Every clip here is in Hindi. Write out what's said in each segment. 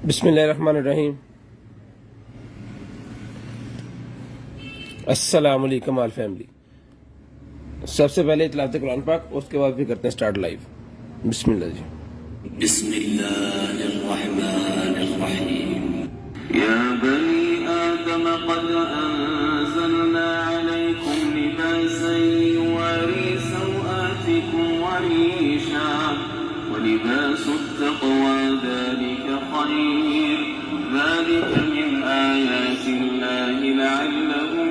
बिस्मिल्लाहिर्रहमानिर्रहीम। अस्सलाम वालेकुम आल फैमिली। सबसे पहले तिलावत कुरान पाक, उसके बाद भी करते हैं स्टार्ट लाइव। बिस्मिल्लाह जी। बिस्मिल्लाहिर्रहमानिर्रहीम। या बनी आदम क़द अंज़लना अलैकुम लिबासन युवारी सौआतिकुम वरीशा वलिबासुत तक़वा ज़ालिका खैर ज़ालिका मिन आयातिल्लाहि लअल्लहुम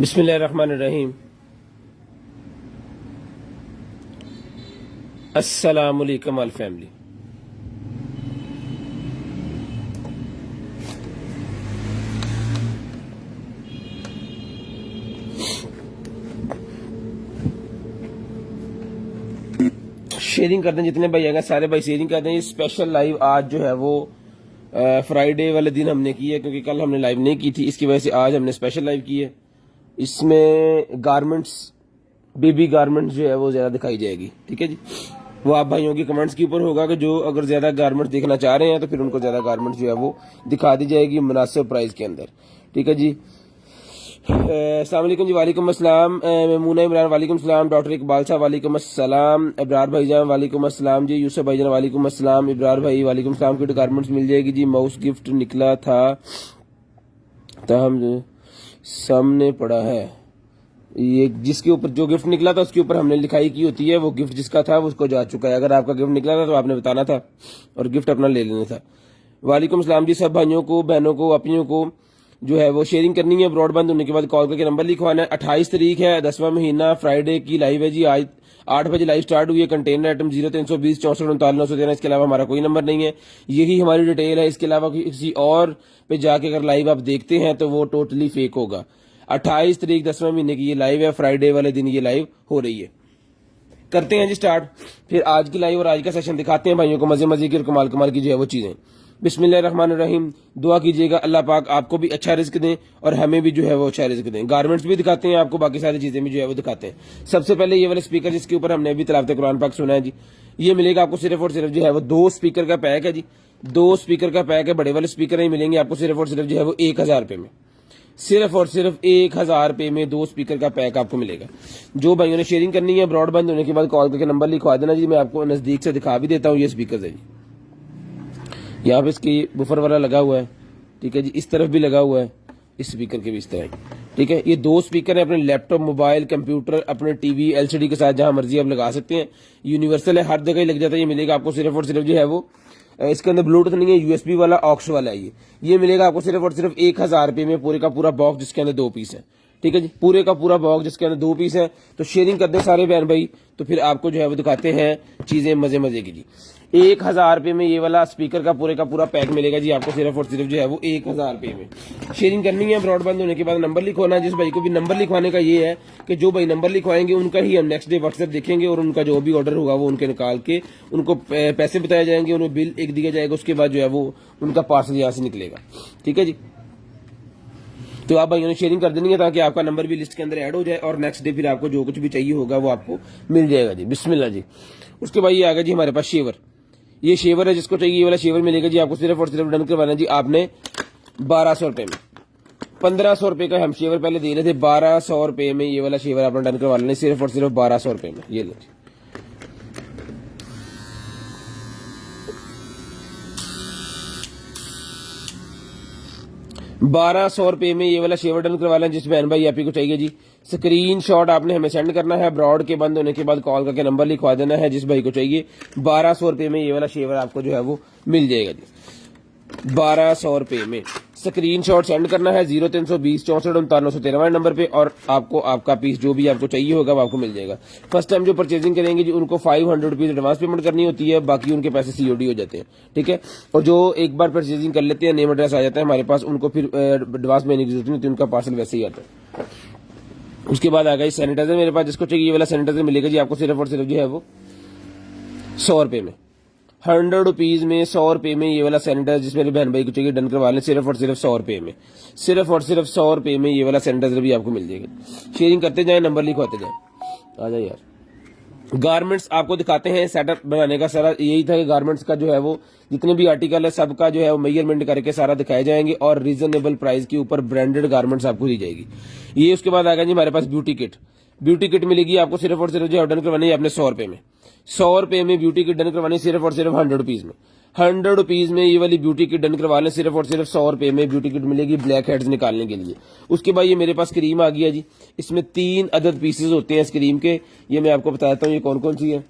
बिस्मिल्लाहिर्रहमानिर्रहीम। अस्सलाम वालेकुम आल फैमिली। शेयरिंग कर दें, जितने भाई आएंगे सारे भाई शेयरिंग कर दें। ये स्पेशल लाइव आज जो है वो फ्राइडे वाले दिन हमने की है, क्योंकि कल हमने लाइव नहीं की थी, इसकी वजह से आज हमने स्पेशल लाइव की है। इसमें गारमेंट्स, बेबी गारमेंट्स जो है वो ज़्यादा दिखाई जाएगी, ठीक है जी। वो आप भाइयों की कमेंट्स के ऊपर होगा कि जो अगर ज्यादा गारमेंट्स देखना चाह रहे हैं तो फिर उनको ज्यादा गारमेंट्स जो है वो दिखा दी जाएगी मुनासिब प्राइस के अंदर। ठीक है जी। अस्सलाम वालेकुम जी। वालेकुम अस्सलाम। ममूना इमरान वालेकुम सलाम। डॉक्टर इकबाल साहब वालेकुम अस्सलाम। इब्रार भाईजान वालेकुम अस्सलाम जी। यूसुफ भाईजान वालेकुम अस्सलाम। इब्रार भाई वालेकुम सलाम। किट गारमेंट्स मिल जाएगी जी। माउस गिफ्ट निकला था हम सामने पड़ा है, ये जिसके ऊपर जो गिफ्ट निकला था उसके ऊपर हमने लिखाई की होती है, वो गिफ्ट जिसका था वो उसको जा चुका है। अगर आपका गिफ्ट निकला था तो आपने बताना था और गिफ्ट अपना ले लेना था। वालेकुम सलाम जी। सब भाइयों को, बहनों को, अपनियों को जो है वो शेयरिंग करनी है। ब्रॉडबैंड होने के बाद कॉल करके नंबर लिखवाना है। 28 तारीख है, 10वां महीना, फ्राइडे की लाइव है जी। आज 8 बजे लाइव स्टार्ट हुई है। Container item 0320 64 39 913। इसके अलावा हमारा कोई नंबर नहीं है, यही हमारी डिटेल है। इसके अलावा किसी और पे जाके अगर लाइव आप देखते हैं तो वो टोटली फेक होगा। 28 तारीख 10वें महीने की ये लाइव है, फ्राइडे वाले दिन ये लाइव हो रही है। करते हैं जी स्टार्ट। फिर आज की लाइव और आज का सेशन दिखाते हैं भाइयों को, मजे मजे की और कमाल कमाल की जो है वो चीजें। बिस्मिल्लाहिर्रहमानिर्रहीम। दुआ कीजिएगा अल्लाह पाक आपको भी अच्छा रिस्क दें और हमें भी जो है वो अच्छा रिस्क दें। गारमेंट्स भी दिखाते हैं आपको, बाकी सारी चीजें भी जो है वो दिखाते हैं। सबसे पहले ये वाला स्पीकर जिसके ऊपर हमने अभी तिलावत कुरान पाक सुना है जी, ये मिलेगा आपको सिर्फ और सिर्फ जो है वो 2 स्पीकर का पैक है जी। 2 स्पीकर का पैक है, बड़े वाले स्पीकर ही मिलेंगे आपको सिर्फ और सिर्फ जो है वो 1000 रुपए में। सिर्फ और सिर्फ 1000 रुपए में 2 स्पीकर का पैक आपको मिलेगा। जो भाइयों ने शेयरिंग करनी है ब्रॉडबैंड होने के बाद कॉल करके नंबर लिखवा देना जी। मैं आपको नजदीक से दिखा भी देता हूँ। ये स्पीकर है जी, यहाँ पे इसकी बुफर वाला लगा हुआ है। ठीक है जी, इस तरफ भी लगा हुआ है, इस स्पीकर के भी इस तरह। ठीक है, ये 2 स्पीकर है, अपने लैपटॉप, मोबाइल, कंप्यूटर, अपने टीवी, एलसीडी के साथ जहां मर्जी आप लगा सकते हैं। यूनिवर्सल है, हर जगह ही लग जाता है। ये मिलेगा आपको सिर्फ और सिर्फ जो है वो, इसके अंदर ब्लूटूथ नहीं है, यूएसबी वाला, ऑक्स वाला है। ये मिलेगा आपको सिर्फ और सिर्फ 1000 रुपए में, पूरे का पूरा बॉक्स जिसके अंदर 2 पीस है। ठीक है जी, पूरे का पूरा बॉक्स जिसके अंदर 2 पीस है। तो शेयरिंग करते हैं सारे बहन भाई, तो फिर आपको जो है वो दिखाते हैं चीजें मजे मजे की जी। 1000 रुपए में ये वाला स्पीकर का पूरा पैक मिलेगा जी आपको सिर्फ और सिर्फ जो है वो 1000 रुपए में। शेयरिंग करनी है ब्रॉडबैंड होने के बाद नंबर लिखवाना है। जिस भाई को भी नंबर लिखवाने का ये है कि जो भाई नंबर लिखवाएंगे उनका ही हम नेक्स्ट डे व्हाट्सएप देखेंगे और उनका जो भी ऑर्डर होगा वो उनके निकाल के उनको पैसे बताए जाएंगे, उन्हें बिल एक दिया जाएगा, उसके बाद जो है वो उनका पार्सल यहाँ से निकलेगा। ठीक है जी, तो आप भाइयों ने शेयरिंग कर देनी है ताकि आपका नंबर भी लिस्ट के अंदर ऐड हो जाए और नेक्स्ट डे फिर आपको जो कुछ भी चाहिए होगा वो आपको मिल जाएगा जी। बिस्मिल्लाह जी। उसके बाद ये आ गया जी हमारे पास शेवर। ये शेवर है, जिसको चाहिए ये वाला शेवर मिलेगा जी आपको सिर्फ और सिर्फ डन करवाना जी आपने 1200 रुपए में। 1500 रुपए का हम शेवर पहले दे रहे थे, 1200 रुपए में ये वाला शेवर आपने डन करवा लेना सिर्फ और सिर्फ 1200 रुपए में। ये लो जी, 1200 रुपए में ये वाला शेवर डन करवा लें। जिस बहन भाई आप ही को चाहिए जी, स्क्रीनशॉट आपने हमें सेंड करना है। ब्रॉड के बंद होने के बाद कॉल करके नंबर लिखवा देना है। जिस भाई को चाहिए 1200 रुपए में ये वाला शेवर आपको जो है वो मिल जाएगा जी। 1200 रुपए में स्क्रीनशॉट सेंड करना है 0320 64 39 913 नंबर पे और आपको आपका पीस जो भी आपको चाहिए होगा वो आपको मिल जाएगा। फर्स्ट टाइम जो परचेजिंग करेंगे जी उनको 500 रुपीज एडवांस पेमेंट करनी होती है, बाकी उनके पैसे सीओडी हो जाते हैं। ठीक है, और जो एक बार परचेजिंग कर लेते हैं, नेम एड्रेस आ जाता है हमारे पास, उनको फिर एडवांस देने की जरूरत नहीं होती, उनका पार्सल वैसे ही आता है। उसके बाद आ गया सैनिटाइजर मेरे पास, जिसको चाहिए ये वाला सैनिटाइजर मिलेगा जी आपको सिर्फ और सिर्फ जो है वो 100 रुपए में। 100 रुपीज में 100 रुपए में ये वाला सैनिटाइजर जिस मेरे बहन भाई को चाहिए डन करवा लें सिर्फ और सिर्फ 100 रुपए में। सिर्फ और सिर्फ 100 रुपए में ये वाला सैनिटाइजर भी आपको मिल जाएगा। शेयरिंग करते जाए, नंबर लिखवाते जाए। आ जाए यार, गारमेंट्स आपको दिखाते हैं। सेटअप बनाने का सारा यही था कि गारमेंट्स का जो है वो जितने भी आर्टिकल है सबका जो है वो मेजरमेंट करके सारा दिखाए जाएंगे और रीजनेबल प्राइस के ऊपर ब्रांडेड गारमेंट्स आपको दी जाएगी। ये उसके बाद आ गया जी हमारे पास ब्यूटी किट। ब्यूटी किट मिलेगी आपको सिर्फ और सिर्फ जो डन करवानी है आपने 100 रुपए में। 100 रुपए में ब्यूटी किट डन करवानी सिर्फ और सिर्फ 100 रुपीज में। 100 रुपीज में ये वाली ब्यूटी किट डन करवा लें सिर्फ और सिर्फ 100 रुपए में ब्यूटी किट मिलेगी ब्लैक हेड्स निकालने के लिए। उसके बाद ये मेरे पास क्रीम आ गया जी, इसमें 3 अदद पीसेज होते हैं इस क्रीम के। ये मैं आपको बताता हूँ ये कौन कौन सी है।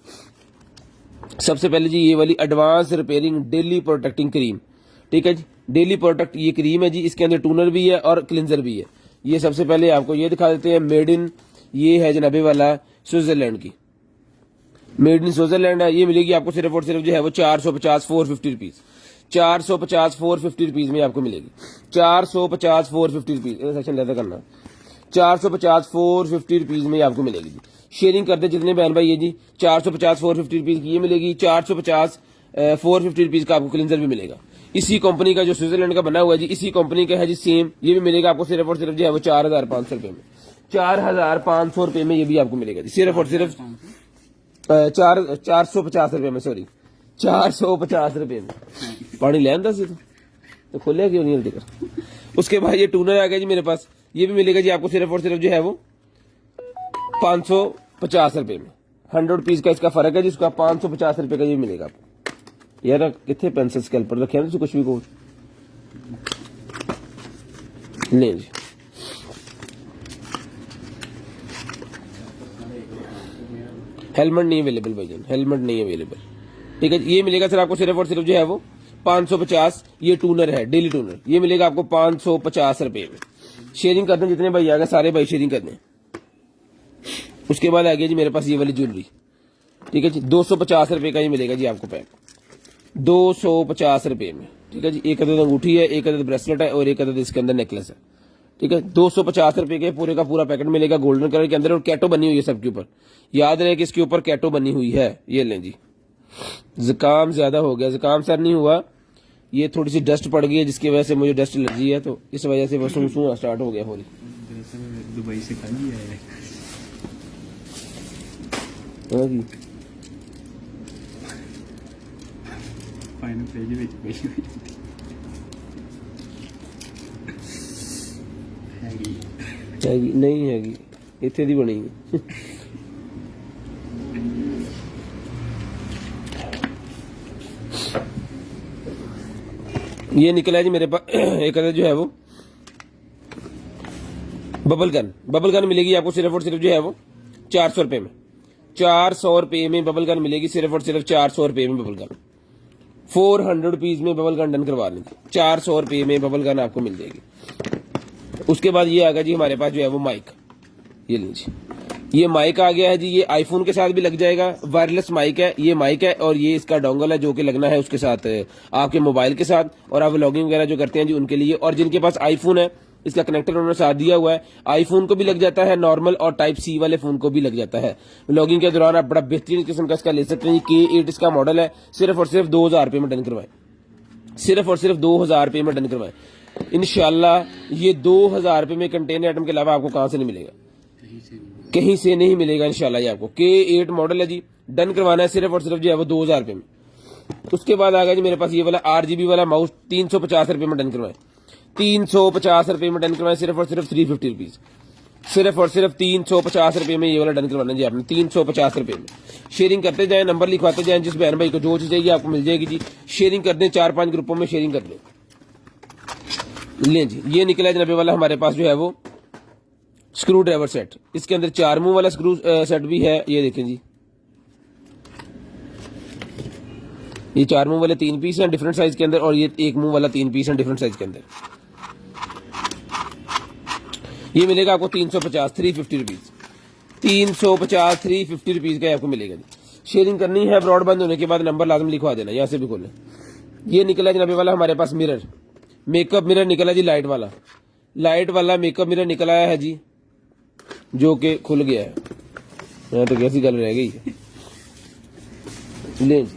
सबसे पहले जी ये वाली advance repairing daily protecting cream. ठीक है जी, डेली प्रोटेक्ट ये क्रीम है जी, इसके अंदर टूनर भी है और क्लिनजर भी है। ये सबसे पहले आपको ये दिखा देते हैं, मेड इन ये है जनाबे वाला स्विट्जरलैंड की, मेड इन स्विट्जरलैंड है। ये मिलेगी आपको सिर्फ और सिर्फ जो है वो 450 450 रुपीज। 450 450 रुपीज में आपको मिलेगी। 450 450 रुपीज सेक्शन लेता करना, 450 450 रुपीज में आपको मिलेगी जी। शेयरिंग करते जितने बहन भाई ये जी 450 450 रुपीज की ये मिलेगी। 450 450 रुपीज का आपको क्लिनजर भी मिलेगा। इसी कंपनी का जो स्विट्जरलैंड का बना हुआ है जी, इसी कंपनी का है जी सेम, ये भी मिलेगा आपको सिर्फ और सिर्फ जो है वो 4500 रुपए में। 4500 रुपए में ये भी आपको मिलेगा जी सिर्फ और सिर्फ ₹450 में, सॉरी ₹450 में पानी ले आंदा सी तो खोलिया क्यों नहीं हल्दी कर। उसके बाद ये टूनर आ गया जी मेरे पास, ये भी मिलेगा जी आपको सिर्फ और सिर्फ जो है वो ₹550 में। 100 पीस का इसका फर्क है जिसका ₹550 का ये मिलेगा आपको। यार कितने पेंसिल स्केल्पर रखे हैं कुछ भी को नहीं जी। हेलमेट नहीं अवेलेबल भाईजान, हेलमेट नहीं अवेलेबल। ठीक है, ये मिलेगा सर आपको सिर्फ और सिर्फ जो है वो 550। ये टूनर है, डेली टूनर, ये मिलेगा आपको ₹550 में। शेयरिंग करते हैं जितने भाई आ गए सारे भाई शेयरिंग करते हैं। उसके बाद आ गया जी मेरे पास ये वाली ज्वेलरी। ठीक है जी, ₹250 का ये मिलेगा जी आपको पैक, ₹250 में। ठीक है जी, एक अदद अंगूठी है, एक अदद ब्रेसलेट है और एक अदद इसके अंदर नेकलेस है। ठीक है, ₹250 के पूरे का पूरा पैकेट मिलेगा गोल्डन कलर के अंदर और कैटो बनी हुई है सबके ऊपर। याद रहे कि इसके ऊपर कैटो बनी हुई है। ये लें जी। जुकाम ज्यादा हो गया, जुकाम सर नहीं हुआ, ये थोड़ी सी डस्ट पड़ गई है जिसकी वजह से मुझे डस्ट एलर्जी है, तो इस वजह से बस सूं स्टार्ट हो गया हो रही। दुबई से कल ही आया है। हाँ जी, फाइनल पेज ਵਿੱਚ हैगी नहीं हैगी, इतने दी बनी है। ये निकला है जी मेरे पास एक अदर जो है वो बबल गन मिलेगी आपको सिर्फ और सिर्फ जो है वो ₹400 में। ₹400 में बबल गन मिलेगी, सिर्फ और सिर्फ ₹400 में बबल गन। 400 रुपीज में बबल गन डन करवा लेंगे, ₹400 में बबल गन आपको मिल जाएगी। उसके बाद ये आ गया जी हमारे पास जो है वो माइक। ये लीजिए, ये माइक आ गया है जी, ये आईफोन के साथ भी लग जाएगा, वायरलेस माइक है, ये माइक है और ये इसका डोंगल है जो कि लगना है उसके साथ आपके मोबाइल के साथ, और आप व्लॉगिंग वगैरह जो करते हैं जी उनके लिए। और जिनके पास आईफोन है इसका कनेक्टर उन्होंने साथ दिया हुआ है, आईफोन को भी लग जाता है नॉर्मल और टाइप सी वाले फोन को भी लग जाता है। व्लॉगिंग के दौरान आप बड़ा बेहतरीन किस्म का इसका ले सकते हैं। K8 इसका मॉडल है, सिर्फ और सिर्फ ₹2000 में डन करवाएं, सिर्फ और सिर्फ ₹2000 में डन करवाएं। इंशाल्लाह ये ₹2000 में कंटेनर आइटम के अलावा आपको कहां से नहीं मिलेगा, कहीं से नहीं मिलेगा इंशाल्लाह। ये आपको K8 मॉडल है जी, डन करवाना है सिर्फ और सिर्फ जो है वो ₹2000 में। उसके बाद आ गया जी मेरे पास ये वाला RGB वाला माउस, ₹350 में डन करवाएं, ₹350 में डन करवाएं, सिर्फ और सिर्फ 350 रुपीज, सिर्फ और सिर्फ ₹350 में ये वाला डन करवाना जी आपने, ₹350 में। शेयरिंग करते जाएं, नंबर लिखवाते जाएं, जिस बहन भाई को जो चीज चाहिए आपको मिल जाएगी जी। शेयरिंग कर दें, 4-5 ग्रुपों में शेयरिंग कर दें। लें जी, ये निकला जनाबे वाला हमारे पास जो है वो स्क्रू ड्राइवर सेट, इसके अंदर 4 मुंह वाला स्क्रू सेट भी है। ये देखें जी, ये 4 मुंह वाले 3 पीस हैं डिफरेंट साइज के अंदर, और ये 1 मुंह वाला 3 पीस हैं डिफरेंट साइज के अंदर। ये मिलेगा आपको 350 350 रुपीज, 350 350 रुपीज का आपको मिलेगा जी। शेयरिंग करनी है, ब्रॉडबैंड होने के बाद नंबर लाजम लिखवा देना, यहाँ से भी खोलें। ये निकला जनाबे वाला हमारे पास मिरर, मेकअप मिरर निकला जी, लाइट वाला मेकअप मिरर निकला है जी, जो कि खुल गया है। मैं तो कैसी गल रह गई है। ले जी,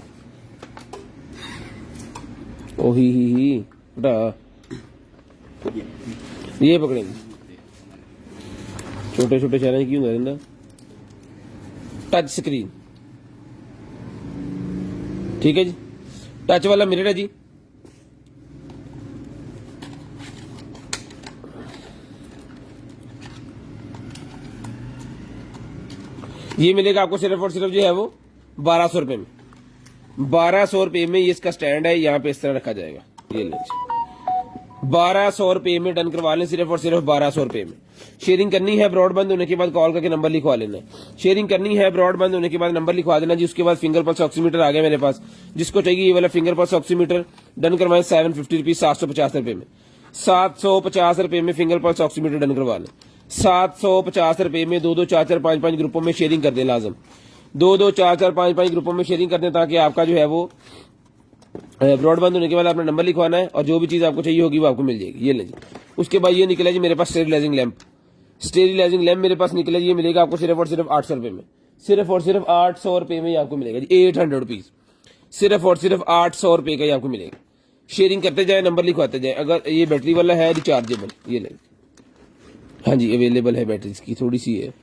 ओही बेटा ये पकड़ेंगे, छोटे छोटे शहर की होंगे टच स्क्रीन। ठीक है जी, टच वाला मिरर है जी। ये मिलेगा आपको सिर्फ और सिर्फ जो है वो ₹1200 में, ₹1200 में। ये इसका स्टैंड है, यहाँ पे इस तरह रखा जाएगा। ये लीजिए, ₹1200 में डन करवा लें, सिर्फ और सिर्फ ₹1200 में। शेयरिंग करनी है, ब्रॉडबैंड होने के बाद कॉल करके नंबर लिखवा लेना है। शेयरिंग करनी है, ब्रॉडबैंड होने के बाद नंबर लिखवा देना जी। उसके बाद फिंगर पल्स ऑक्सीमीटर आ गया मेरे पास, जिसको चाहिए ये वाला फिंगर पल्स ऑक्सीमीटर डन करवाएं, 750 रुपीज, ₹750 में। ₹750 में फिंगर पल्स ऑक्सीमीटर डन करवा लें, ₹750 में। 2-2 4-4 5-5 ग्रुपों में शेयरिंग कर दें, लाजम 2-2 4-4 5-5 ग्रुपों में शेयरिंग कर दें, ताकि आपका जो है वो ब्रॉडबैंड होने के बाद आपने नंबर लिखवाना है और जो भी चीज आपको चाहिए होगी वो आपको मिल जाएगी। ये लीजिए, उसके बाद ये निकला जी मेरे पास स्टेरिलाइजिंग लैंप मेरे पास निकला जी। ये मिलेगा आपको सिर्फ और सिर्फ ₹800 में, सिर्फ और सिर्फ ₹800 में आपको मिलेगा जी, 800 रुपीज, सिर्फ और सिर्फ ₹800 का ही आपको मिलेगा। शेयरिंग करते जाए, नंबर लिखवाते जाए। अगर ये बैटरी वाला है रिचार्जेबल, ये ले, हाँ जी अवेलेबल है, बैटरी की थोड़ी सी है,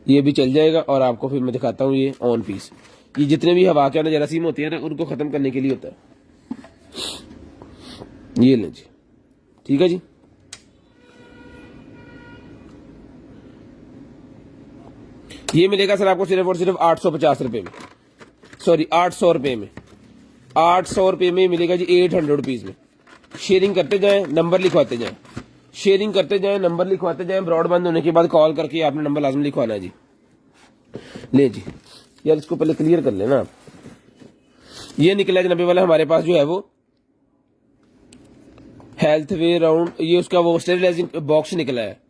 ये भी चल जाएगा। और आपको फिर मैं दिखाता हूँ ये ऑन पीस, ये जितने भी हवा के अंदर जरासीम होते हैं ना उनको खत्म करने के लिए होता है। ये लें जी, ठीक है जी। ये मिलेगा सर आपको सिर्फ और सिर्फ 850 रुपए में, सॉरी 800 रुपए में, 800 रुपए में मिलेगा जी, 800 रुपीज में। शेयरिंग करते जाएं, नंबर लिखवाते जाएं, शेयरिंग करते जाएं, नंबर लिखवाते जाएं। ब्रॉडबैंड होने के बाद कॉल करके आपने नंबर लाजम लिखवाना है जी। ले जी यार, इसको पहले क्लियर कर लेना आप। ये निकला जनाबे वाला हमारे पास जो है वो हेल्थ वे राउंड, ये उसका वो स्टेरिलाइजिंग बॉक्स निकला है,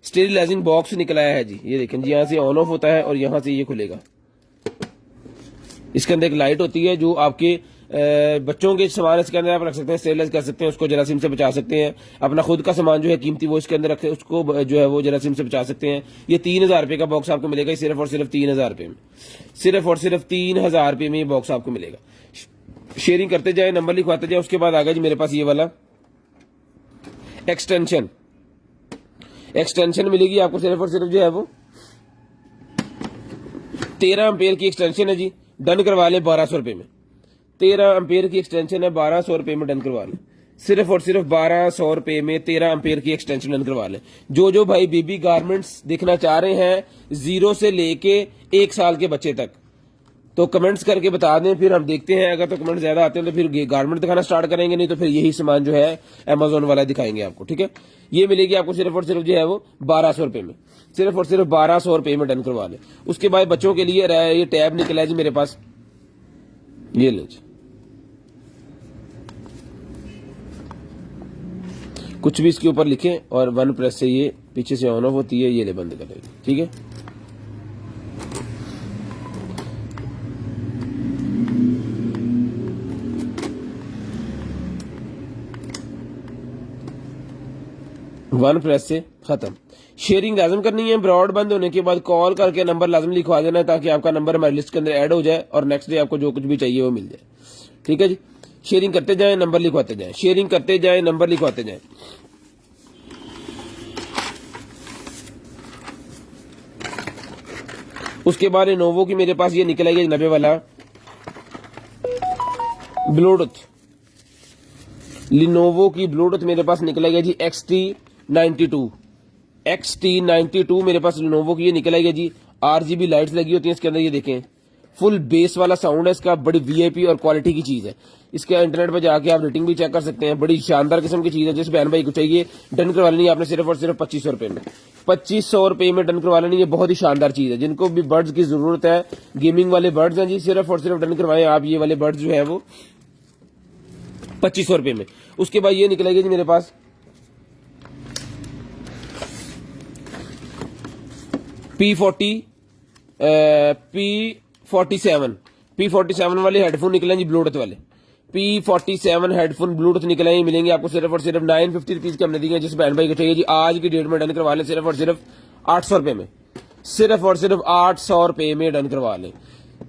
स्टेरिलाइजिंग बॉक्स निकला है जी। ये देखें जी, यहां से ऑन ऑफ होता है और यहां से ये खुलेगा। इसके अंदर एक लाइट होती है जो आपके बच्चों के सामान इसके अंदर आप रख सकते हैं, स्टेरिलाइज कर सकते हैं, उसको जरासीम से बचा सकते हैं। अपना खुद का सामान जो है कीमती वो इसके अंदर रखते हैं, उसको जो है वो जरासीम से बचा सकते हैं। ये 3000 रुपए का बॉक्स आपको मिलेगा, सिर्फ और सिर्फ 3000 रुपए में, सिर्फ और सिर्फ 3000 रुपए में ये बॉक्स आपको मिलेगा। शेयरिंग करते जाए, नंबर लिखवाते जाए। उसके बाद आ गया जी मेरे पास ये वाला एक्सटेंशन, एक्सटेंशन मिलेगी आपको सिर्फ और सिर्फ जो है वो 13 एम्पेयर की एक्सटेंशन है जी। डन करवा लें 1200 रुपए में, 13 एम्पेयर की एक्सटेंशन है, 1200 रुपए में डन करवा लें। सिर्फ और सिर्फ 1200 रुपए में 13 एम्पेयर की एक्सटेंशन डन करवा लें। जो भाई बेबी गारमेंट्स देखना चाह रहे हैं 0 से लेके 1 साल के बच्चे तक, तो कमेंट्स करके बता दें, फिर हम देखते हैं। अगर तो कमेंट ज्यादा आते हैं तो फिर गारमेंट दिखाना स्टार्ट करेंगे, नहीं तो फिर यही सामान जो है अमेजोन वाला दिखाएंगे आपको, ठीक है। ये मिलेगी आपको सिर्फ और सिर्फ जो है वो 1200 रुपए में, सिर्फ और सिर्फ 1200 रुपए में डन करवा लें। उसके बाद बच्चों के लिए ये टैब निकला है जी मेरे पास, ये ले जी, कुछ भी इसके ऊपर लिखें और 1 प्रेस से ये पीछे से ऑन ऑफ होती है, ये ले बंद करेगी, ठीक है। वन प्रेस से खत्म। शेयरिंग लाजम करनी है, ब्रॉड बंद होने के बाद कॉल करके नंबर लाजम लिखवा देना है ताकि आपका नंबर हमारी लिस्ट के अंदर ऐड हो जाए और नेक्स्ट डे आपको जो कुछ भी चाहिए वो मिल जाए, ठीक है जी। शेयरिंग करते जाएं, नंबर लिखवाते जाएं, शेयरिंग करते जाएं, नंबर लिखवाते जाएं। उसके बाद इनोवो की मेरे पास ये निकल आई 90 वाला ब्लूटूथ, लिनोवो की ब्लूटूथ मेरे पास निकला गया जी XT92 मेरे पास लिनोवो की ये निकल आई है जी। RGB लाइट्स लगी होती हैं इसके अंदर, ये देखें फुल बेस वाला साउंड है इसका, बड़ी VIP और क्वालिटी की चीज है। इसके इंटरनेट पर जाके आप रेटिंग भी चेक कर सकते हैं, बड़ी शानदार किस्म की चीज है। जिस बहन भाई को चाहिए डन करवा लेनी है आपने सिर्फ और सिर्फ 2500 रुपए में, 2500 रुपए में डन करवा लेनी है। बहुत ही शानदार चीज है, जिनको भी बर्ड्स की जरूरत है, गेमिंग वाले बर्ड्स हैं जी, सिर्फ और सिर्फ डन करवाएं आप ये वाले बर्ड्स जो है वो 2500 रुपए में। उसके बाद ये निकलेगी जी मेरे पास P47 वाले हेडफोन निकले जी, ब्लूटूथ वाले P47 हेडफोन ब्लूटूथ निकले हैं, मिलेंगे आपको सिर्फ और सिर्फ 950 रुपीज के हमने दिए। जिस बहन भाई को चाहिए जी आज की डेट में डन करवा लें सिर्फ और सिर्फ 800 रुपए में, सिर्फ और सिर्फ 800 रुपए में डन करवा लें।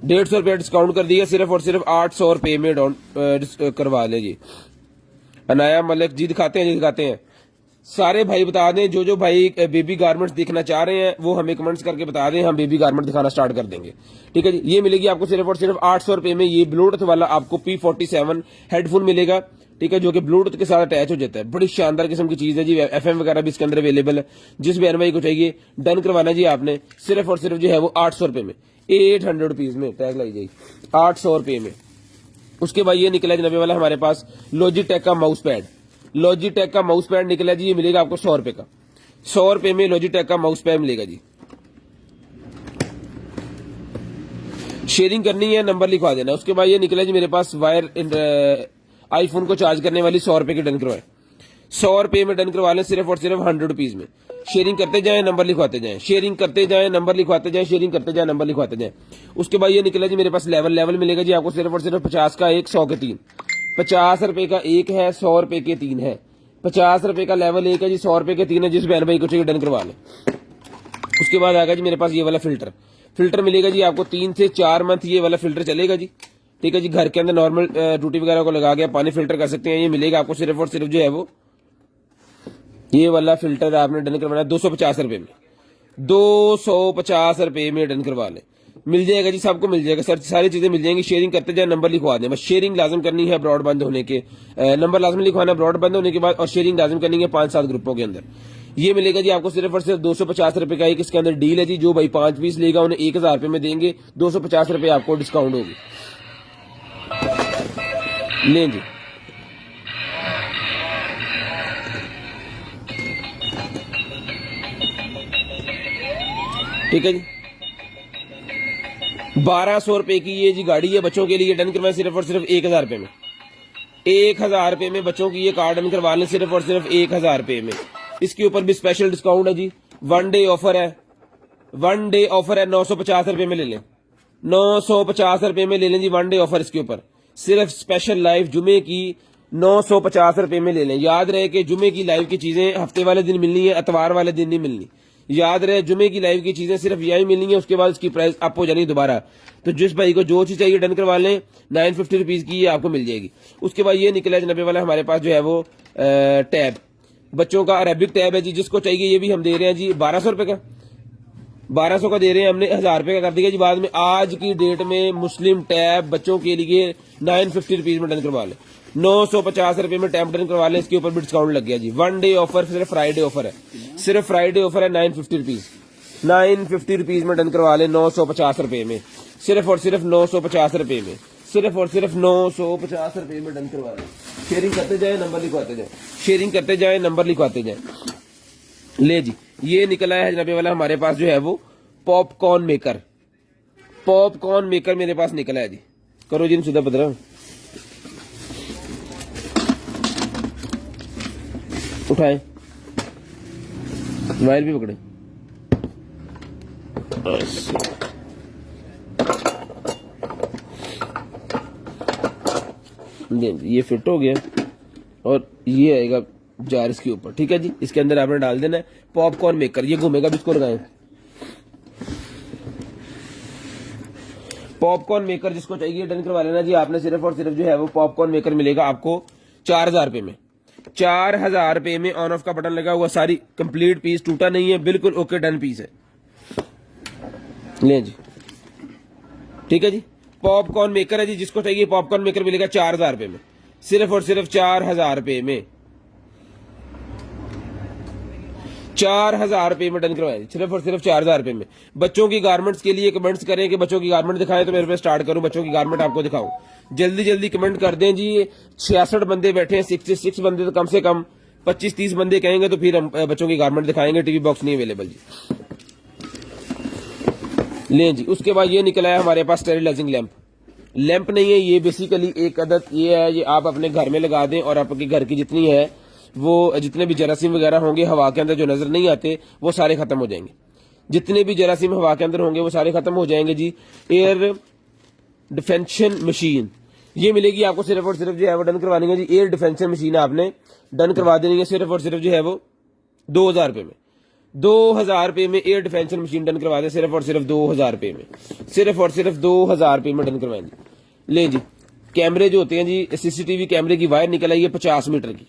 150 रुपया डिस्काउंट कर दिया, सिर्फ और सिर्फ 800 रुपए में करवा लें जी। अनाया मलिक जी दिखाते हैं सारे भाई बता दें, जो भाई बेबी गारमेंट्स देखना चाह रहे हैं वो हमें कमेंट्स करके बता दें, हम बेबी गारमेंट दिखाना स्टार्ट कर देंगे, ठीक है जी। ये मिलेगी आपको सिर्फ और सिर्फ 800 रुपए में, ये ब्लूटूथ वाला आपको P47 हेडफोन मिलेगा, ठीक है, जो कि ब्लूटूथ के साथ अटैच हो जाता है। बड़ी शानदार किस्म की चीज है जी, FM वगैरह भी इसके अंदर अवेलेबल है। जिस बहन भाई को चाहिए डन करवाना जी आपने सिर्फ और सिर्फ जो है वो 800 रुपए में, 800 रुपीज में टैग लाई जाएगी, 800 रुपए में। उसके बाद ये निकला जी 90 वाला हमारे पास लॉजिटेक का माउस पैड, लॉजिटेक का माउस पैड निकला जी, ये मिलेगा आपको 100 रुपए का, 100 रुपए में लॉजिटेक का माउस पैड मिलेगा जी। शेयरिंग करनी है, नंबर लिखवा देना। उसके बाद ये निकला जी मेरे पास वायर आईफोन को चार्ज करने वाली 100 रुपए की डन करवाए, 100 रुपए में डन करवा लें सिर्फ और सिर्फ 100 रुपीज में। शेयरिंग करते जाएं, नंबर लिखवाते जाएं, शेयरिंग करते जाएं, नंबर लिखवाते जाएं, शेयरिंग करते जाएं, नंबर लिखवाते जाएं। उसके बाद ये निकला जी मेरे पास लेवल मिलेगा जी आपको सिर्फ और सिर्फ 50 का एक, 100 के 3, 50 रुपए का एक है, 100 रुपए के 3 है, 50 रुपए का लेवल एक है जी, 100 रुपए के 3 है। जिस बहन भाई को चाहिए डन करवा लें। उसके बाद आएगा जी मेरे पास ये वाला फिल्टर मिलेगा जी आपको 3 से 4 मंथ ये वाला फिल्टर चलेगा जी, ठीक है जी। घर के अंदर नॉर्मल टूटी वगैरह को लगा के पानी फिल्टर कर सकते हैं। ये मिलेगा आपको सिर्फ और सिर्फ जो है वो ये वाला फिल्टर आपने डन करवाना 250 रुपए में, 250 रुपए में डन करवा लें, मिल जाएगा जी, सबको मिल जाएगा सर, सारी चीजें मिल जाएंगी। शेयरिंग करते जाए, नंबर लिखवा दें, बस शेयरिंग लाजम करनी है ब्रॉडबैंड होने के, नंबर लाजम लिखवाना ब्रॉडबैंड होने के बाद, और शेयरिंग लाजम करनी है 5-7 ग्रुपों के अंदर। ये मिलेगा जी आपको सिर्फ और सिर्फ 250 रुपए का एक इसके अंदर डील है जी। जो भाई 5 पीस लेगा उन्हें 1000 रुपए में देंगे, 250 रुपए आपको डिस्काउंट होगी। लें जी, ठीक है जी। 1200 रुपए की ये जी गाड़ी है बच्चों के लिए, डन करवाएं सिर्फ और सिर्फ 1000 रुपए में। 1000 रुपए में बच्चों की ये कार डन करवा लें सिर्फ और सिर्फ 1000 रुपए में। इसके ऊपर भी स्पेशल डिस्काउंट है जी, 1 डे ऑफर है, 1 डे ऑफर है, 950 रुपए में ले लें, 950 रुपए में ले लें जी, 1 डे ऑफर इसके ऊपर, सिर्फ स्पेशल लाइव जुमे की 950 रुपए में ले लें। याद रहे कि जुमे की लाइव की चीजें हफ्ते वाले दिन मिलनी है, अतवार वाले दिन नहीं मिलनी। याद रहे जुमे की लाइव की चीजें सिर्फ यही मिलनी है, उसके बाद इसकी प्राइस अप हो जानी दोबारा। तो जिस भाई को जो चीज चाहिए डन करवा लें, 950 रुपीज की ये आपको मिल जाएगी। उसके बाद ये निकला जनाबे वाला हमारे पास जो है वो टैब, बच्चों का अरेबिक टैब है जी, जिसको चाहिए ये भी हम दे रहे हैं जी 1200 रुपए का, 1200 का दे रहे हैं हमने, 1000 रुपए का कर दिया जी बाद में। आज की डेट में मुस्लिम टैब बच्चों के लिए 950 रुपीज में डन करवा लें, 950 रुपए में टैब डन करवा लें, इसके ऊपर भी डिस्काउंट लग गया जी। 1 डे ऑफर, सिर्फ फ्राइडे ऑफर है, सिर्फ फ्राइडे ऑफर है, 950 रुपीज, 950 रुपीज में डन करवा लें, 950 रुपए में, सिर्फ और सिर्फ 950 रुपए में, सिर्फ और सिर्फ 950 रुपए में डन करवा लें। शेयरिंग करते जाए, नंबर लिखवाते जाए, शेयरिंग करते जाए, नंबर लिखवाते जाए। ले जी, ये निकला है जनाबे वाला हमारे पास जो है वो पॉपकॉर्न मेकर, पॉपकॉर्न मेकर मेरे पास निकला है जी। करो जी सुधा पदरा, उठाए, मोबाइल भी पकड़े, ये फिट हो गया और ये आएगा जार इसके ऊपर, ठीक है जी। इसके अंदर आपने डाल देना है पॉपकॉर्न मेकर, ये घूमेगा भी, इसको लगाएं। पॉपकॉर्न मेकर जिसको चाहिए डन करवा लेना जी आपने, सिर्फ और सिर्फ जो है वो पॉपकॉर्न मेकर मिलेगा आपको 4000 रुपए में, 4000 रुपए में। ऑन ऑफ का बटन लगा हुआ, सारी कंप्लीट पीस, टूटा नहीं है, बिल्कुल ओके डन पीस है। ले जी, ठीक है जी, पॉपकॉर्न मेकर है जी, जिसको चाहिए पॉपकॉर्न मेकर मिलेगा 4000 रुपए में, सिर्फ और सिर्फ 4000 रुपए में, 4000 रुपए में डन करवाएं, सिर्फ और सिर्फ 4000 रुपए में। बच्चों की गारमेंट्स के लिए कमेंट्स करें कि बच्चों की गारमेंट दिखाएं, तो मेरे पे स्टार्ट करूं, बच्चों की गारमेंट आपको दिखाऊं। जल्दी जल्दी कमेंट कर दें जी। 66 बंदे बैठे हैं, 66 बंदे, तो कम से कम 25-30 बंदे कहेंगे तो फिर हम बच्चों की गारमेंट दिखाएंगे। टीवी बॉक्स नहीं अवेलेबल जी। लें जी, उसके बाद ये निकला है हमारे पास स्टेरिलाइजिंग लैंप। लैंप नहीं है ये, बेसिकली एक आदत ये है, ये आप अपने घर में लगा दें और आपके घर की जितनी है वो जितने भी जरासीम वगैरह होंगे हवा के अंदर जो नजर नहीं आते वो सारे खत्म हो जाएंगे। जितने भी जरासीम हवा के अंदर होंगे वो सारे खत्म हो जाएंगे जी। एयर डिफेंशन मशीन ये मिलेगी आपको, सिर्फ और सिर्फ जो है वो डन करवानी है जी। एयर डिफेंशन मशीन आपने डन करवा देनी है, सिर्फ और सिर्फ जो है वो 2000 रुपए में, 2000 रुपए में एयर डिफेंशन मशीन डन करवा दें, सिर्फ और सिर्फ 2000 रुपए में, सिर्फ और सिर्फ 2000 रुपए में डन करवाएं जी। ले जी, कैमरे जो होते हैं जी, सीसीटीवी कैमरे की वायर निकल आई है 50 मीटर की,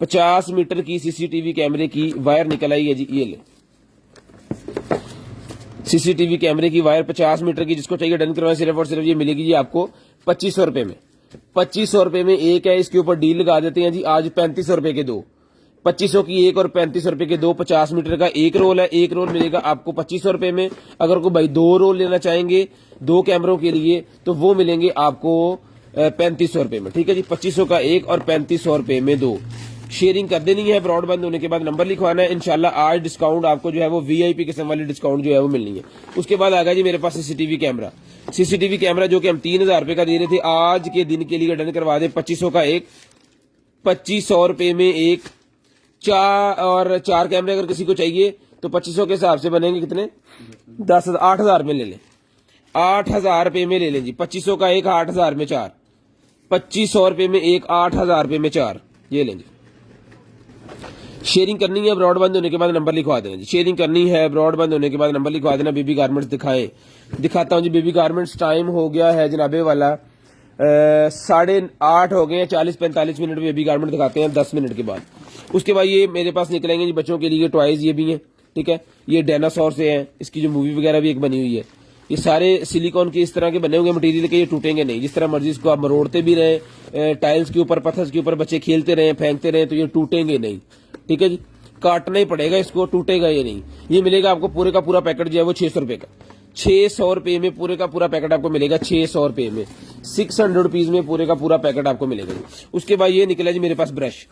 50 मीटर की सीसीटीवी कैमरे की वायर निकल आई है जी। ये ले सीसीटीवी कैमरे की वायर 50 मीटर की, जिसको चाहिए डन करवाएं, सिर्फ और सिर्फ ये मिलेगी जी आपको 2500 रुपए में, 2500 रुपए में एक है। इसके ऊपर डील लगा देते हैं जी आज 3500 रुपए के दो, 2500 की एक और 3500 रुपए के दो। 50 मीटर का एक रोल है, एक रोल मिलेगा आपको 2500 रुपए में। अगर कोई भाई 2 रोल लेना चाहेंगे 2 कैमरों के लिए तो वो मिलेंगे आपको 3500 रुपए में, ठीक है जी। 2500 का एक और 3500 रुपए में 2। शेयरिंग कर देनी है, ब्रॉडबैंड होने के बाद नंबर लिखवाना है। इंशाल्लाह आज डिस्काउंट आपको जो है वो वीआईपी किस्म वाली डिस्काउंट जो है वो मिलनी है। उसके बाद आ गया जी मेरे पास सीसीटीवी कैमरा। सीसीटीवी कैमरा जो कि हम 3000 रुपए का दे रहे थे, आज के दिन के लिए डन करवा दे 2500 का एक, 2500 रुपए में एक। 4 कैमरे अगर किसी को चाहिए तो 2500 के हिसाब से बनेंगे कितने, 8000 में ले लें, 8000 रुपए में ले लें जी। 2500 का एक, 8000 में 4, 2500 रुपए में एक, 8000 रुपए में 4, ये लें जी। शेयरिंग करनी है, ब्रॉडबैंड होने के बाद नंबर लिखवा देना जी। शेयरिंग करनी है, ब्रॉडबैंड होने के बाद नंबर लिखवा देना। बेबी गारमेंट्स दिखाता हूं जी। बेबी गारमेंट्स टाइम हो गया है जनाबे वाला 8:30 हो गए हैं, 40-45 मिनट बेबी गारमेंट दिखाते हैं 10 मिनट के बाद। उसके बाद ये मेरे पास निकलेंगे जी बच्चों के लिए टॉयज, ये भी हैं, ठीक है, ये डायनासोर से है, इसकी जो मूवी वगैरह भी एक बनी हुई है। ये सारे सिलिकॉन के इस तरह के बने हुए मटेरियल के, ये टूटेंगे नहीं। जिस तरह मर्जी इसको आप मरोड़ते भी रहे, टाइल्स के ऊपर पत्थर के ऊपर बच्चे खेलते रहे, फेंकते रहे, तो ये टूटेंगे नहीं। ठीक है जी, काटना ही पड़ेगा इसको, टूटेगा ये नहीं। ये मिलेगा आपको पूरे का पूरा पैकेट जो है वो 600 रुपए का, 600 रुपए में पूरे का पूरा पैकेट आपको मिलेगा, 600 रुपए में, 600 रुपीज में पूरे का पूरा पैकेट आपको मिलेगा जी। उसके बाद ये निकला जी मेरे पास ब्रश,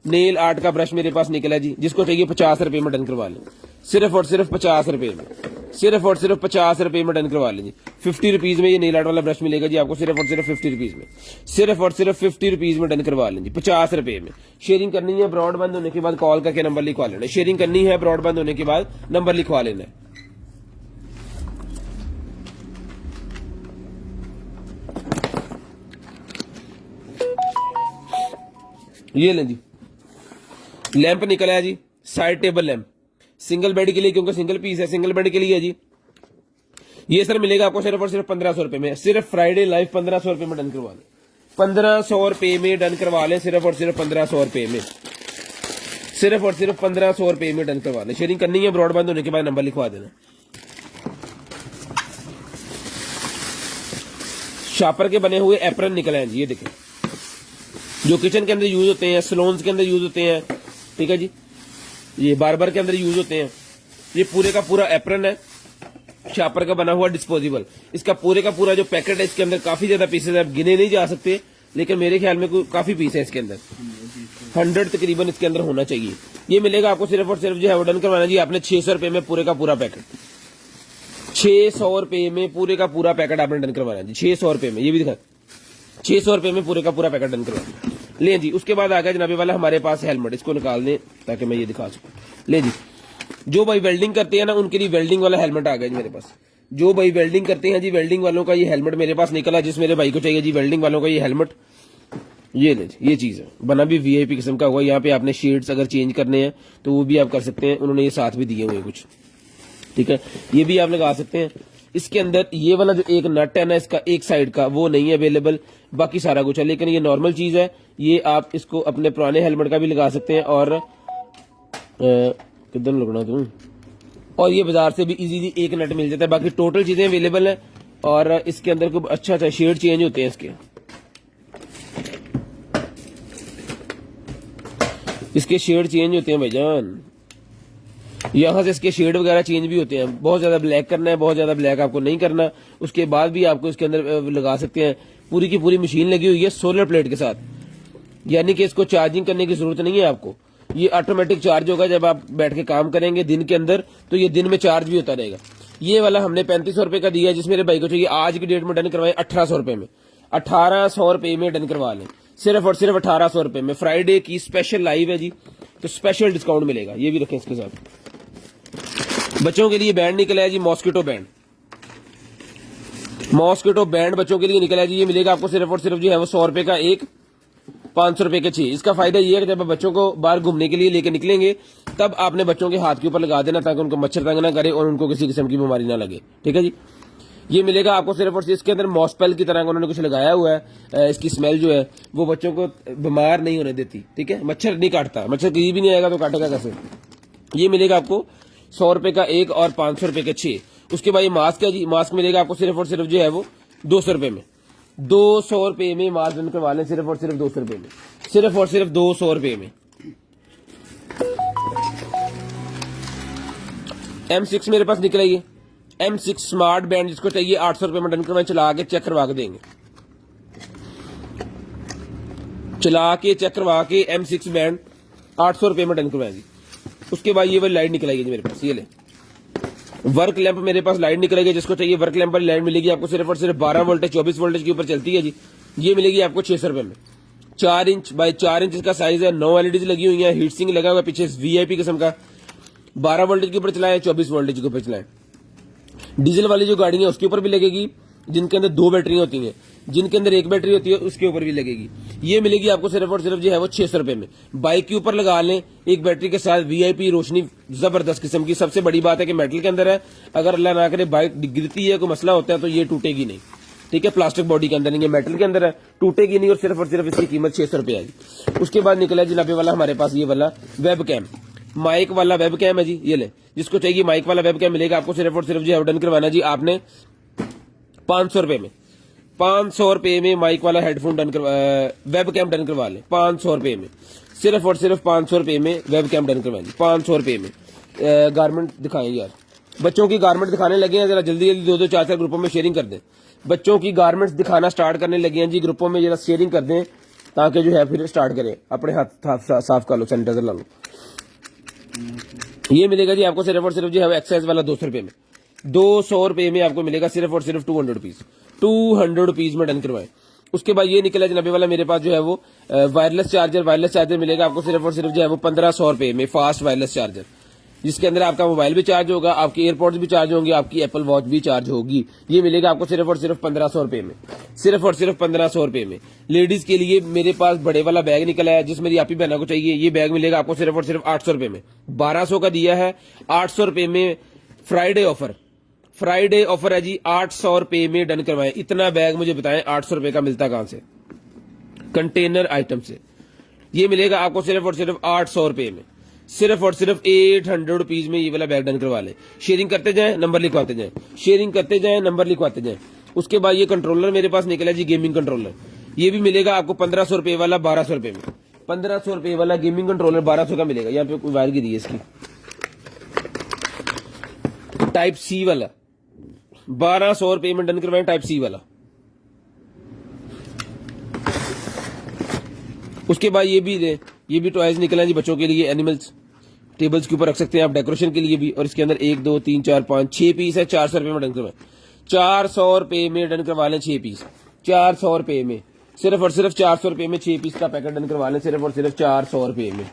नेल आर्ट का ब्रश मेरे पास निकला जी, जिसको चाहिए 50 रुपए में डन करवा लें, सिर्फ और सिर्फ 50 रुपए में, सिर्फ और सिर्फ 50 रुपए में डन करवा लें जी। 50 रुपीज में ये नेल आर्ट वाला ब्रश मिलेगा जी आपको, सिर्फ और सिर्फ 50 रुपीज में, सिर्फ और सिर्फ 50 रुपीज में डन करवा लें जी, 50 रुपए में। शेयरिंग करनी है, ब्रॉड बंद होने के बाद कॉल करके नंबर लिखवा लेना। शेयरिंग करनी है, ब्रॉड बंद होने के बाद नंबर लिखवा लेना है। ये लें जी, लैंप निकला है जी, side table lamp, single bed के लिए, क्योंकि सिंगल पीस है, सिंगल बेड के लिए है जी। ये सर मिलेगा आपको सिर्फ और सिर्फ 1500 रुपए में, सिर्फ फ्राइडे लाइव 1500 रुपए में डन करवा लें, 1500 रुपए में डन करवा लें, सिर्फ और सिर्फ 1500 रुपए में, सिर्फ और सिर्फ 1500 रुपए में डन करवा लें। शेयरिंग करनी है, ब्रॉडबैंड होने के बाद नंबर लिखवा देना। शापर के बने हुए एप्रन निकले हैं जी, ये देखें, जो किचन के अंदर यूज होते हैं, सलोन्स के अंदर यूज होते हैं, ठीक है जी, ये बार्बर के अंदर यूज होते हैं। ये पूरे का पूरा एप्रन है, शापर का बना हुआ डिस्पोजेबल। इसका पूरे का पूरा जो पैकेट है, इसके अंदर काफी ज्यादा पीसेस है, गिने नहीं जा सकते, लेकिन मेरे ख्याल में काफी पीस है इसके अंदर, 100 तकरीबन इसके अंदर होना चाहिए। ये मिलेगा आपको सिर्फ और सिर्फ जो है वो डन करवाना जी आपने 600 रुपए में पूरे का पूरा पैकेट, 600 रुपए में पूरे का पूरा पैकेट आपने डन करवाना जी, 600 रुपए में। ये भी दिखा, 600 रुपए में पूरे का पूरा पैकेट डन करवाना। ले जी, उसके बाद आ गया जनाबे वाला हमारे पास हेलमेट, इसको निकाल दें ताकि मैं ये दिखा सकूं। ले जी, जो भाई वेल्डिंग करते हैं ना, उनके लिए वेल्डिंग वाला हेलमेट आ गया जी मेरे पास। जो भाई वेल्डिंग करते हैं जी, वेल्डिंग वालों का ये हेलमेट मेरे पास निकला, जिस मेरे भाई को चाहिए जी वेल्डिंग वालों का ये हेलमेट। ये ले जी, ये चीज है, बना भी वीआईपी किस्म का हुआ। यहाँ पे आपने शेड्स अगर चेंज करने हैं तो वो भी आप कर सकते हैं, उन्होंने ये साथ भी दिए हुए हैं कुछ, ठीक है, ये भी आप लगा सकते हैं। इसके अंदर ये वाला जो एक नट है ना, इसका एक साइड का, वो नहीं है अवेलेबल, बाकी सारा कुछ है, लेकिन ये नॉर्मल चीज है। ये आप इसको अपने पुराने हेलमेट का भी लगा सकते हैं, और किधर लगना तुम, और ये बाजार से भी इजीली एक नट मिल जाता है। बाकी टोटल चीजें अवेलेबल है, और इसके अंदर को अच्छा अच्छा शेड चेंज होते हैं इसके शेड चेंज होते हैं भाईजान, यहाँ से इसके शेड वगैरह चेंज भी होते हैं। बहुत ज्यादा ब्लैक करना है, बहुत ज्यादा ब्लैक आपको नहीं करना, उसके बाद भी आपको इसके अंदर लगा सकते हैं। पूरी की पूरी मशीन लगी हुई है सोलर प्लेट के साथ, यानी कि इसको चार्जिंग करने की जरूरत नहीं है आपको। ये ऑटोमेटिक चार्ज होगा जब आप बैठ के काम करेंगे दिन के अंदर, तो ये दिन में चार्ज भी होता रहेगा। ये वाला हमने 3500 रुपए का दिया, जिस मेरे भाई को चाहिए आज की डेट में डन करवाए 1800 रुपए में, 1800 रुपए में डन करवा लें, सिर्फ और सिर्फ 1800 रुपए में। फ्राइडे की स्पेशल लाइव है जी, तो स्पेशल डिस्काउंट मिलेगा। ये भी रखें इसके साथ। बच्चों के लिए बैंड निकला है जी, मॉस्किटो बैंड, मॉस्किटो बैंड बच्चों के लिए निकला है जी। ये मिलेगा आपको सिर्फ और सिर्फ जो है वो 100 रुपए का एक, 500 रुपए के 6। इसका फायदा ये है कि जब आप बच्चों को बाहर घूमने के लिए लेके निकलेंगे, तब आपने बच्चों के हाथ के ऊपर लगा देना, ताकि उनको मच्छर तंग ना करे और उनको किसी किस्म की बीमारी ना लगे, ठीक है जी। ये मिलेगा आपको सिर्फ और सिर्फ, इसके अंदर मॉस्पेल की तरह उन्होंने कुछ लगाया हुआ है। इसकी स्मेल जो है वो बच्चों को बीमार नहीं होने देती, ठीक है, मच्छर नहीं काटता, मच्छर कहीं भी नहीं आएगा तो काटेगा कैसे। ये मिलेगा आपको 100 रुपए का एक और 500 रुपए के 6। उसके बाद ये मास्क है जी, मास्क मिलेगा आपको सिर्फ और सिर्फ जो है वो 200 रुपए में, 200 रुपए में मास्क डन करवा लें, सिर्फ और सिर्फ 200 रुपए में, सिर्फ और सिर्फ 200 रुपए में। M6 मेरे पास निकला, ये M6 स्मार्ट बैंड, जिसको चाहिए 800 रुपए में डन करवाएं, चला के चेक करवा के देंगे, चला के चेक करवा के M6 बैंड 800 रुपए में डन करवाएंगे। उसके बाद ये वाली लाइट निकलेगी मेरे पास, ये ले वर्क लैंप मेरे पास लाइट निकलेगी, जिसको चाहिए वर्क लैंप वाली लाइट मिलेगी आपको सिर्फ और सिर्फ 12 वोल्टेज 24 वोल्टेज के ऊपर चलती है जी। ये मिलेगी आपको 600 रुपए में, 4 इंच बाय 4 इंच इसका साइज है, 9 एलईडी लगी हुई है, हीट सिंक लगा हुआ है पीछे वीआईपी किस्म का, 12 वोल्टेज के ऊपर चलाए, 24 वोल्टेज के ऊपर चलाए। डीजल वाली जो गाड़ी है उसके ऊपर भी लगेगी, जिनके अंदर 2 बैटरी होती हैं, जिनके अंदर 1 बैटरी होती है उसके ऊपर भी लगेगी। ये मिलेगी आपको सिर्फ और सिर्फ जो है वो 600 रुपए में। बाइक के ऊपर लगा लें एक बैटरी के साथ, वीआईपी रोशनी जबरदस्त किस्म की। सबसे बड़ी बात है कि मेटल के अंदर है, अगर अल्लाह ना करे बाइक गिरती है, कोई मसला होता है तो ये टूटेगी नहीं, ठीक है, प्लास्टिक बॉडी के अंदर नहीं है, मेटल के अंदर है, टूटेगी नहीं, और सिर्फ इसकी कीमत 600 रुपए आएगी। उसके बाद निकला जनाबे वाला हमारे पास ये वाला वेब कैम, माइक वाला वेब कैम है जी, ये ले जिसको चाहिए माइक वाला वेब कैम मिलेगा आपको सिर्फ और सिर्फ जो है डन करवाना जी आपने 500 रुपए में। 500 रुपए में माइक वाला हेडफोन वेब कैम डन करवा लें 500 रुपए में, सिर्फ और सिर्फ 500 रुपए में वेब कैम डन करवाएं 500 रुपए में। गारमेंट दिखाएं यार, बच्चों की गारमेंट दिखाने लगे हैं, जरा जल्दी जल्दी 2-2 4-4 ग्रुपों में शेयरिंग कर दें। बच्चों की गारमेंट्स दिखाना स्टार्ट करने लगे हैं जी, ग्रुपों में जरा शेयरिंग कर दें ताकि जो है फिर स्टार्ट करें। अपने हाथ साफ कर लो, सैनिटाइजर ला लो। ये मिलेगा जी आपको सिर्फ और सिर्फ जो है एक्सरसाइज वाला 200 रुपए में। 200 रुपए में आपको मिलेगा सिर्फ और सिर्फ 200 रुपीज। 200 रुपीज में डन करवाएं। उसके बाद ये निकला जनाबे वाला मेरे पास जो है वो वायरलेस चार्जर मिलेगा आपको सिर्फ और सिर्फ जो है वो 1500 रुपए में। फास्ट वायरलेस चार्जर जिसके अंदर आपका मोबाइल भी चार्ज होगा, आपके एयरपोर्ट्स भी चार्ज होंगे, आपकी एप्पल वॉच भी चार्ज होगी। ये मिलेगा आपको सिर्फ और सिर्फ 1500 रुपए में, सिर्फ और सिर्फ 1500 रुपए में। लेडीज के लिए मेरे पास बड़े वाला बैग निकला है जिस मेरी आपकी बहना को चाहिए। ये बैग मिलेगा आपको सिर्फ और सिर्फ 800 रुपए में। 1200 का दिया है, 800 रुपए में फ्राइडे ऑफर है जी। 800 रुपए में डन करवाएं। इतना बैग मुझे बताएं 800 रुपए का मिलता कहां से? कंटेनर आइटम से। ये मिलेगा आपको सिर्फ और सिर्फ 800 रुपए में, सिर्फ और सिर्फ 800 रुपीज में ये वाला बैग डन करवा लें। शेयरिंग करते जाएं, नंबर लिखवाते जाएं, शेयरिंग करते जाएं, नंबर लिखवाते जाएं। उसके बाद ये कंट्रोलर मेरे पास निकला जी, गेमिंग कंट्रोलर। ये भी मिलेगा आपको 1500 रुपए वाला 1200 रुपए में। 1500 रुपए वाला गेमिंग कंट्रोलर 1200 का मिलेगा। यहाँ पे कोई वायर गिरी है इसकी, टाइप सी वाला 1200 रुपए में डन करवाएं, टाइप सी वाला। उसके बाद ये भी टॉयज निकला जी बच्चों के लिए, एनिमल्स। टेबल्स के ऊपर रख सकते हैं आप डेकोरेशन के लिए भी। और इसके अंदर 1 2 3 4 5 6 पीस है। 400 रुपए में डन करवाएं। 400 रुपए में डन करवा लें 6 पीस। 400 रुपए में, सिर्फ और सिर्फ 400 रुपए में 6 पीस का पैकेट डन करवा लें, सिर्फ और सिर्फ 400 रुपए में।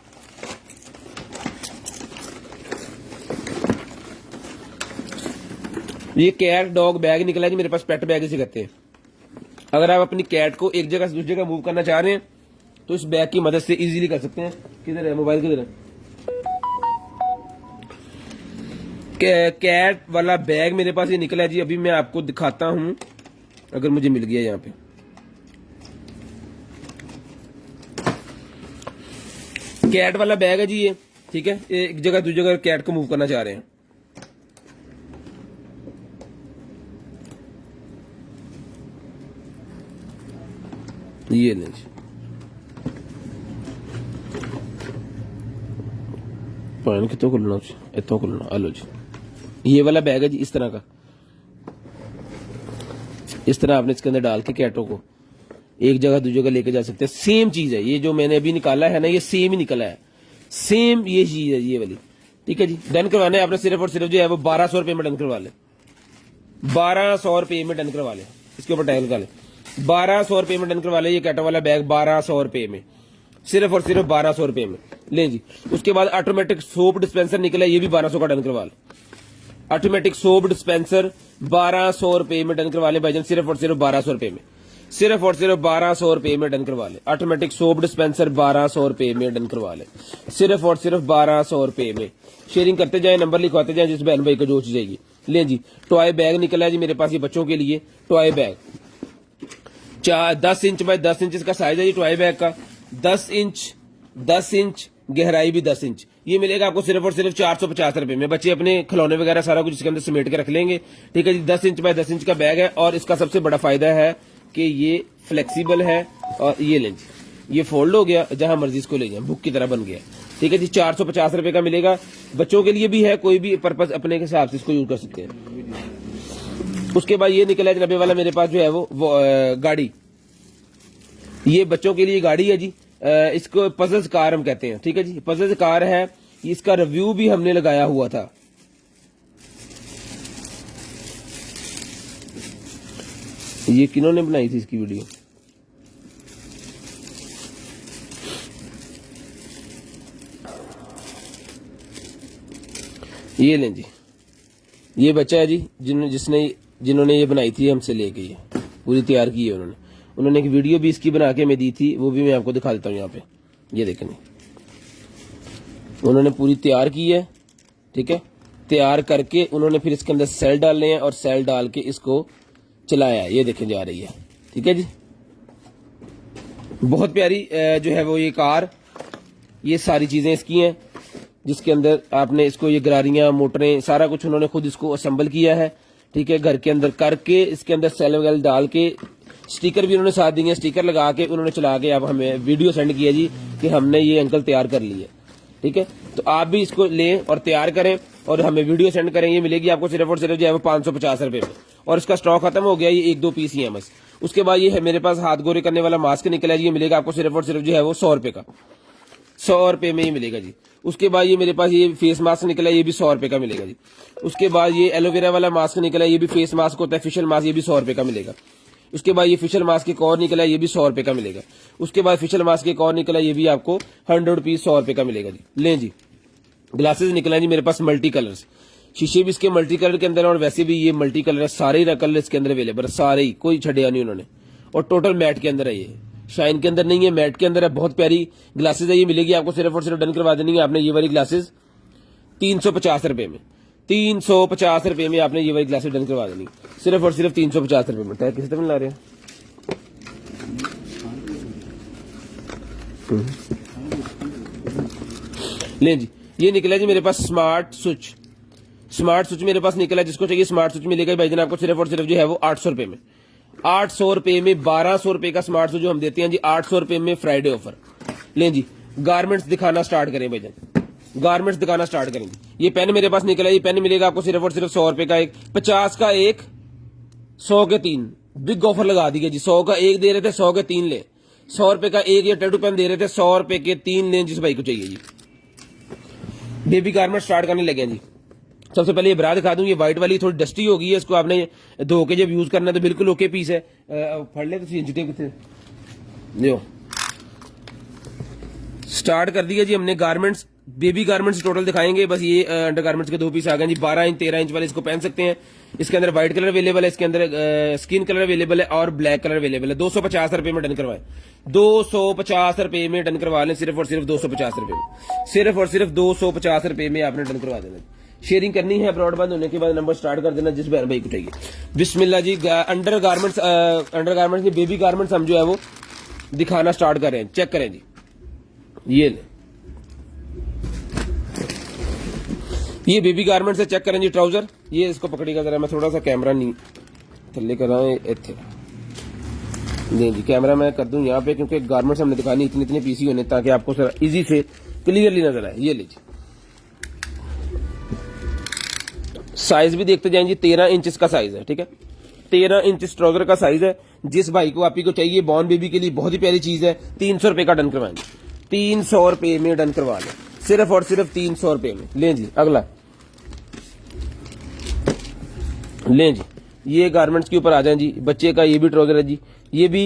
ये कैट डॉग बैग निकला है जी मेरे पास, पेट बैग इसे कहते हैं। अगर आप अपनी कैट को एक जगह से दूसरी जगह मूव करना चाह रहे हैं तो इस बैग की मदद से इजीली कर सकते हैं। किधर है मोबाइल, किधर है? कैट वाला बैग मेरे पास ये निकला है जी। अभी मैं आपको दिखाता हूं, अगर मुझे मिल गया यहाँ पे। कैट वाला बैग है जी ये, ठीक है। एक जगह दूसरी जगह कैट को मूव करना चाह रहे हैं। ये नहीं जी, कितों खुलना इतों खुलना। हेलो जी, ये वाला बैग है जी इस तरह का। इस तरह आपने इसके अंदर डाल के कैटों को एक जगह दूसरी जगह लेके जा सकते हैं। सेम चीज है ये जो मैंने अभी निकाला है ना, ये सेम ही निकला है, सेम ये चीज है ये वाली, ठीक है जी। डन करवाना है आपने सिर्फ और सिर्फ जो है वो 1200 रुपए में डन करवा ले। 1200 रुपए में डन करवा ले, इसके ऊपर टैग लगा ले। 1200 रुपए में डन करवा ले ये कैटो वाला बैग, 1200 रुपए में, सिर्फ और सिर्फ 1200 रुपए में लें जी। उसके बाद ऑटोमेटिक सोप डिस्पेंसर निकला, ये भी 1200 का डन करवा ले। ऑटोमेटिक सोप डिस्पेंसर 1200 रुपए में डन करवा ले भाईजान, सिर्फ और सिर्फ 1200 रुपए में, सिर्फ और सिर्फ 1200 रुपए में डन करवा ले। ऑटोमेटिक सोप डिस्पेंसर 1200 रुपए में डन करवा ले, सिर्फ और सिर्फ 1200 रुपए में। शेयरिंग करते जाए, नंबर लिखवाते जाए, जिस बहन भाई को जो चीज चाहिए लें जी। टॉय बैग निकला है जी मेरे पास, ये बच्चों के लिए toy bag 10 inch by 10 inch इसका साइज है जी टॉय बैग का। 10 इंच गहराई भी 10 इंच। ये मिलेगा आपको सिर्फ और सिर्फ 450 रुपए में। बच्चे अपने खिलौने वगैरह सारा कुछ इसके अंदर समेट के रख लेंगे, ठीक है जी। 10 इंच बाय 10 इंच का बैग है और इसका सबसे बड़ा फायदा है कि ये फ्लेक्सिबल है। और ये लें जी, ये फोल्ड हो गया, जहां मर्जी इसको ले जाए, बुक की तरह बन गया, ठीक है जी। 450 रुपए का मिलेगा। बच्चों के लिए भी है, कोई भी पर्पज अपने हिसाब से इसको यूज कर सकते हैं। उसके बाद ये निकला है जनाबे वाला मेरे पास जो है वो गाड़ी। ये बच्चों के लिए गाड़ी है जी, इसको पजल्स कार हम कहते हैं, ठीक है जी। पजल्स कार है, इसका रिव्यू भी हमने लगाया हुआ था। ये किन्होंने बनाई थी इसकी वीडियो? ये लें जी, ये बच्चा है जी जिन्होंने ये बनाई थी, हमसे लेके ये पूरी तैयार की है उन्होंने एक वीडियो भी इसकी बना के मैं दी थी, वो भी मैं आपको दिखा देता हूँ यहाँ पे। ये देखें, उन्होंने पूरी तैयार की है, ठीक है। तैयार करके उन्होंने फिर इसके अंदर सेल डालने हैं और सेल डाल के इसको चलाया है। ये देखें जा रही है, ठीक है जी। बहुत प्यारी जो है वो ये कार, ये सारी चीजें इसकी हैं। जिसके अंदर आपने इसको ये गरारियां मोटरें सारा कुछ उन्होंने खुद इसको असेंबल किया है, ठीक है, घर के अंदर करके इसके अंदर सेल वगैरह डाल के स्टिकर भी उन्होंने साथ दिए, स्टिकर लगा के उन्होंने चला के अब हमें वीडियो सेंड किया जी कि हमने ये अंकल तैयार कर ली है, ठीक है। तो आप भी इसको लें और तैयार करें और हमें वीडियो सेंड करें। ये मिलेगी आपको सिर्फ और सिर्फ जो है वो 550 रुपए में, और इसका स्टॉक खत्म हो गया, ये 1-2 पीस ही है बस। उसके बाद ये है मेरे पास हाथ गोरे करने वाला मास्क निकला है जी, ये मिलेगा आपको सिर्फ और सिर्फ जो है वो 100 रुपए का, 100 रुपए में ही मिलेगा जी। उसके बाद ये मेरे पास ये फेस मास्क निकला है, ये भी 100 रुपए का मिलेगा जी। उसके बाद ये एलोवेरा वाला मास्क निकला है, ये भी फेस मास्क होता है, फेशियल मास्क, ये भी 100 रुपए का मिलेगा। उसके बाद ये फेशियल मास्क एक और निकला है, ये भी 100 रुपए का मिलेगा। उसके बाद फेशियल मास्क एक और निकला है, ये भी आपको 100 रुपीज 100 रुपए का मिलेगा जी। लें जी, ग्लासेस निकला है जी मेरे पास मल्टी कलर्स, शीशे भी इसके मल्टी कलर के अंदर है और वैसे भी ये मल्टी कलर है, सारे ही कलर इसके अंदर अवेलेबल है, सारे ही, कोई छड़िया नहीं उन्होंने। और टोटल मैट के अंदर है, ये शाइन के अंदर नहीं है, मैट के अंदर है। बहुत प्यारी ग्लासेस है, ये मिलेगी आपको सिर्फ और सिर्फ, डन करवा देनी है आपने ये वाली ग्लासेस 350 रुपए में, 350 रुपए में आपने ये वाली ग्लासेस डन करवा देनी सिर्फ और सिर्फ 350 रुपए में। टाइप किस तरह ला रहे हैं? ले जी, ये निकला जी मेरे पास स्मार्ट स्विच, स्मार्ट स्विच मेरे पास निकला, जिसको चाहिए स्मार्ट स्विच मिलेगा भाई जान आपको सिर्फ और सिर्फ जो है वो 800 रुपए में, 800 रुपए में 1200 रुपए का स्मार्ट स्विच जो हम देते हैं जी, 800 रुपए में फ्राइडे ऑफर। लें जी, गारमेंट्स दिखाना स्टार्ट करें भाई जान, गारमेंट्स दिखाना स्टार्ट करेंगे। ये पेन मेरे पास निकला, ये पेन मिलेगा आपको सिर्फ और सिर्फ 100 रुपए का एक, 50 का एक, 100 के 3, बिग ऑफर लगा दी गई जी। 100 का एक दे रहे थे, 100 के 3 ले, 100 रुपए का एक, ये टैटू पेन दे रहे थे, 100 रुपए के 3 लें जिस भाई को चाहिए जी। बेबी गारमेंट स्टार्ट करने लगे हैं जी। सबसे पहले ये ब्रा दिखा दूं, ये व्हाइट वाली थोड़ी डस्टी हो गई है, इसको आपने धो के जब यूज करना है तो बिल्कुल ओके पीस है। फड़ ले तो चिटे कितने जो स्टार्ट कर दिया जी हमने गारमेंट्स, बेबी गारमेंट्स टोटल दिखाएंगे बस। ये अंडर गारमेंट्स के 2 पीस आ गए जी, 12 इंच 13 इंच वाले इसको पहन सकते हैं। इसके अंदर व्हाइट कलर अवेलेबल है, इसके अंदर स्किन कलर अवेलेबल है और ब्लैक कलर अवेलेबल है। 250 रुपए में डन करवाएं, 250 रुपए में डन करवा लें, सिर्फ और सिर्फ 250 रुपए में, सिर्फ और सिर्फ 250 रुपए में आपने डन करवा देना। शेयरिंग करनी है, अपलोड बंद होने के बाद नंबर स्टार्ट कर देना जिस बहन भाई को चाहिए। बिस्मिल्लाह जी, अंडर गारमेंट्स की बेबी गारमेंट्स हम जो है वो दिखाना स्टार्ट कर रहे हैं, चेक करें जी। ये ले, ये बेबी गारमेंट्स है, चेक करें जी। ट्राउजर, ये इसको पकड़ेगा जरा, मैं थोड़ा सा कैमरा नहीं थल्ले कर रहा हूं, इतने नहीं जी, कैमरा मैं कर दूं यहाँ पे क्योंकि गारमेंट्स हमने दिखानी इतने इतने पीसी होने ताकि आपको सर इजी से क्लियरली नजर आए। ये लीजिए, साइज भी देखते जाएं जी, 13 इंच इसका साइज है, ठीक है, 13 इंच इस ट्राउजर का साइज है। जिस भाई को आप ही को चाहिए बॉर्न बेबी के लिए बहुत ही प्यारी चीज है, 300 रुपए का डन करवाएंगे, 300 रुपए में डन करवा लें, सिर्फ और सिर्फ 300 रुपए में। लें जी, अगला लें जी, ये गारमेंट्स के ऊपर आ जाए जी। बच्चे का ये भी ट्राउजर है जी, ये भी,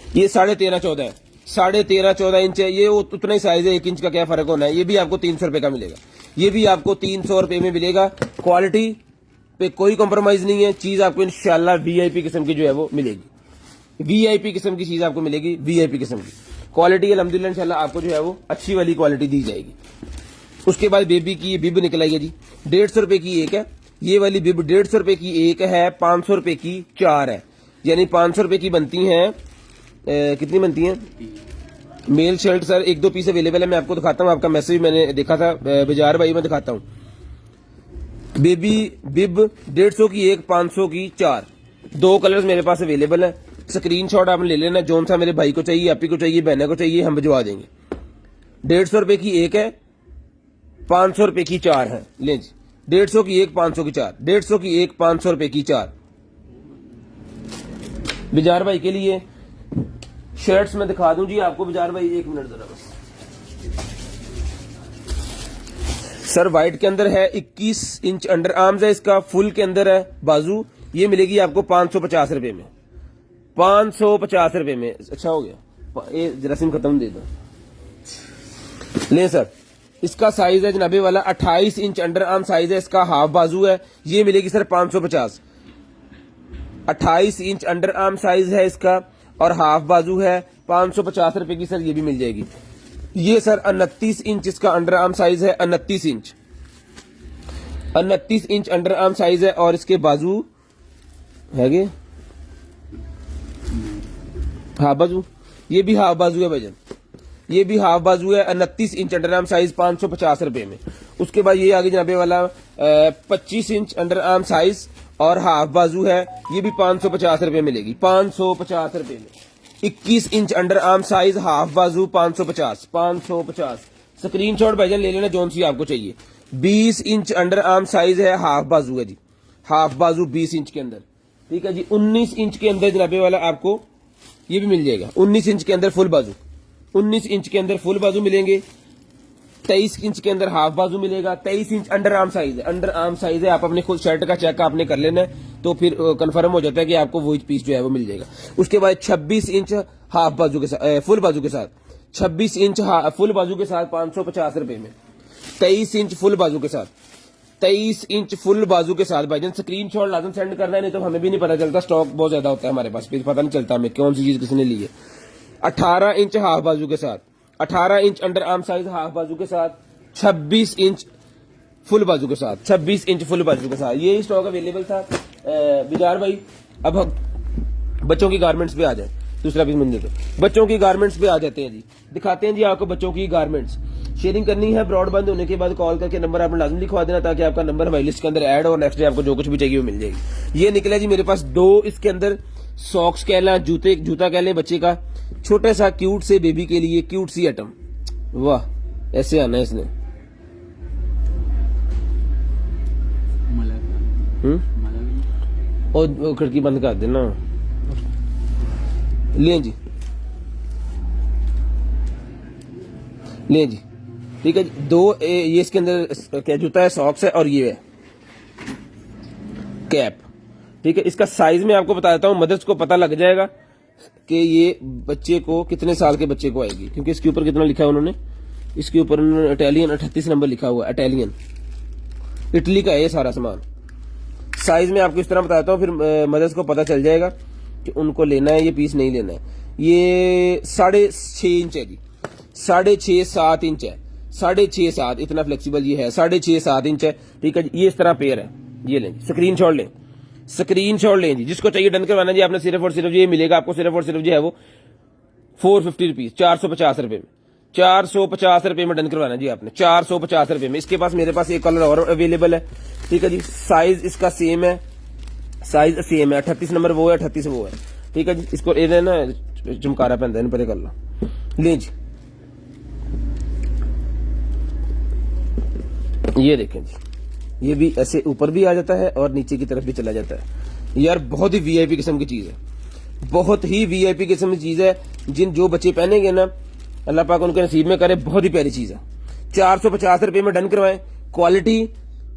ये 13.5-14 है, 13.5-14 इंच है, ये उतना ही साइज है, 1 इंच का क्या फर्क होना है। ये भी आपको 300 रुपए का मिलेगा, ये भी आपको 300 रुपए में मिलेगा। क्वालिटी पे कोई कॉम्प्रोमाइज नहीं है, चीज आपको इंशाल्लाह वीआईपी किस्म की जो है वो मिलेगी, वीआईपी किस्म की चीज आपको मिलेगी, वीआईपी किस्म की क्वालिटी अल्हम्दुलिल्लाह इंशाल्लाह आपको जो है वो अच्छी वाली क्वालिटी दी जाएगी। उसके बाद बेबी की ये बिब निकल आई है जी, 150 रुपए की एक है, ये वाली बिब 150 रुपए की एक है, 500 रुपए की 4 है, यानी 500 रुपए की बनती हैं। कितनी बनती हैं? Male shirt sir 1-2 piece available है, मैं आपको दिखाता हूँ, आपका मैसेज मैंने देखा था बाजार भाई, मैं दिखाता हूँ। बेबी बिब 150 की एक, 500 की 4, 2 कलर्स मेरे पास अवेलेबल है। स्क्रीनशॉट आप ले लेना, जोन सा मेरे भाई को चाहिए, आप ही को चाहिए, बहना को चाहिए, हम भिजवा देंगे। 150 रुपए की एक है, 500 रुपए की 4 है। ले जी, 150 की एक, 500 की 4, 150 की एक, 500 रुपए की 4। बिजार भाई के लिए शर्ट्स में दिखा दूं जी आपको, बिजार भाई 1 मिनट जरा बस। सर व्हाइट के अंदर है, 21 इंच अंडर आर्म्स है इसका, फुल के अंदर है बाजू, ये मिलेगी आपको 550 रुपए में, 550 रुपए में। अच्छा हो गया, ये जरासीम खत्म दे दो। ले सर, इसका साइज है जनाबे वाला 28 इंच अंडर आर्म साइज है इसका, हाफ बाजू है, ये मिलेगी sir 550। 28 inch under arm size है इसका और हाफ बाजू है, 550 रुपए की सर ये भी मिल जाएगी। ये सर 29 इंच इसका अंडर आर्म साइज है, 29 inch, 29 inch under arm size है और इसके बाजू है हाफ बाजू, ये भी हाफ बाजू है भाईजान, ये भी हाफ बाजू है 29 इंच अंडर आर्म साइज 550 रुपए में। उसके बाद ये आगे जनाबे वाला 25 इंच अंडर आर्म साइज और हाफ बाजू है, ये भी 550 रुपए मिलेगी, 550 रुपए में। 21 inch under arm size half बाजू 550। स्क्रीनशॉट भाईजान ले लेना जोन सी आपको चाहिए। 20 इंच अंडर आर्म साइज है, हाफ बाजू है जी, हाफ बाजू 20 इंच के अंदर, ठीक है जी। 19 इंच के अंदर जनाबे वाला आपको ये भी मिल जाएगा, 19 इंच के अंदर फुल बाजू, 19 इंच के अंदर फुल बाजू मिलेंगे, 23 इंच के अंदर हाफ बाजू मिलेगा, 23 इंच अंडर आर्म साइज है, अंडर आर्म साइज है। आप अपने खुद शर्ट का चेक आपने कर लेना है तो फिर कंफर्म हो जाता है कि आपको वो पीस जो है वो मिल जाएगा। उसके बाद 26 इंच हाफ बाजू के साथ फुल बाजू के साथ, 26 इंच फुल बाजू के साथ 550 रुपए में। 23 इंच फुल बाजू के साथ, 23 इंच फुल बाजू के साथ भाईजान स्क्रीनशॉट लाजम सेंड करना है, नहीं तो हमें भी नहीं पता चलता, स्टॉक बहुत ज्यादा होता है हमारे पास, फिर पता नहीं चलता हमें कौन सी चीज किसने ली है। 18 इंच हाफ बाजू के साथ, 18 inch under arm size half बाजू के साथ, 26 इंच फुल बाजू के साथ, 26 इंच फुल बाजू के साथ, ये स्टॉक अवेलेबल था बिजार भाई। अब हम बच्चों की गारमेंट्स पे आ जाए, दूसरा पीस मिल बच्चों की गारमेंट्स पे आ जाते हैं जी, दिखाते हैं जी आपको बच्चों की गारमेंट्स। शेयरिंग करनी है, ब्रॉडबैंड होने के बाद कॉल करके नंबर आपने लाजमी लिखवा देना ताकि आपका नंबर हमारी लिस्ट के अंदर ऐड हो और नेक्स्ट डे आपको जो कुछ भी चाहिए वो मिल जाएगी। ये निकला जी मेरे पास 2 इसके अंदर सॉक्स कह लें, जूता कह लें बच्चे का, छोटा सा क्यूट से बेबी के लिए क्यूट सी आइटम, वाह ऐसे आना है इसने। और खिड़की बंद कर देना, ले जी ले जी, ठीक है जी। 2 ये इसके अंदर क्या जूता है, सॉक्स है और ये है कैप, ठीक है। इसका साइज में आपको बता देता हूं, मदर्स को पता लग जाएगा कि ये बच्चे को कितने साल के बच्चे को आएगी, क्योंकि इसके ऊपर कितना लिखा है उन्होंने, इसके ऊपर उन्होंने इटालियन 38 नंबर लिखा हुआ है, इटालियन इटली का है ये सारा सामान। साइज में आपको इस तरह बताता हूँ, फिर मदर्स को पता चल जाएगा कि उनको लेना है ये पीस नहीं लेना है। ये 6.5 इंच है जी, 6.5-7 इंच है, 6.5-7 इतना फ्लेक्सिबल ये है, 6.5-7 इंच है, ठीक है। ये इस तरह पेयर है, ये लें स्क्रीनशॉट लें, स्क्रीनशॉट लें जी। जिसको चाहिए डन करवाना जी आपने सिर्फ और सिर्फ ये मिलेगा आपको, सिर्फ और सिर्फ जो है वो 450 रुपीज, 450 रुपए में, 450 रुपए में डन करवाना जी आपने, 450 रुपए में। इसके पास मेरे पास एक कलर और अवेलेबल है, ठीक है जी। साइज इसका सेम है, साइज सेम है, 38 नंबर वो है, 38 वो है, ठीक है जी। इसको ये ना चमकारा पैंदा है, पता कर लो, ले जी ये देखें जी, ये भी ऐसे ऊपर भी आ जाता है और नीचे की तरफ भी चला जाता है यार। बहुत ही वीआईपी किस्म की चीज है, बहुत ही वीआईपी किस्म की चीज है। जो बच्चे पहनेंगे ना अल्लाह पाक उनके नसीब में करे, बहुत ही प्यारी चीज है। 450 रुपए में डन करवाएं। क्वालिटी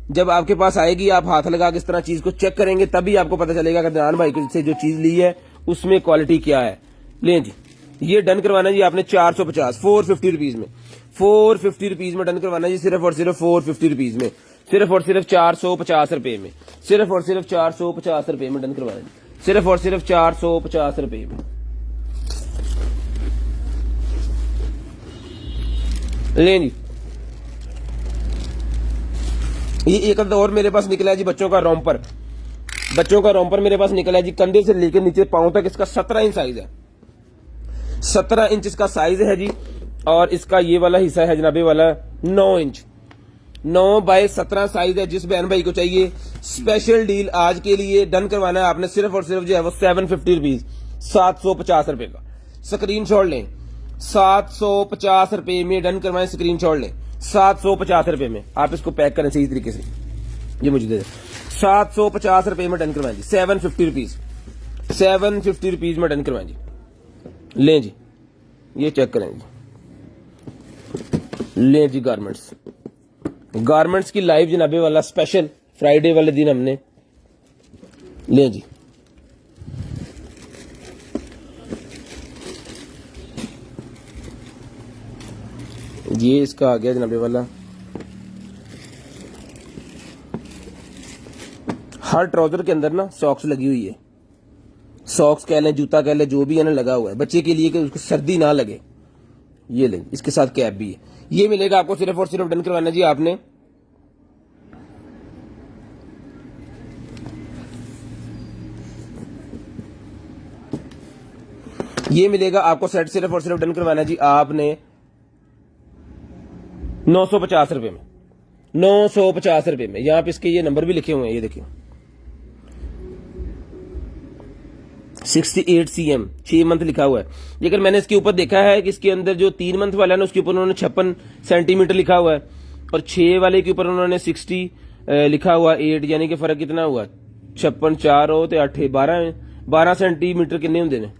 जब आपके पास आएगी, आप हाथ लगा के इस तरह चीज को चेक करेंगे तभी आपको पता चलेगा कि दयान भाई से जो चीज ली है उसमें क्वालिटी क्या है। लें जी ये डन करवाना जी आपने 450, 450 रुपीज में, 450 रुपीज में डन करवाना जी, सिर्फ और सिर्फ 450 रुपीज में, सिर्फ और सिर्फ 450 रुपए में, सिर्फ और सिर्फ 450 रुपए में डन करवाना जी, सिर्फ और सिर्फ 450 रुपए में। लें जी ये एक और मेरे पास निकला है जी बच्चों का रोम्पर, बच्चों का रोम्पर मेरे पास निकला है जी, कंधे से लेकर नीचे पांव तक इसका 17 इंच साइज है, 17 इंच इसका साइज है जी। और इसका ये वाला हिस्सा है जनाबे वाला 9 इंच, 9x17 साइज है। जिस बहन भाई को चाहिए स्पेशल डील आज के लिए डन करवाना है आपने, सिर्फ और सिर्फ जो है वो 750 रुपीज, 750 रुपए का। स्क्रीनशॉट लें, 750 रुपए में डन करवाएं, स्क्रीनशॉट लें 750 रुपए में। आप इसको पैक करें सही तरीके से, ये मुझे दे 750 रुपए में डन करवाएं जी, 750 रुपीज, 750 रुपीज में डन करवाएं जी। लें जी ये चेक करें जी, लें जी गारमेंट्स, गारमेंट्स की लाइव जनाबे वाला स्पेशल फ्राइडे वाले दिन हमने लें जी। ये इसका आ गया जनाबे वाला, हर ट्राउजर के अंदर ना सॉक्स लगी हुई है, सॉक्स कह लें, जूता कह लें, जो भी है ना लगा हुआ है बच्चे के लिए कि उसको सर्दी ना लगे। ये लें, इसके साथ कैप भी है, ये मिलेगा आपको सिर्फ और सिर्फ डन करवाना जी आपने ये मिलेगा आपको सेट, सिर्फ और सिर्फ डन करवाना जी आपने 950 रुपए में, 950 रुपए में। यहाँ पे इसके ये नंबर भी लिखे हुए हैं, ये देखिए 68 cm 6 मंथ लिखा हुआ है। लेकिन मैंने इसके ऊपर देखा है कि इसके अंदर जो 3 मंथ वाला है ना, उसके ऊपर उन्होंने 56 सेंटीमीटर लिखा हुआ है, और 6 वाले के ऊपर उन्होंने 60 लिखा हुआ 8, यानी कि फर्क कितना हुआ, 56 4 हो तो 8 12 सेंटीमीटर कितने होंगे ने,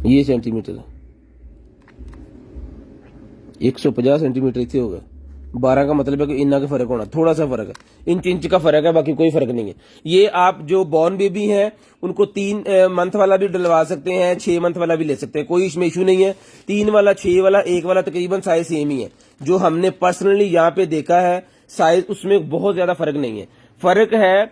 ये सेंटीमीटर है 150 सेंटीमीटर इतने हो गए। 12 का मतलब है कि इन्ना का फर्क होना, थोड़ा सा फर्क है, इंच का फर्क है, बाकी कोई फर्क नहीं है। ये आप जो बॉर्न बेबी हैं उनको 3 मंथ वाला भी डलवा सकते हैं, 6 मंथ वाला भी ले सकते हैं, कोई इसमें इशू नहीं है। 3 वाला 6 वाला 1 वाला तकरीबन साइज सेम ही है। जो हमने पर्सनली यहाँ पे देखा है साइज, उसमें बहुत ज्यादा फर्क नहीं है। फर्क है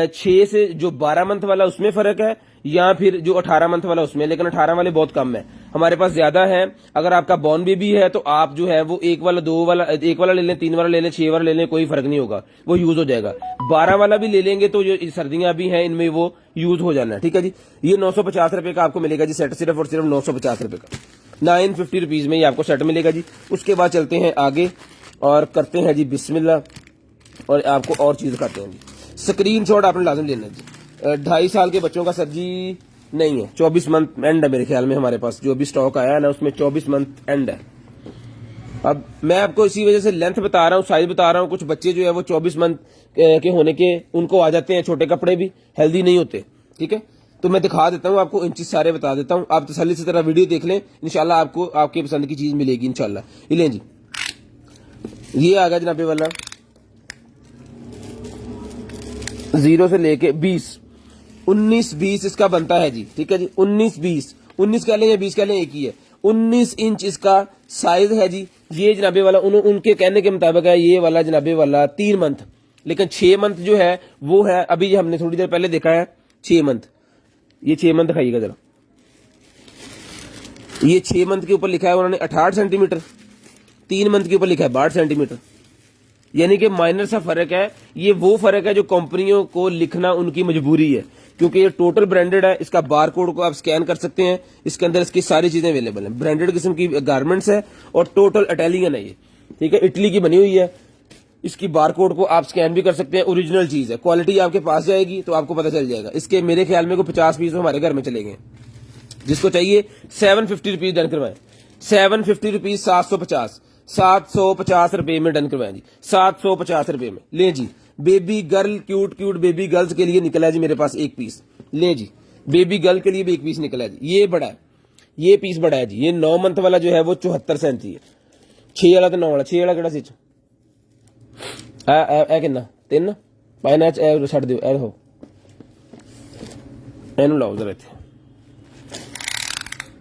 6 से जो 12 मंथ वाला उसमें फर्क है, या फिर जो 18 मंथ वाला उसमें, लेकिन 18 वाले बहुत कम है, हमारे पास ज्यादा है। अगर आपका बॉर्न बेबी है तो आप जो है वो 1 वाला 2 वाला 1 वाला ले लें, 3 वाला ले लें, 6 वाला ले लें, कोई फर्क नहीं होगा, वो यूज हो जाएगा। 12 वाला भी ले लेंगे तो जो सर्दियां भी हैं इनमें वो यूज हो जाना है, ठीक है जी। ये 950 रुपए का आपको मिलेगा जी सेट, सिर्फ और सिर्फ 950 रुपए का, 950 रुपीज में ये आपको सेट मिलेगा जी। उसके बाद चलते हैं आगे और करते हैं जी बिस्मिल्लाह, और आपको और चीज दिखाते हैं जी। स्क्रीनशॉट आपने लाजम लेना जी। 2.5 साल के बच्चों का सर जी नहीं है, 24 मंथ एंड है मेरे ख्याल में, हमारे पास जो भी स्टॉक आया है ना उसमें 24 मंथ एंड है। अब मैं आपको इसी वजह से लेंथ बता रहा हूँ, साइज बता रहा हूँ। कुछ बच्चे जो है वो 24 मंथ के होने के उनको आ जाते हैं छोटे कपड़े भी, हेल्दी नहीं होते, ठीक है। तो मैं दिखा देता हूँ आपको, इंचेस सारे बता देता हूँ, आप तसल्ली से तरह वीडियो देख लें, इंशाल्लाह आपको आपके पसंद की चीज मिलेगी इंशाल्लाह। ये लें जी, ये आ गया जनाबे वाला 0 से लेके 20, 19-20 इसका बनता है जी, ठीक है जी। 19-20, 19 कह लें या 20 कह लें, एक ही है। 19 इंच इसका साइज है जी। ये जनाबे वाला उनके कहने के मुताबिक है, ये वाला जनाबे वाला 3 मंथ, लेकिन 6 मंथ जो है वो है, अभी हमने थोड़ी देर पहले देखा है 6 मंथ। ये 6 मंथ दिखाइएगा जरा, ये 6 मंथ के ऊपर लिखा है उन्होंने 68 सेंटीमीटर, 3 मंथ के ऊपर लिखा है 62 सेंटीमीटर, यानी कि माइनर सा फर्क है। ये वो फर्क है जो कंपनियों को लिखना उनकी मजबूरी है, क्योंकि ये टोटल ब्रांडेड है। इसका बार कोड को आप स्कैन कर सकते हैं, इसके अंदर इसकी सारी चीजें अवेलेबल हैं। ब्रांडेड किस्म की गारमेंट्स है और टोटल इटालियन है ये, ठीक है, इटली की बनी हुई है। इसकी बार कोड को आप स्कैन भी कर सकते हैं, ओरिजिनल चीज है। क्वालिटी आपके पास जाएगी तो आपको पता चल जाएगा। इसके मेरे ख्याल में को 50 पीस हमारे घर में चले गए। जिसको चाहिए 750 रुपीज डन करवाएं, 750 रुपीज, 750 रुपए में डन करवाएं जी, 750 रुपए में। ले जी, baby girl, cute baby girls के लिए निकला है जी मेरे पास एक पीस। ले जी, बेबी गर्ल के लिए भी एक पीस निकला है जी। ये बड़ा है, ये पीस बड़ा है जी। ये 9 मंथ वाला जो है वो 74 सेंटी है। 6 वाला तो 9 वाला, 6 वाला केड़ा सिच ए कितना 3 पाइना छड़ दियो, ए हो एनू लाओ जरा इत्थे।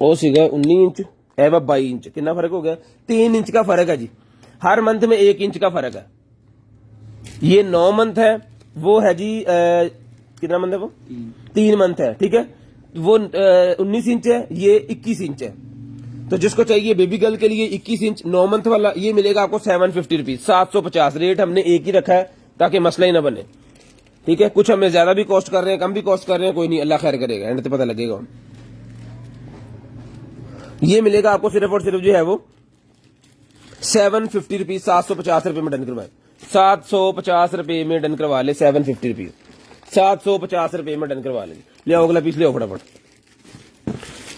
वो सीगा 19 इंच, ए 22 इंच, कितना फर्क हो गया? 3 इंच का फर्क है जी। हर मंथ में 1 इंच का फर्क है। ये 9 मंथ है, वो है जी कितना मंथ है वो? 3 मंथ है, ठीक है। वो 19 इंच है, ये 21 इंच है। तो जिसको चाहिए बेबी गर्ल के लिए 21 इंच 9 मंथ वाला, ये मिलेगा आपको 750 रुपीज, 750। रेट हमने एक ही रखा है ताकि मसला ही ना बने, ठीक है। कुछ हमें ज्यादा भी कॉस्ट कर रहे हैं, कम भी कॉस्ट कर रहे हैं, कोई नहीं, अल्लाह खैर करेगा, एंड तो पता लगेगा। ये मिलेगा आपको सिर्फ और सिर्फ जो है वो 750 रुपीज, 750 रुपए में डन करवाए, 750 रुपए में डन करवा ले, 750 रुपीज, 750 रुपए में डन करवा ले। ले अगला पीस ले फटाफट,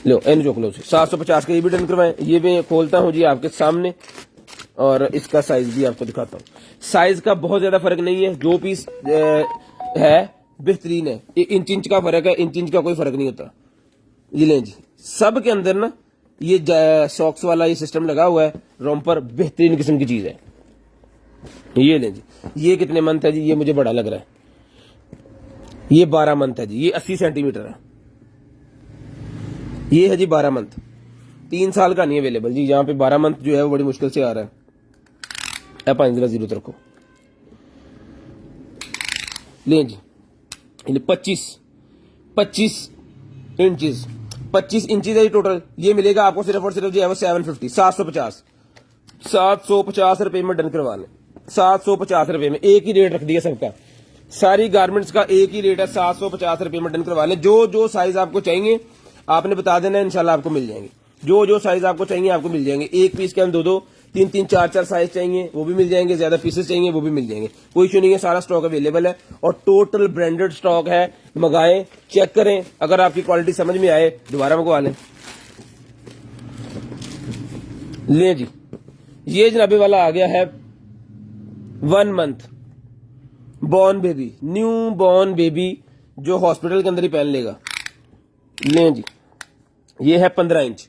लो इन चौक लो, 750 का ये भी डन करवाएं। ये मैं खोलता हूं जी आपके सामने और इसका साइज भी आपको दिखाता हूं। साइज का बहुत ज्यादा फर्क नहीं है, जो पीस है बेहतरीन है। इंच इंच का फर्क है, इंच इंच का कोई फर्क नहीं होता। ये लें जी, सब के अंदर ना ये सॉक्स वाला ये सिस्टम लगा हुआ है, रोम्पर बेहतरीन किस्म की चीज है। ये लें जी, ये कितने मंथ है जी? ये मुझे बड़ा लग रहा है, ये 12 मंथ है जी। ये 80 सेंटीमीटर है, ये है जी 12 मंथ। 3 साल का नहीं अवेलेबल जी, यहाँ पे 12 मंथ जो है वो बड़ी मुश्किल से आ रहा है। 5 रखो, ले जी 25 इंचेस, 25 इंचेस है जी टोटल। ये मिलेगा आपको सिर्फ और सिर्फ जो है वो 750, 750 रुपए में डन करवा लें। 750 रुपए में एक ही रेट रख दिया सबका, सारी गारमेंट्स का एक ही रेट है, 750 रुपए में डन करवा लें। जो जो साइज आपको चाहिए आपने बता देना है, इंशाल्लाह आपको मिल जाएंगे। जो जो साइज आपको चाहिए आपको मिल जाएंगे। एक पीस के अंदर 2-2, 3-3, 4-4 साइज चाहिए वो भी मिल जाएंगे, ज्यादा पीसेस चाहिए वो भी मिल जाएंगे, कोई इशू नहीं है, सारा स्टॉक अवेलेबल है और टोटल ब्रांडेड स्टॉक है। मंगाएं, चेक करें, अगर आपकी क्वालिटी समझ में आए दोबारा मंगवा लें। ले जी, ये जनाबे वाला आ गया है 1 month born baby, new born baby जो हॉस्पिटल के अंदर ही पहन लेगा। लें जी, ये है 15 इंच,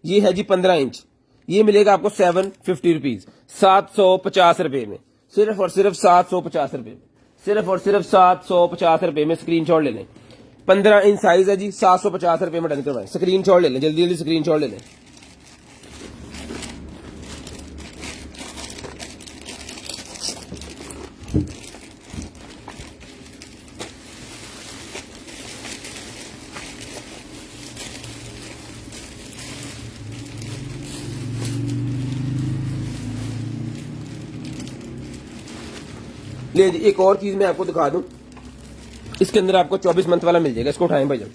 ये है जी 15 इंच, ये मिलेगा आपको 750 रुपीज, 750 रुपए में, सिर्फ और सिर्फ 750 रुपए में, सिर्फ और सिर्फ 750 रुपए में। स्क्रीनशॉट ले लें, 15 इंच साइज है जी, 750 रुपए में डन करवाएं। स्क्रीनशॉट ले लें, जल्दी जल्दी स्क्रीनशॉट ले लें। ले जी, एक और चीज मैं आपको दिखा दूं, इसके अंदर आपको 24 मंथ वाला मिल जाएगा। इसको उठाएं भाईजान,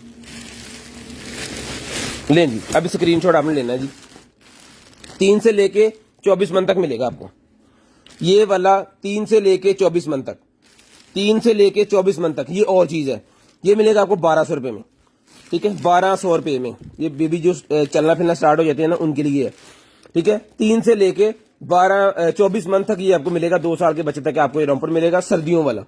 लें जी, अभी स्क्रीनशॉट आपने लेना है जी। 3 से लेके 24 मंथ तक मिलेगा आपको ये वाला, 3 से लेके 24 मंथ तक, 3 से लेके 24 मंथ तक। ये और चीज है, ये मिलेगा आपको 1200 रुपए में, ठीक है, 1200 रुपए में। ये बेबी जो चलना फिरना स्टार्ट हो जाते हैं ना उनके लिए है, ठीक है। 3 से लेके 24 मंथ तक ये आपको मिलेगा, 2 साल के बच्चे तक आपको ये रॉम्पर मिलेगा, सर्दियों वाला।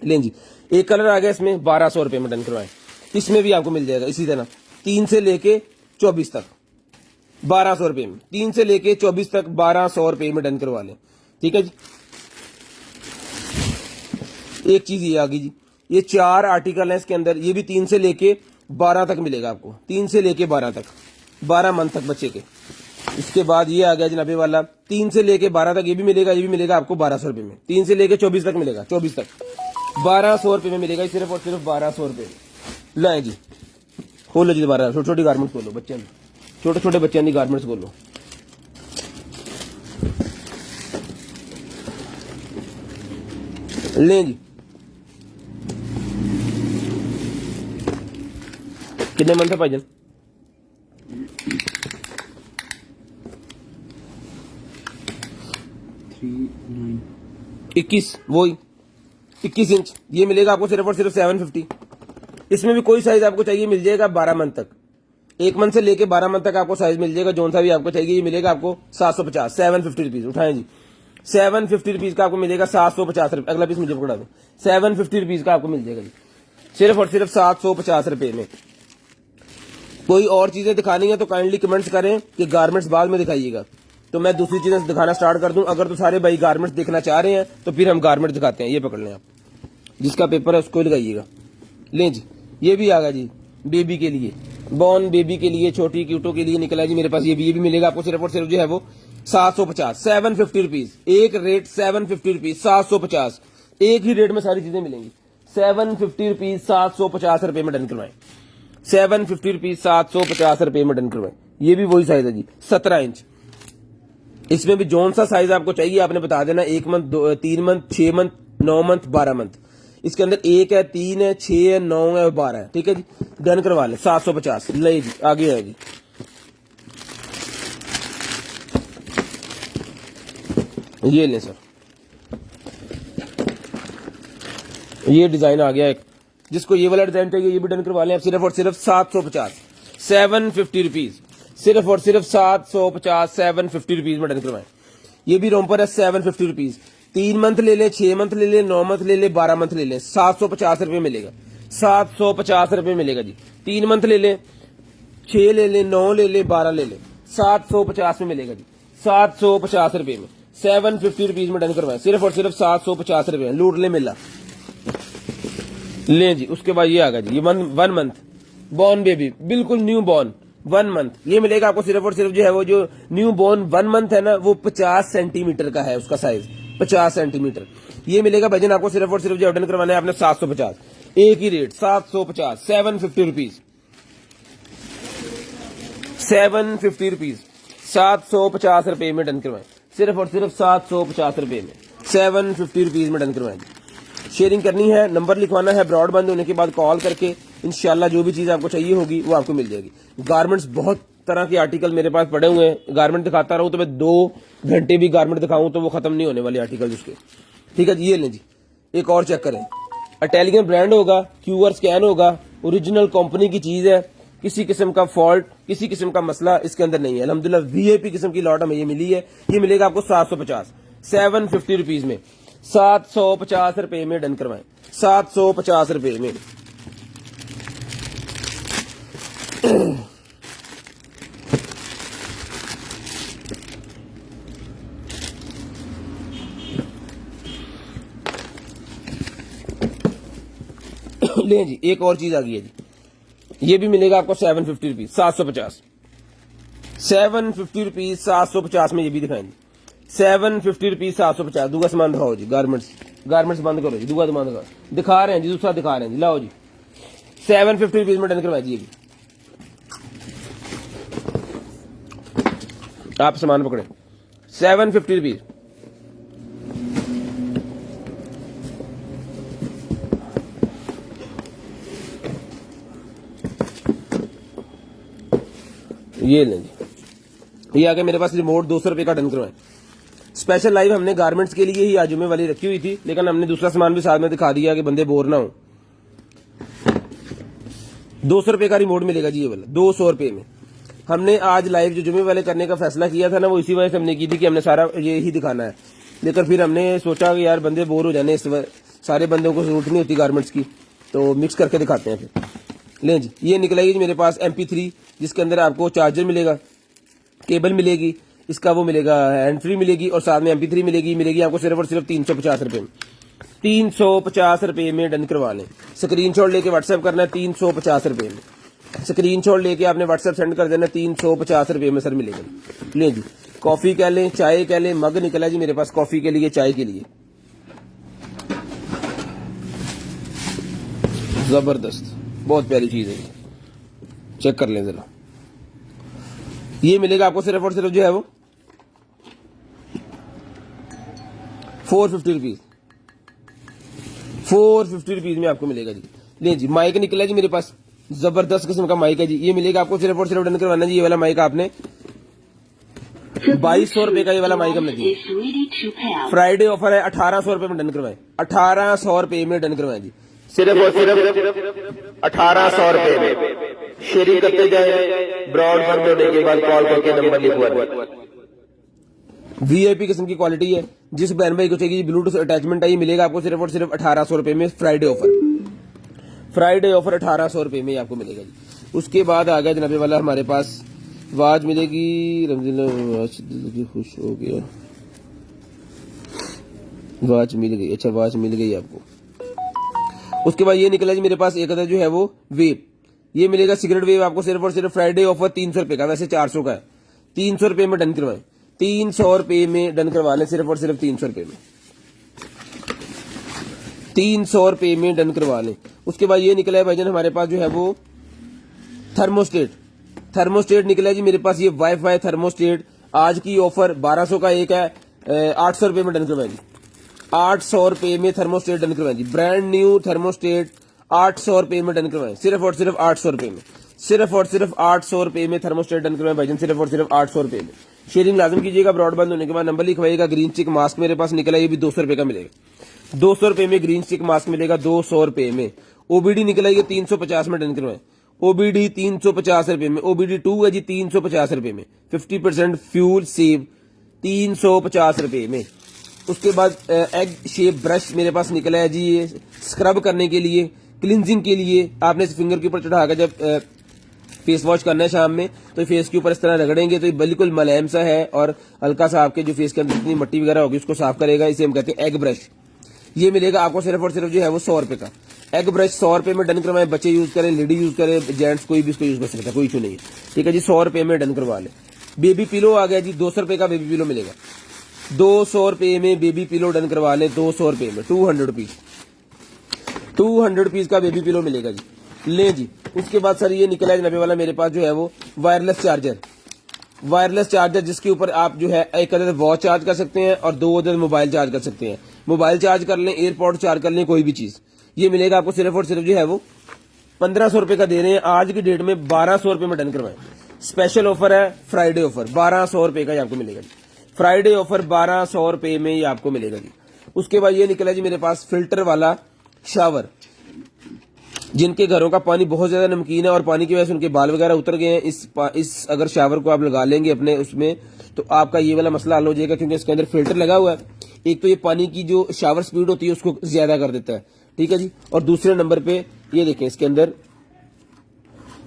लें जी, एक कलर आ गया इसमें, 1200 रुपए में डन करवाएं। इसमें भी आपको मिल जाएगा इसी तरह, 3 से लेके 24 तक 1200 रुपए में, 3 से लेके 24 तक 1200 रुपए में डन करवा लें, ठीक है जी। एक चीज ये आ गई जी, ये 4 आर्टिकल है इसके अंदर, ये भी 3 से लेके 12 तक मिलेगा आपको, 3 से लेके 12 तक, 12 मंथ तक बच्चे के। इसके बाद ये आ गया जनाबे वाला 3 से लेके 12 तक, ये भी मिलेगा आपको 1200 रुपए में। 3 से लेके 24 तक मिलेगा, 24 तक 1200 रुपए में मिलेगा, सिर्फ और सिर्फ 1200 रुपए। लाए जी, खोलो जी दोबारा, छोटी छोटी गारमेंट्स खोलो, बच्चे छोटे छोटे बच्चों की गारमेंट्स खोलो। लें जी, कितने मंथ है भाईजान? 21, वही 21 इंच, ये मिलेगा आपको सिर्फ और सिर्फ 750। इसमें भी कोई साइज आपको चाहिए मिल जाएगा 12 मंथ तक, 1 मंथ से लेके 12 मंथ तक आपको साइज मिल जाएगा, जो सा भी आपको चाहिए ये मिलेगा आपको 750, 750 रुपीज। उठाएं जी, 750 रुपीज का आपको मिलेगा 750 रुपए। अगला पीस मुझे पकड़ा दो, 750 रुपीज का आपको मिल जाएगा जी, सिर्फ और सिर्फ 750 रुपए में। कोई और चीजें दिखानी है तो काइंडली कमेंट्स करें कि गारमेंट्स बाद में दिखाइएगा, तो मैं दूसरी चीजें दिखाना स्टार्ट कर दूं। अगर तो सारे भाई गारमेंट्स देखना चाह रहे हैं तो फिर हम गारमेंट्स दिखाते हैं। ये पकड़ लें आप, जिसका पेपर है उसको लगाइएगा। लें जी, ये भी आ गया जी बेबी के लिए, बॉर्न बेबी के लिए, छोटी क्यूटो के लिए निकला जी मेरे पास। ये भी मिलेगा आपको सिर्फ और सिर्फ जो है वो 750, 750 रुपीज, एक रेट 750 रुपीज, 750, एक ही रेट में सारी चीजें मिलेंगी। 750 रुपीज, 750 रुपए में डन करवाएं। 750 रुपीज, 750 रुपए में डन करवाएं। ये भी वही साइज है जी, 17 इंच। इसमें भी जोन सा साइज आपको चाहिए आपने बता देना, 1 month, 3 month, 6 month, 9 month, 12 month. इसके अंदर 1 है, 3 है, 6 है, 9 है और 12 है, ठीक है जी। डन करवा ले, 750। ले जी, आगे है जी, ये लें सर, ये डिजाइन आ गया एक, जिसको ये वाला डिजाइन चाहिए ये भी डन करवा लें आप, सिर्फ और सिर्फ 750, 750 रुपीज, सिर्फ और सिर्फ 750, 750 रुपीज में डन करवाएं। ये भी रोम्पर है 750 रुपीज, 3 मंथ ले ले, 6 मंथ ले ले, 9 मंथ ले ले, 12 मंथ ले ले, 750 रुपए मिलेगा, 750 रुपए मिलेगा जी। 3 मंथ ले ले, 6 ले ले, 9 ले ले, 12 ले ले, 750 में मिलेगा जी, 750 रुपए में, 750 रुपीज में डन करवाएं, सिर्फ और सिर्फ 750 रुपए। लूट ले मिला। ले जी, उसके बाद ये आ गया जी, ये 1 मंथ बॉर्न बेबी, बिल्कुल न्यू बॉर्न 1 मंथ। ये मिलेगा आपको सिर्फ और सिर्फ जो है वो जो न्यू बॉर्न 1 मंथ है ना, वो 50 सेंटीमीटर का है उसका साइज, 50 सेंटीमीटर। ये मिलेगा भजन आपको सिर्फ और सिर्फ जो ऑर्डर करवाना है आपने 750, एक ही रेट 750, 750 रुपीज, 750 रुपीज, 750 रुपए में डन करवाएं, सिर्फ और सिर्फ 750 रुपए में, 750 रुपीज में डन करवाएं। शेयरिंग करनी है, नंबर लिखवाना है, ब्रॉडबैंड होने के बाद कॉल करके इंशाल्लाह जो भी चीज आपको चाहिए होगी वो आपको मिल जाएगी। गारमेंट्स बहुत तरह के आर्टिकल मेरे पास पड़े हुए हैं। गारमेंट दिखाता रहूं तो मैं 2 घंटे भी गारमेंट दिखाऊं तो वो खत्म नहीं होने वाले आर्टिकल उसके। ठीक है जी, ये लें जी, एक और चेक करें। इटालियन ब्रांड होगा, QR स्कैन होगा, ओरिजिनल कंपनी की चीज है, किसी किस्म का फॉल्ट, किसी किस्म का मसला इसके अंदर नहीं है। अल्हम्दुलिल्लाह VIP किस्म की लॉट हमें ये मिली है। ये मिलेगा आपको 750 रुपीज में, 750 रुपए में डन करवाएं, 750 रुपए में। लें जी, एक और चीज आ गई है जी, ये भी मिलेगा आपको 750 रुपीज, 750, 750 रुपीज 750 में ये भी दिखाएंगे, 750 रुपीज 750। दूसरा सामान दिखाओ जी, गारमेंट्स बंद करो जी, दूसरा सामान दिखा रहे हैं जी, दूसरा दिखा रहे हैं जी, लाओ जी, 750 रुपीज में डन करवाए जी। ये भी आप सामान पकड़े, 750 रुपीज। ये लें जी, ये आगे मेरे पास रिमोट 200 रुपए का डन करवाएं। स्पेशल लाइव हमने गारमेंट्स के लिए ही आजुमे वाली रखी हुई थी, लेकिन हमने दूसरा सामान भी साथ में दिखा दिया कि बंदे बोर ना हो। 200 रुपए का रिमोट मिलेगा जी, ये वाला 200 रुपए में। हमने आज लाइव जो जुमे वाले करने का फैसला किया था ना, वो इसी वजह से हमने की थी कि हमने सारा ये ही दिखाना है, लेकिन फिर हमने सोचा कि यार बंदे बोर हो जाने, इस सारे बंदों को जरूरत नहीं होती गारमेंट्स की, तो मिक्स करके दिखाते हैं फिर। लें जी, ये निकलेगी जी मेरे पास MP3, जिसके अंदर आपको चार्जर मिलेगा, केबल मिलेगी, इसका वो मिलेगा, हैंड फ्री मिलेगी, और साथ में MP3 मिलेगी आपको सिर्फ और सिर्फ 350 रुपए में, 350 रुपए में डन करवा लें। स्क्रीनशॉट लेके व्हाट्सएप करना है, 350 रुपए में। स्क्रीनशॉट लेके आपने व्हाट्सएप सेंड कर देना, 350 रुपए में सर मिलेगा। ले जी, कॉफी कह लें, चाय कह लें, मग निकला जी मेरे पास कॉफी के लिए, चाय के लिए, जबरदस्त, बहुत प्यारी चीज है, चेक कर लें जरा। ये मिलेगा आपको सिर्फ और सिर्फ जो है वो 450 रुपीज, 450 रुपीज में आपको मिलेगा जी। ले जी, माइक निकला जी मेरे पास, जबरदस्त किस्म का माइक है जी, ये मिलेगा आपको सिर्फ और सिर्फ डन करवाना जी। ये वाला माइक आपने 2200 रुपए का ये वाला माइक हमने दिया। फ्राइडे ऑफर है, 1800 रुपए में डन करवाएं, 1800 रुपए में डन करवाएं जी, सिर्फ और सिर्फ 1800 रुपए में। शेयरिंग करते जाए, ब्रॉड बंद होने के बाद कॉल करके नंबर लिखवा। VIP किस्म की क्वालिटी है, जिस बहन भाई को चाहिए ब्लूटूथ अटैचमेंट है, ये मिलेगा आपको सिर्फ और सिर्फ 1800 रुपए में। फ्राइडे ऑफर 1800 रुपए में आपको मिलेगा जी। उसके बाद आ गया जनाबे वाला हमारे पास वाच मिलेगी, रमजीला खुश हो गया, वाच मिल गई, अच्छा वाच मिल गई आपको। उसके बाद ये निकला जी मेरे पास एक अदर जो है वो वेब, ये मिलेगा सिगरेट वेब आपको सिर्फ और सिर्फ फ्राइडे ऑफर 300 रुपए का, वैसे 400 का है, 300 रुपए में डन करवाएं, 300 रुपए में डन करवा लें, सिर्फ और सिर्फ 300 रुपए में, 300 रुपए में डन करवा लें। उसके बाद ये निकला है भाईजान हमारे पास जो है वो थर्मोस्टेट निकला है जी मेरे पास, ये वाईफाई थर्मोस्टेट, आज की ऑफर 1200 का एक है, 800 रुपए में डन करवाएं जी, 800 रुपए में थर्मोस्टेट डन करवाएं जी। ब्रांड न्यू थर्मोस्टेट 800 रुपए में डन करवाएं, सिर्फ और सिर्फ 800 रुपए में, सिर्फ और सिर्फ 800 रुपए में थर्मोस्टेट डन करवाएं भाईजान, सिर्फ और सिर्फ 800 रुपए में। शेयरिंग लाजम कीजिएगा, ब्रॉडबैंड होने के बाद नंबर लिखवाइएगा। ग्रीन स्टिक मास्क मेरे पास निकला, ये भी 200 रुपए का मिलेगा, 200 रुपए में ग्रीन स्टिक मास्क मिलेगा, 200 रुपए में। OBD निकला, ये 350 में डन करवाएं, OBD 350 रुपए में। OBD 2 है जी 350 रुपए में, 50% फ्यूल सेव, 350 रुपए में। उसके बाद एग शेप ब्रश मेरे पास निकला है जी, ये स्क्रब करने के लिए, क्लिनजिंग के लिए। आपने इस फिंगर के ऊपर चढ़ाकर जब फेस वॉश करना है शाम में, तो फेस के ऊपर इस तरह रगड़ेंगे तो ये बिल्कुल मुलायम सा है, और हल्का सा आपके जो फेस के अंदर जितनी मट्टी वगैरह होगी उसको साफ करेगा। इसे हम कहते हैं एग ब्रश। ये मिलेगा आपको सिर्फ और सिर्फ जो है वो 100 रुपए का। एग ब्रश 100 रुपए में डन करवाएं, बच्चे यूज करें, लेडी यूज करें, जेंट्स कोई भी इसको यूज कर सकता है, कोई इशू नहीं है। ठीक है जी, 100 रुपए में डन करवा ले। बेबी पिलो आ गया जी, 200 रुपए का बेबी पिलो मिलेगा, 200 रुपए में बेबी पिलो डन करवा ले, 200 रुपए में, 200 रुपीज, 200 रुपीज का बेबी पिलो मिलेगा जी। ले जी, उसके बाद सर ये निकला है नबे वाला मेरे पास जो है वो वायरलेस चार्जर, जिसके ऊपर आप जो है एक अदर वॉच चार्ज कर सकते हैं और 2 अदर मोबाइल चार्ज कर सकते हैं। मोबाइल चार्ज कर लें, एयरपॉड चार्ज कर लें, कोई भी चीज। ये मिलेगा आपको सिर्फ और सिर्फ जो है वो 1500 रुपए का दे रहे हैं, आज की डेट में 1200 रुपए में डन करवाएं, स्पेशल ऑफर है, फ्राइडे ऑफर 1200 रुपए का ये आपको मिलेगा जी। फ्राइडे ऑफर 1200 रुपए में ये आपको मिलेगा जी। उसके बाद ये निकला जी मेरे पास फिल्टर वाला शावर। जिनके घरों का पानी बहुत ज्यादा नमकीन है और पानी की वजह से उनके बाल वगैरह उतर गए हैं, इस अगर शावर को आप लगा लेंगे अपने उसमें तो आपका ये वाला मसला हल हो जाएगा, क्योंकि इसके अंदर फिल्टर लगा हुआ है। एक तो ये पानी की जो शावर स्पीड होती है उसको ज्यादा कर देता है, ठीक है जी। और दूसरे नंबर पे ये देखें, इसके अंदर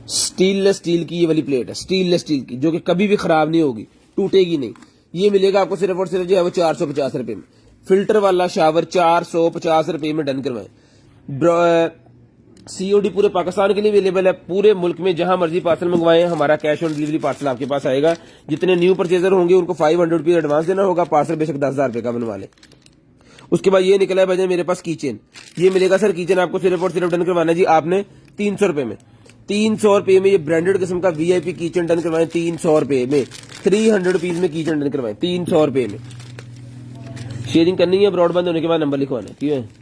स्टीललेस स्टील की ये वाली प्लेट है, स्टीललेस स्टील की, जो कि कभी भी खराब नहीं होगी, टूटेगी नहीं। ये मिलेगा आपको सिर्फ और सिर्फ जो है वो 450 रुपए में। फिल्टर वाला शावर 450 रुपए में डन करवाएं। सीओडी पूरे पाकिस्तान के लिए अवेलेबल है, पूरे मुल्क में जहां मर्जी पार्सल मंगवाएं, हमारा कैश ऑन डिलीवरी पार्सल आपके पास आएगा। जितने न्यू परचेजर होंगे उनको 500 रुपीज एडवांस देना होगा, पार्सल बेशक 10,000 रुपए का बनवा ले। उसके बाद ये निकला है भाई मेरे पास किचन। ये मिलेगा सर किचन आपको सिर्फ और सिर्फ डन करवाना जी आपने 300 रुपए में। 300 रुपए में ये ब्रांडेड किस्म का वीआईपी किचन डन करवाएं 300 रुपए में। 300 रुपीज में किचन डन करवाएं 300 रुपए में। शेयरिंग करनी है, ब्रॉडबैंड होने के बाद नंबर लिखवाना है, क्यों है।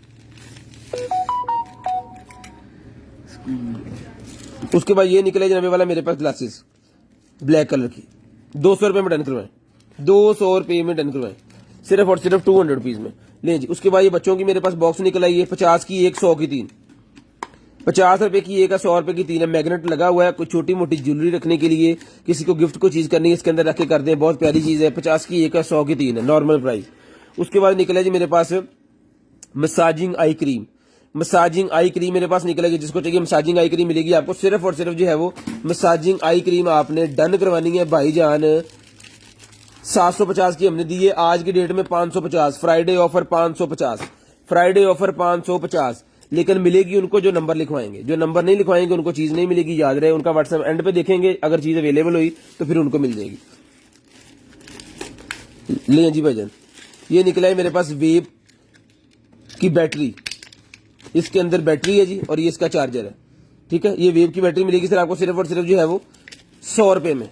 उसके बाद ये निकले जनाबे वाला मेरे पास ग्लासेस ब्लैक कलर की 200 रुपए में डन करवाएं, 200 रुपए में डन करवाएं सिर्फ और सिर्फ 200 रुपीज में ले जी। उसके बाद ये बच्चों की मेरे पास बॉक्स निकल आई है, 50 की एक, 100 की 3, 50 रुपए की एक है, 100 रुपए की 3 है। मैग्नेट लगा हुआ है, कोई छोटी मोटी ज्वेलरी रखने के लिए, किसी को गिफ्ट को चीज करनी है इसके अंदर रख के कर दें, बहुत प्यारी चीज है। 50 की एक है, 100 की 3 है, नॉर्मल प्राइस। उसके बाद निकला जी मेरे पास massaging eye cream. Massaging eye cream मेरे पास निकलेगी, जिसको चाहिए मसाजिंग आई क्रीम मिलेगी आपको सिर्फ और सिर्फ जो है वो मसाजिंग आई क्रीम आपने डन करवानी है भाईजान। 750 की हमने दी है, आज की डेट में 550, फ्राइडे ऑफर 550, फ्राइडे ऑफर 550। लेकिन मिलेगी उनको जो नंबर लिखवाएंगे, जो नंबर नहीं लिखवाएंगे उनको चीज नहीं मिलेगी, याद रहे। उनका व्हाट्सएप एंड पे देखेंगे, अगर चीज अवेलेबल हुई तो फिर उनको मिल जाएगी। ले जी भाईजान, ये निकला है मेरे पास वेब की बैटरी। इसके अंदर बैटरी है जी और ये इसका चार्जर है, ठीक है। ये वेव की बैटरी मिलेगी सर आपको सिर्फ और सिर्फ जो है वो 100 रुपए में।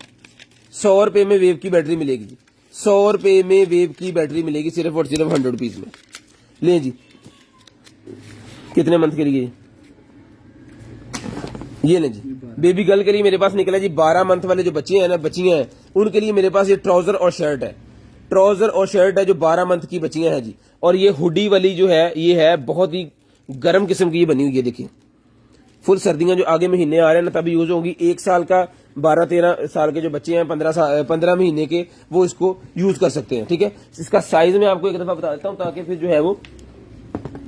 100 रुपए में वेव की बैटरी मिलेगी जी, 100 रुपए में वेव की बैटरी मिलेगी सिर्फ और सिर्फ 100 रुपीज में। ले जी, कितने मंथ के लिए ये ले जी। बेबी गर्ल के लिए मेरे पास निकला जी 12 मंथ वाले जो बच्चे हैं ना, बच्चियां हैं, उनके लिए मेरे पास ये ट्राउजर और शर्ट है, ट्राउजर और शर्ट है जो 12 मंथ की बच्चियां हैं जी। और ये हुडी वाली जो है ये है बहुत ही गर्म किस्म की ये बनी हुई है, देखिए फुल सर्दियां जो आगे महीने आ रहे हैं ना तभी यूज होंगी। 1 साल का 12-13 साल के जो बच्चे हैं 15 महीने के वो इसको यूज कर सकते हैं, ठीक है। इसका साइज मैं आपको एक दफा बता देता हूं ताकि फिर जो है वो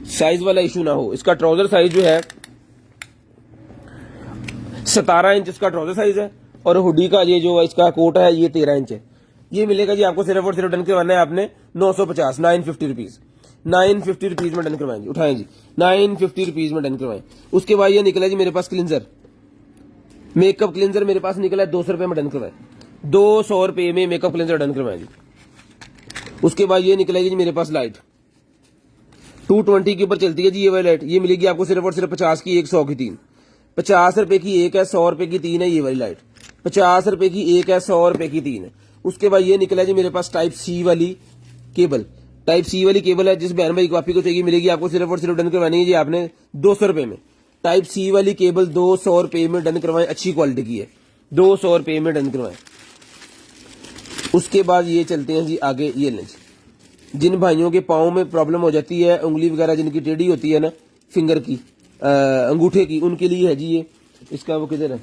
साइज वाला इशू ना हो। इसका ट्राउजर साइज जो है 17 इंच इसका ट्राउजर साइज है और हुडी का ये जो इसका कोट है ये 13 इंच है। ये मिलेगा जी आपको सिर्फ और सिर्फ डन करवाना है आपने 950, 950 रुपीज, 950 रुपीज में डन करवाएंगे। उठाएं जी, 950 रुपीज में डन करवाएं। उसके बाद ये निकला जी मेरे पास क्लींजर, मेकअप क्लींजर मेरे पास निकला है 200 रुपए में डन करवाएं, 200 रुपए में मेकअप क्लींजर डन करवाएं जी। उसके बाद ये निकलेगी जी मेरे पास लाइट 220 के ऊपर चलती है जी ये वाली लाइट। ये मिलेगी आपको सिर्फ और सिर्फ 50 की एक, 100 की 3, 50 रुपए की एक है, 100 रुपए की 3 है ये वाली लाइट। 50 रुपए की एक है, 100 रुपए की 3 है। उसके बाद ये निकला जी मेरे पास टाइप सी वाली केबल, टाइप सी वाली केबल है। जिस बहन भाई को आपको चाहिए मिलेगी आपको सिर्फ और सिर्फ डन करवानी है जी आपने 200 रुपए में। टाइप सी वाली केबल 200 रुपए में डन करवाएं, अच्छी क्वालिटी की है, 200 रुपए में डन करवाएं। उसके बाद ये चलते हैं जी आगे। ये लें, जिन भाइयों के पाँव में प्रॉब्लम हो जाती है, उंगली वगैरह जिनकी टेढ़ी होती है ना, फिंगर की, अंगूठे की, उनके लिए है जी ये। इसका वो किधर है,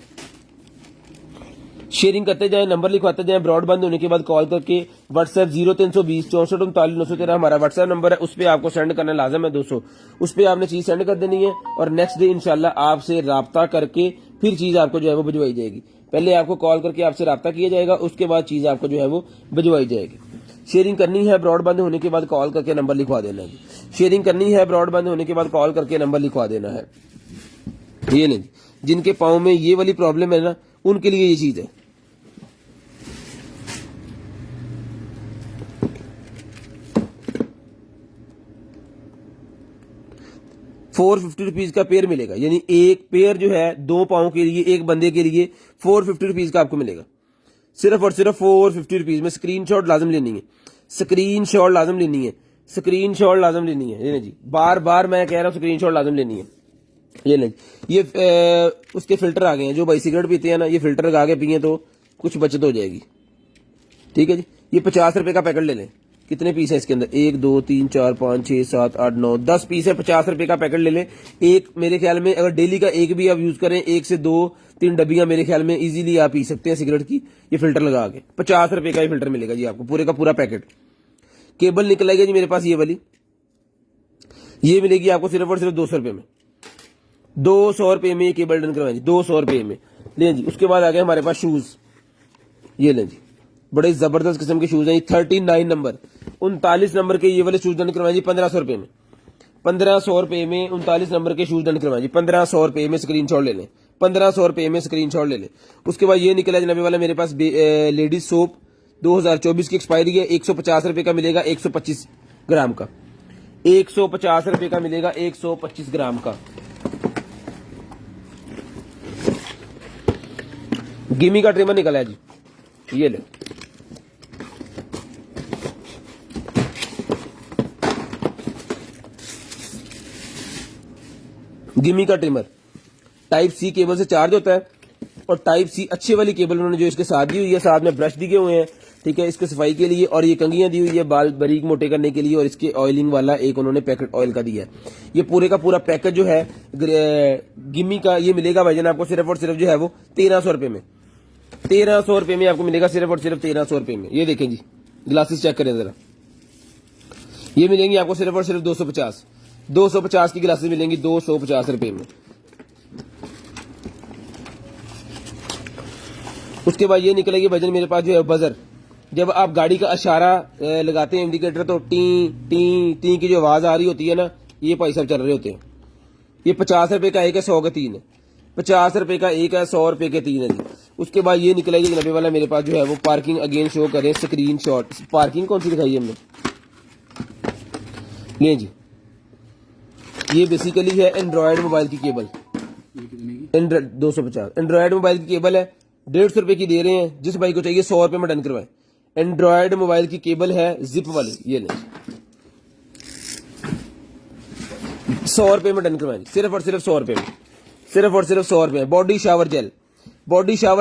शेयरिंग करते जाएं, नंबर लिखवाते जाएं। ब्रॉडबैंड होने के बाद कॉल करके व्हाट्सएप 0320 64 39 913 हमारा व्हाट्सएप नंबर है, उस पर आपको सेंड करना लाजम है 200। उस पर आपने चीज सेंड कर देनी है और नेक्स्ट डे इंशाल्लाह आपसे राब्ता करके फिर चीज आपको जो है वो भिजवाई जाएगी। पहले आपको कॉल करके आपसे राब्ता किया जाएगा, उसके बाद चीज आपको जो है वो भिजवाई जाएगी। शेयरिंग करनी है, ब्रॉडबैंड होने के बाद कॉल करके नंबर लिखवा देना है। शेयरिंग करनी है, ब्रॉडबैंड होने के बाद कॉल करके नंबर लिखवा देना है। ये नहीं, जिनके पाँव में ये वाली प्रॉब्लम है ना, उनके लिए ये चीज है। ₹450 का पेयर मिलेगा, यानी एक पेयर जो है 2 पाँव के लिए, एक बंदे के लिए ₹450 का आपको मिलेगा, सिर्फ और सिर्फ ₹450 में। स्क्रीनशॉट लाजम लेनी है, स्क्रीनशॉट लाजम लेनी है, स्क्रीनशॉट लाजम लेनी है। ये जी बार बार मैं कह रहा हूँ स्क्रीनशॉट लाजम लेनी है। ये नहीं, ये उसके फिल्टर आ गए हैं, जो भाई सिगरेट पीते हैं ना, ये फिल्टर लगा के पिए तो कुछ बचत हो जाएगी। ठीक है जी, ये 50 रुपए का पैकेट ले लें। कितने पीस है इसके अंदर? 1 2 3 4 5 6 7 8 9 10 पीस है। 50 रुपए का पैकेट ले लें। एक मेरे ख्याल में अगर डेली का एक भी आप यूज करें, 1 से 2 3 डब्बियां मेरे ख्याल में इजीली आप पी सकते हैं सिगरेट की, ये फिल्टर लगा के। 50 रुपए का ही फिल्टर मिलेगा जी आपको, पूरे का पूरा पैकेट। केबल निकल आएगी जी मेरे पास ये वाली, ये मिलेगी आपको सिर्फ और सिर्फ 200 रुपए में। 200 रुपए में ये केबल डन करवाएं जी, 200 रुपए में। लें जी, उसके बाद आ गए हमारे पास शूज। ये लें जी, बड़े जबरदस्त किस्म के शूज हैं। 39 नंबर 39 नंबर के ये वाले शूज डन करवाएं जी 1500 रुपए में। 1500 रुपए में 39 नंबर के शूज डन करवाएं जी। 1500 रुपए में स्क्रीनशॉट ले लें। 1500 रुपए में स्क्रीनशॉट ले लें। उसके बाद ये निकला जनाबे वाला मेरे पास लेडीज सोप 2024 की एक्सपायरी है। 150 रुपए का मिलेगा 125 ग्राम का। 150 रुपए का मिलेगा 125 ग्राम का। गिमी का ट्रिमर निकला है जी, ये ले। गिमी का ट्रिमर टाइप सी केबल से चार्ज होता है, और टाइप सी अच्छे वाली केबल उन्होंने जो इसके साथ दी हुई है, साथ में ब्रश दिए हुए हैं। ठीक है, इसके सफाई के लिए, और ये कंघियां दी हुई है बाल बारीक मोटे करने के लिए, और इसके ऑयलिंग वाला एक उन्होंने पैकेट ऑयल का दिया है। ये पूरे का पूरा पैकेज जो है गिमी का ये मिलेगा भाईजान आपको सिर्फ और सिर्फ जो है वो 1300 रुपए में। 1300 रुपए में आपको मिलेगा सिर्फ और सिर्फ 1300 रुपए में। ये देखें जी, ग्लासेस चेक करें जरा, ये मिलेंगी आपको सिर्फ और सिर्फ 250 की ग्लासेस मिलेंगी 250 रुपए में। उसके बाद ये निकलेगी भाईजान मेरे पास जो है बजर। जब आप गाड़ी का इशारा लगाते हैं इंडिकेटर, तो टी टी टी की जो आवाज आ रही होती है ना, ये भाई साहब चल रहे होते हैं। ये 50 रुपए का एक है, 100 के 3 है। 50 रुपए का एक है, 100 रुपए के 3 है जी। उसके बाद ये निकलेगी जनाबे वाला मेरे पास जो है वो पार्किंग। अगेन शो करें स्क्रीन शॉट। पार्किंग कौन सी दिखाई है हमने? ले जी, ये बेसिकली है एंड्रॉयड मोबाइल की केबल। ये कितने की? 250 एंड्रॉयड मोबाइल की केबल है, 150 रुपए की दे रहे हैं। जिस भाई को चाहिए 100 रुपए में डन करवाएं। एंड्रॉयड मोबाइल की केबल है, जिप वाली, ये लें। 100 रुपए में डन करवाएं, सिर्फ और सिर्फ 100 रुपए में। सिर्फ और सिर्फ 100 रुपए में। बॉडी शावर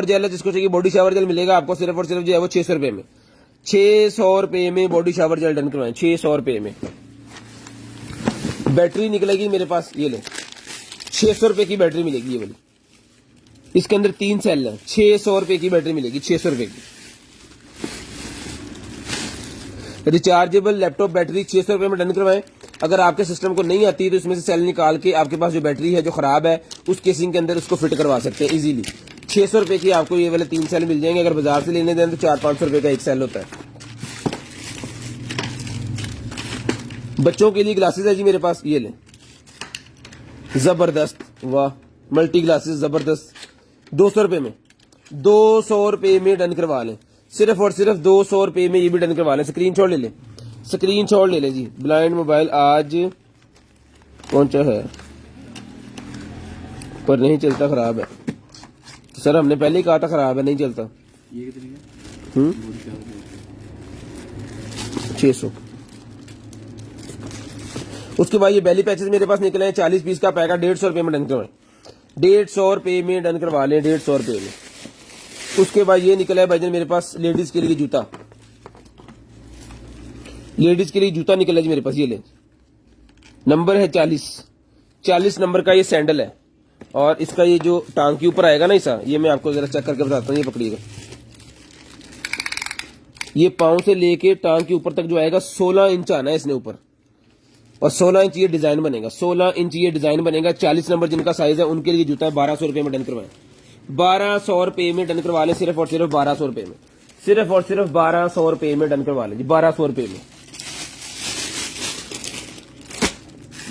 जेल है, जिसको चाहिए बॉडी शावर जेल मिलेगा आपको सिर्फ और सिर्फ जो है वो 600 रुपए में। 600 रुपए में बॉडी शावर जेल डन करवाएं, 600 रुपए में। बैटरी निकलेगी मेरे पास, ये ले, 600 रुपए की बैटरी मिलेगी ये वाली। इसके अंदर 3 सेल है, 600 रुपए की बैटरी मिलेगी, 600 रुपए की। रिचार्जेबल लैपटॉप बैटरी 600 रुपए में डन करवाएं। अगर आपके सिस्टम को नहीं आती तो इसमें से सेल निकाल के आपके पास जो बैटरी है जो खराब है उस केसिंग के अंदर उसको फिट करवा सकते हैं इजीली। 600 रुपए की आपको ये वाले 3 सेल मिल जाएंगे। अगर बाजार से लेने दें तो 400-500 रुपए का एक सेल होता है। बच्चों के लिए ग्लासेस है जी मेरे पास, ये लें, जबरदस्त, वाह, मल्टी ग्लासेस जबरदस्त। 200 रुपए में, 200 रुपए में डन करवा लें। सिर्फ और सिर्फ 200 रुपए में ये भी डन करवा लें। स्क्रीनशॉट ले लें, स्क्रीनशॉट ले लें जी। ब्लाइंड मोबाइल आज पहुंचा है पर नहीं चलता, खराब है। तो सर हमने पहले ही कहा था खराब है, नहीं चलता। ये कितने का? 600। उसके बाद ये बेली पैचेस मेरे पास निकले हैं, 40 पीस का पैक है, 150 रुपए में डन करवाएं। 150 रुपए में डन करवा लें, 150 रुपए में। उसके बाद ये निकला है भाईजान मेरे पास लेडीज के लिए जूता। लेडीज के लिए जूता निकला है मेरे पास, ये ले, नंबर है 40 नंबर का ये सैंडल है। और इसका ये जो टांग के ऊपर आएगा ना ऐसा, ये मैं आपको जरा चेक करके बताता हूँ। ये पकड़िएगा, ये पांव से लेके टांग के ऊपर तक जो आएगा 16 इंच आना है इसने ऊपर, और 16 इंच ये डिजाइन बनेगा। 16 इंच ये डिजाइन बनेगा। 40 नंबर जिनका साइज है उनके लिए जूता है। 1200 रुपए में डन करवाएं, 1200 रुपए में डन करवा लें। सिर्फ और सिर्फ 1200 रुपए में, सिर्फ और सिर्फ 1200 रुपए में डन करवा लें जी, 1200 रुपए में।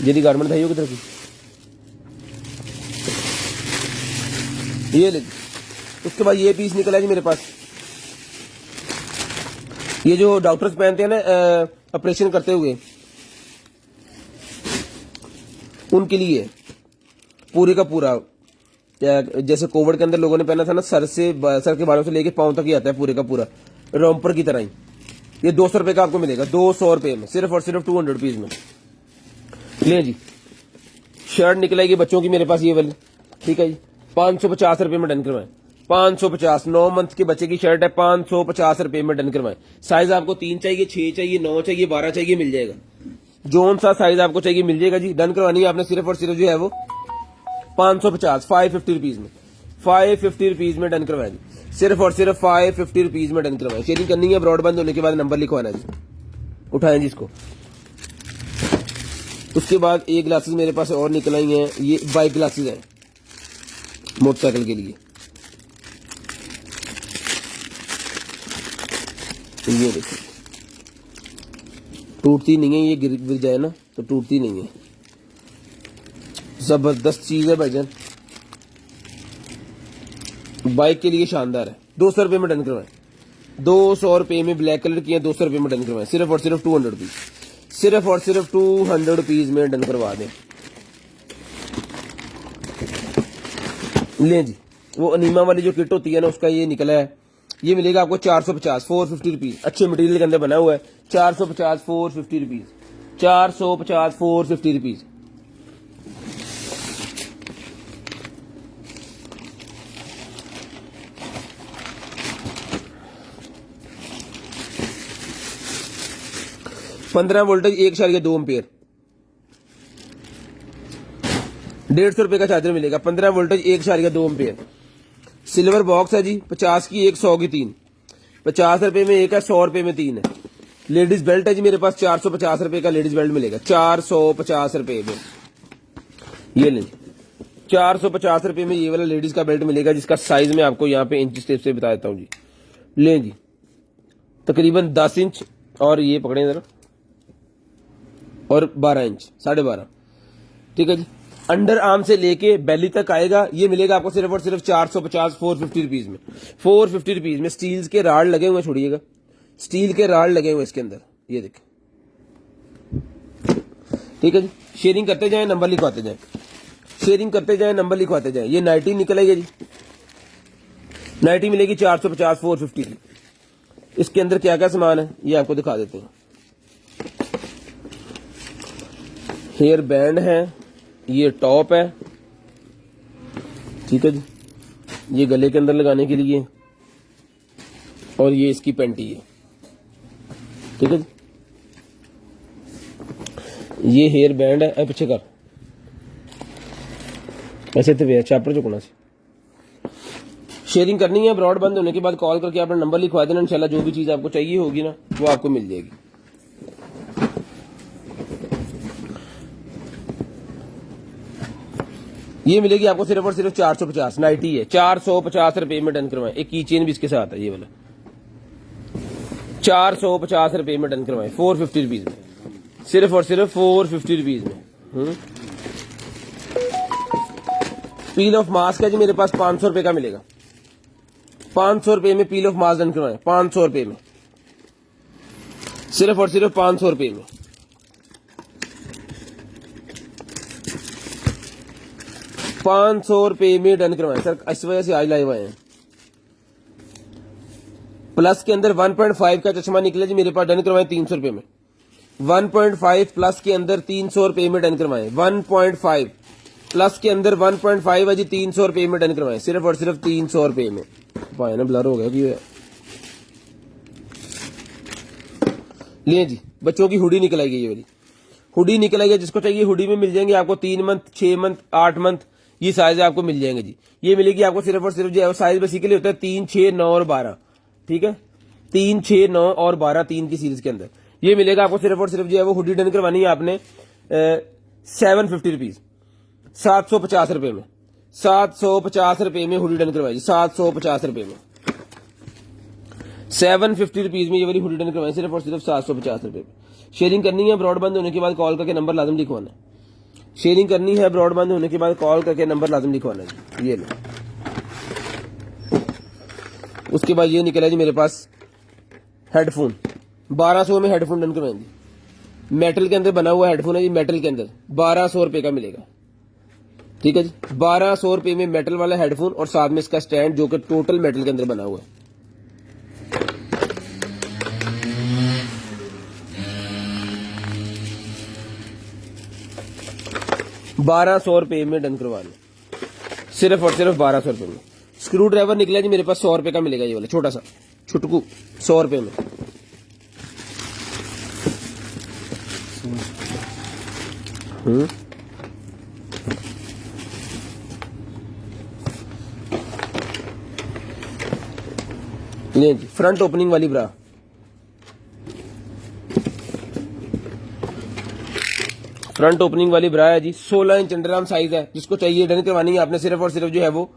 यदि गारमेंट भाइयों की तरफ ये ले। उसके बाद ये पीस निकला जी मेरे पास, ये जो डॉक्टर्स पहनते हैं ना ऑपरेशन करते हुए, उनके लिए पूरे का पूरा, जैसे कोविड के अंदर लोगों ने पहना था ना, सर के बालों से लेके पांव तक ही आता है पूरे का पूरा, रॉम्पर की तरह ही। ये 200 रुपए का आपको मिलेगा, 200 रुपए में, सिर्फ और सिर्फ 200 रुपीज में। ले जी, शर्ट निकलेगी बच्चों की मेरे पास ये वाली, ठीक है जी, 550 रुपए में डन करवाएं। 550, 9 मंथ के बच्चे की शर्ट है, 550 रुपए में डन करवाएं। साइज आपको 3 चाहिए, 6 चाहिए, 9 चाहिए, 12 चाहिए, मिल जाएगा। जोन सा साइज आपको चाहिए मिल जाएगा जी। डन करवानी है आपने सिर्फ और सिर्फ जो है वो 550, 550 रुपीज में, 550 रुपीज में डन करवाएं जी। सिर्फ और सिर्फ 550 रुपीज में डन करवाएं। शेयरिंग करनी है, ब्रॉड बंद होने के बाद नंबर लिखवाना जी। उठाएं जी इसको। उसके बाद एक ग्लासेस मेरे पास और निकल आई हैं, ये बाइक ग्लासेस हैं मोटरसाइकिल के लिए। ये देखिए, टूटती नहीं है, ये गिर जाए ना तो टूटती नहीं है। जबरदस्त चीज है भाईजान, बाइक के लिए शानदार है। 200 रुपए में डन करवाएं। 200 रुपए में ब्लैक कलर की है, 200 रुपए में डन करवाएं। सिर्फ और सिर्फ 200 रुपीज, सिर्फ और सिर्फ 200 रुपीज में डन करवा दें। ले जी, वो अनीमा वाली जो किट होती है ना, उसका ये निकला है। ये मिलेगा आपको 450, 450 रुपीज। अच्छे मटेरियल के अंदर बना हुआ है। 450, 450 रुपीज, 450, 450 रुपीज। पंद्रह वोल्टेज 1.2 एम्पियर, 150 रुपए का चार्जर मिलेगा। 15 वोल्टेज 1.2 एम्पियर। सिल्वर बॉक्स है जी, 50 की 1, 100 की 3। 50 रुपए में एक है, 100 रुपए में 3 है। लेडीज बेल्ट है जी मेरे पास, 450 रुपए का लेडीज बेल्ट मिलेगा। 450 रुपए में ये लें, 450 रुपए में ये वाला लेडीज का बेल्ट मिलेगा, जिसका साइज मैं आपको यहाँ पे इंच टेप से बता देता हूँ जी। लें जी, तकरीबन 10 इंच और ये पकड़े जरा, और 12 इंच, 12.5। ठीक है जी। अंडर आर्म से लेके बेली तक आएगा। ये मिलेगा आपको सिर्फ और सिर्फ 450, 450 रुपीज में। 450 रुपीज में स्टील के राड लगे हुए, छोड़िएगा, स्टील के राड लगे हुए इसके अंदर, ये देखिए। ठीक है जी। शेयरिंग करते जाएं, नंबर लिखवाते जाएं, शेयरिंग करते जाएं, नंबर लिखवाते जाएं। ये नाइटी निकल आई है जी, नाइटी मिलेगी 450, 450 की। इसके अंदर क्या क्या सामान है ये आपको दिखा देते हैं। हेयर बैंड है, ये टॉप है, ठीक है जी, ये गले के अंदर लगाने के लिए, और ये इसकी पेंटी है। ठीक है जी। ये हेयर बैंड है, पीछे कर, ऐसे तो भैया चापर चुकना से। शेयरिंग करनी है, ब्रॉड बंद होने के बाद कॉल करके अपना नंबर लिखवा देना। इंशाल्लाह जो भी चीज आपको चाहिए होगी ना, वो आपको मिल जाएगी। ये मिलेगी आपको सिर्फ और सिर्फ 450, नाइटी है, 450 रुपए में डन करवाएं। एक की चेन भी इसके साथ है, ये वाला 450 रुपए में डन करवाएं। 450 रुपीज में, सिर्फ और सिर्फ 450 रुपीज में। पील ऑफ मास्क है जी मेरे पास, 500 रुपए का मिलेगा। 500 रुपए में पील ऑफ मास्क डन करवाएं, 500 रुपए में, सिर्फ और सिर्फ 500 रुपए में। ₹500 में डन करवाएं सर, इस वजह से आज लाए हुए हैं। प्लस के अंदर 1.5 का चश्मा निकला जी मेरे पास, डन करवाएं 300 रुपए में। 1.5 प्लस के अंदर 300 रुपए में डन करवाएं। 1.5 प्लस के अंदर 1.5 है जी, 300 रुपए में डन करवाएं, सिर्फ और सिर्फ 300 रुपए में। भाई ना ब्लर हो गया कि लिए जी। बच्चों की हुडी निकल आएगी, ये वाली हुडी निकल आएगी। जिसको चाहिए हुडी में मिल जाएंगे आपको 3 मंथ, 6 मंथ, 8 मंथ, ये साइज आपको मिल जाएंगे जी। ये मिलेगी आपको सिर्फ और सिर्फ जो है साइज बेसिकली होता है 3, 6, 9 और 12। ठीक है, 3, 6, 9 और 12, 3 की सीरीज के अंदर ये मिलेगा आपको सिर्फ और सिर्फ जो है वो हुडी डन करवानी है आपने 750 रुपीज, 750 रुपए में, 750 रुपए में हुडी डन करवाई, 750 रुपए में, 750 रुपीज में ये वाली हुडी डन करवाई, सिर्फ और सिर्फ 750 रुपए में। शेयरिंग करनी है, ब्रॉड बंद होने के बाद कॉल करके नंबर लाजम लिखवाना है। शेयरिंग करनी है, ब्रॉड बंद होने के बाद कॉल करके नंबर लाजम लिखवाना है। ये लो, उसके बाद ये निकला जी मेरे पास हेडफोन, 1200 में हेडफोन डन करवाएंगे। मेटल के अंदर बना हुआ हेडफोन है जी, मेटल के अंदर 1200 रुपए का मिलेगा। ठीक है जी, 1200 रुपए में मेटल वाला हेडफोन और साथ में इसका स्टैंड जो कि टोटल मेटल के अंदर बना हुआ है। ₹1200 में डन करवा लो, सिर्फ और सिर्फ 1200 रुपए में। स्क्रू ड्राइवर निकला जी मेरे पास 100 रुपए का मिलेगा, ये वाला छोटा सा छुटकू 100 रुपए में। ये जी फ्रंट ओपनिंग वाली ब्रा, फ्रंट ओपनिंग वाली ब्रा है जी। 16 इंच अंडरआर्म साइज है, जिसको चाहिए डन करवानी है आपने सिर्फ और सिर्फ जो है वो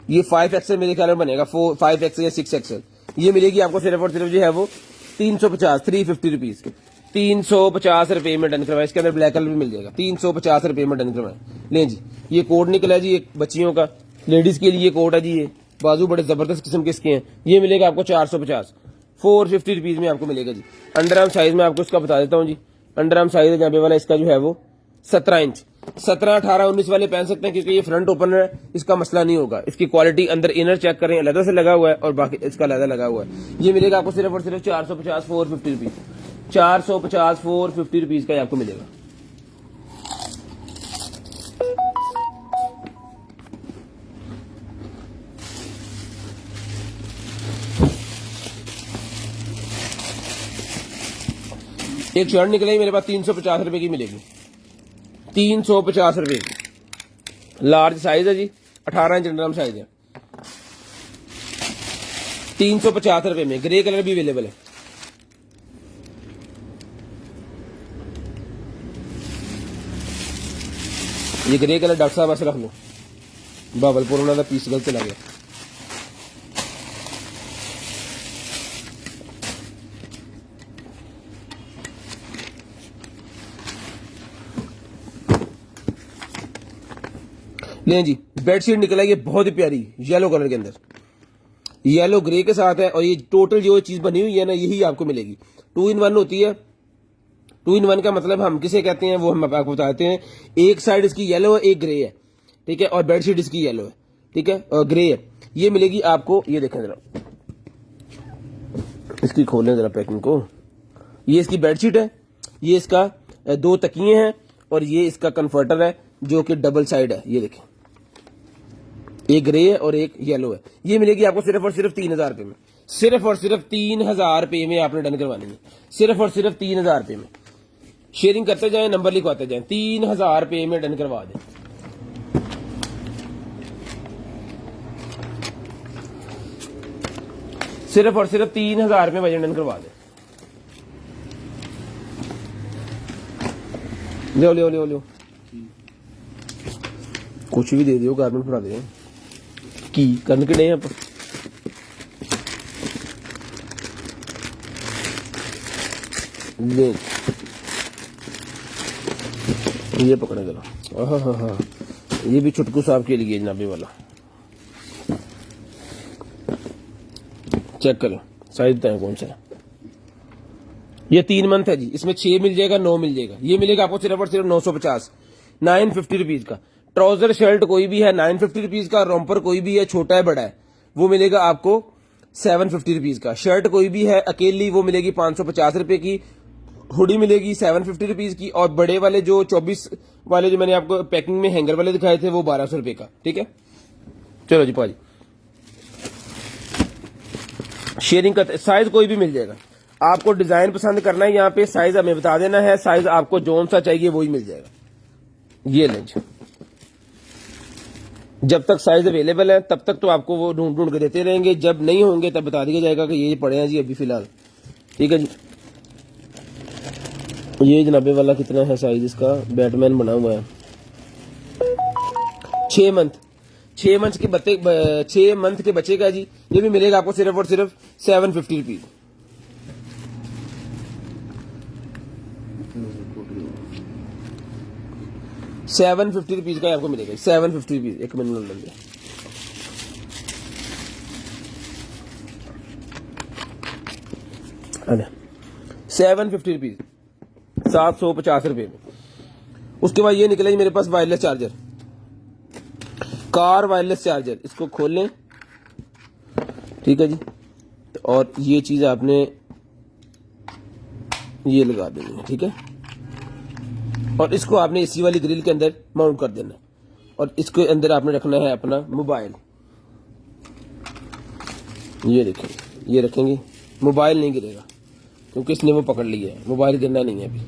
ये 5XL मेरे ख्याल में बनेगा, 5XL या 6XL। ये मिलेगी आपको सिर्फ और सिर्फ जो है वो 350 रुपीज, 350 रुपए में डन करवाए। इसके अंदर ब्लैक कलर भी मिल जाएगा, 350 रुपए में डन करवाए। ले जी ये कोट निकला है जी, एक बच्चियों का लेडीज के लिए कोट है जी। ये बाजू बड़े जबरदस्त किस्म के इसके हैं। ये मिलेगा आपको 450, 450 रुपीज में आपको मिलेगा जी। अंडरआर्म साइज में आपको इसका बता देता हूँ जी। अंडरआर्म साइज है जहाँ वाला इसका जो है वो 17 इंच, 17, 18, 19 वाले पहन सकते हैं, क्योंकि ये फ्रंट ओपनर है, इसका मसला नहीं होगा। इसकी क्वालिटी अंदर इनर चेक करें, लेदर से लगा हुआ है और बाकी इसका लेदर लगा हुआ है। ये मिलेगा आपको सिर्फ और सिर्फ 450, 450 रुपीज, 450, 450 रुपीज का आपको मिलेगा। एक शर्ट निकलेगी मेरे पास 350 रुपए की मिलेगी, 350 रुपए की। लार्ज साइज है जी, 18 इंच अंडरआर्म साइज है, 350 रुपए में। ग्रे कलर भी अवेलेबल है। ये ग्रे कलर डॉक्टर साहब ऐसे रख लो, बाबलपुर उन्होंने पीस गलत चला गया। ले जी बेडशीट निकला है, ये बहुत ही प्यारी येलो कलर के अंदर, येलो ग्रे के साथ है। और ये टोटल जो चीज बनी हुई है ना, यही आपको मिलेगी। 2 in 1 होती है। 2 in 1 का मतलब हम किसे कहते हैं वो हम आपको बताते हैं। एक साइड इसकी येलो है, एक ग्रे है, ठीक है, और बेडशीट इसकी येलो है, ठीक है, और ग्रे है। ये मिलेगी आपको, ये देखें जरा, इसकी खोलें जरा पैकिंग को। ये इसकी बेडशीट है, ये इसका 2 तकिए हैं, और ये इसका कन्फर्टर है जो कि डबल साइड है। ये देखें, एक ग्रे है और एक येलो है। ये मिलेगी आपको सिर्फ और सिर्फ 3000 रुपए में, सिर्फ और सिर्फ 3000 रुपए में आपने डन करवानी है, सिर्फ और सिर्फ 3000 रुपए में। शेयरिंग करते जाएं, नंबर लिखवाते जाएं, 3000 रुपए में डन करवा दें। सिर्फ और सिर्फ 3000 रुपए में डन करवा दें। लो लो लो लो, कुछ भी दे दियो, गारमेंट फड़ा दे की करने के नहीं आप। ये पकड़े जरा, हाँ, ये भी छुटकू साहब के लिए जनाबे वाला। चेक करो साइज बताएं कौन सा है। ये 3 मंथ है जी, इसमें 6 मिल जाएगा, 9 मिल जाएगा। ये मिलेगा आपको सिर्फ और सिर्फ 950, 950 रुपीज का। ट्राउजर शर्ट कोई भी है 950 रुपीज का, रोम्पर कोई भी है, छोटा है बड़ा है, वो मिलेगा आपको 750 रुपीज का। शर्ट कोई भी है अकेली, वो मिलेगी 550 रुपए की। हुडी मिलेगी 750 रुपीज की। और बड़े वाले जो 24 वाले जो मैंने आपको पैकिंग में हैंगर वाले दिखाए थे, वो 1200 रुपए का, ठीक है। चलो जी पाजी, शेयरिंग करते, साइज कोई भी मिल जाएगा। आपको डिजाइन पसंद करना है, यहाँ पे साइज हमें बता देना है, साइज आपको जोन सा चाहिए वही मिल जाएगा। ये लेंज जब तक साइज अवेलेबल है तब तक तो आपको वो ढूंढ ढूंढ के देते रहेंगे, जब नहीं होंगे तब बता दिया जाएगा कि ये पड़े हैं जी अभी फिलहाल, ठीक है जी। ये जनाबे वाला कितना है साइज इसका, बैटमैन बना हुआ है, 6 मंथ, 6 मंथ के 6 मंथ के बच्चे का जी। ये भी मिलेगा आपको सिर्फ और सिर्फ 750 रुपीज। ₹750 का आपको मिलेगा, 750 रुपीज। एक मिनट लेंगे, ₹750, 750 रुपए में। उसके बाद ये निकला जी मेरे पास wireless charger, car wireless charger. इसको खोल लें, ठीक है जी, और ये चीज आपने ये लगा देनी है, ठीक है। और इसको आपने इसी वाली ग्रिल के अंदर माउंट कर देना है, और इसके अंदर आपने रखना है अपना मोबाइल, ये देखें, ये रखेंगे, मोबाइल नहीं गिरेगा क्योंकि इसने वो पकड़ लिया है, मोबाइल गिरना नहीं है अभी।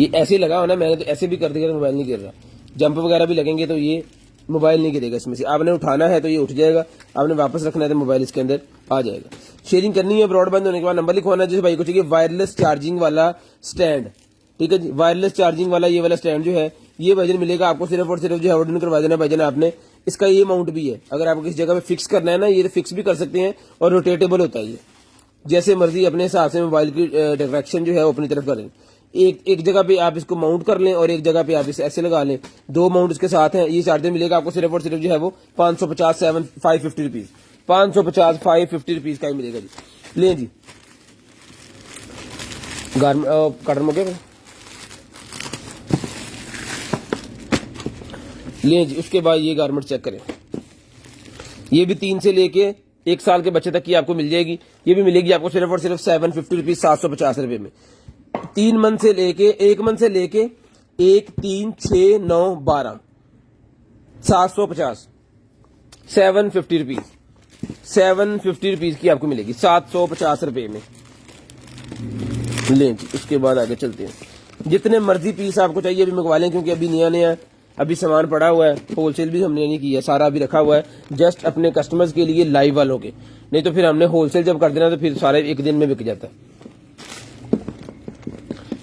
ये ऐसे लगा हो ना, मैंने तो ऐसे भी कर दिया तो मोबाइल नहीं गिर रहा। जंप वगैरह भी लगेंगे तो ये मोबाइल नहीं गिरेगा इसमें से। आपने उठाना है तो ये उठ जाएगा, आपने वापस रखना है तो मोबाइल इसके अंदर आ जाएगा। शेयरिंग करनी है ब्रॉडबैंड होने के बाद नंबर लिखवाना है। जिस भाई को चाहिए वायरलेस चार्जिंग वाला स्टैंड, ठीक है जी, वायरलेस चार्जिंग वाला ये वाला स्टैंड जो है ये भाईजान मिलेगा आपको सिर्फ और सिर्फ जो है ऑर्डर करवा देना भाईजान आपने। इसका ये अमाउंट भी है, अगर आपको किसी जगह पे फिक्स करना है ना, ये फिक्स भी कर सकते हैं और रोटेटेबल होता है ये, जैसे मर्जी अपने हिसाब से मोबाइल की डायरेक्शन जो है वो अपनी तरफ करें। एक जगह पे आप इसको माउंट कर लें और एक जगह पे आप इसे ऐसे लगा लें, दो माउंट इसके साथ हैं। ये चार्जर मिलेगा आपको सिर्फ और सिर्फ जो है वो 550 550 रुपीज, 550 550 रुपीज का ही मिलेगा जी। लें जी कटर मौके पे लें जी। उसके बाद ये गारमेंट चेक करें, ये भी 3 से लेके 1 साल के बच्चे तक की आपको मिल जाएगी। ये भी मिलेगी आपको सिर्फ और सिर्फ 750 रुपीज, 750 रुपए में। 1 मंथ से लेके 1 3 6 9 12 750, 750 रुपीज, 750 रुपीज की आपको मिलेगी 750 रुपए में। लें जी उसके बाद आगे चलते हैं। जितने मर्जी पीस आपको चाहिए अभी मंगवा लें, क्योंकि अभी नया नया अभी सामान पड़ा हुआ है, होलसेल भी हमने नहीं किया, सारा अभी रखा हुआ है जस्ट अपने कस्टमर्स के लिए, लाइव वालों के। नहीं तो फिर हमने होलसेल जब कर देना तो फिर सारे एक दिन में बिक जाता है।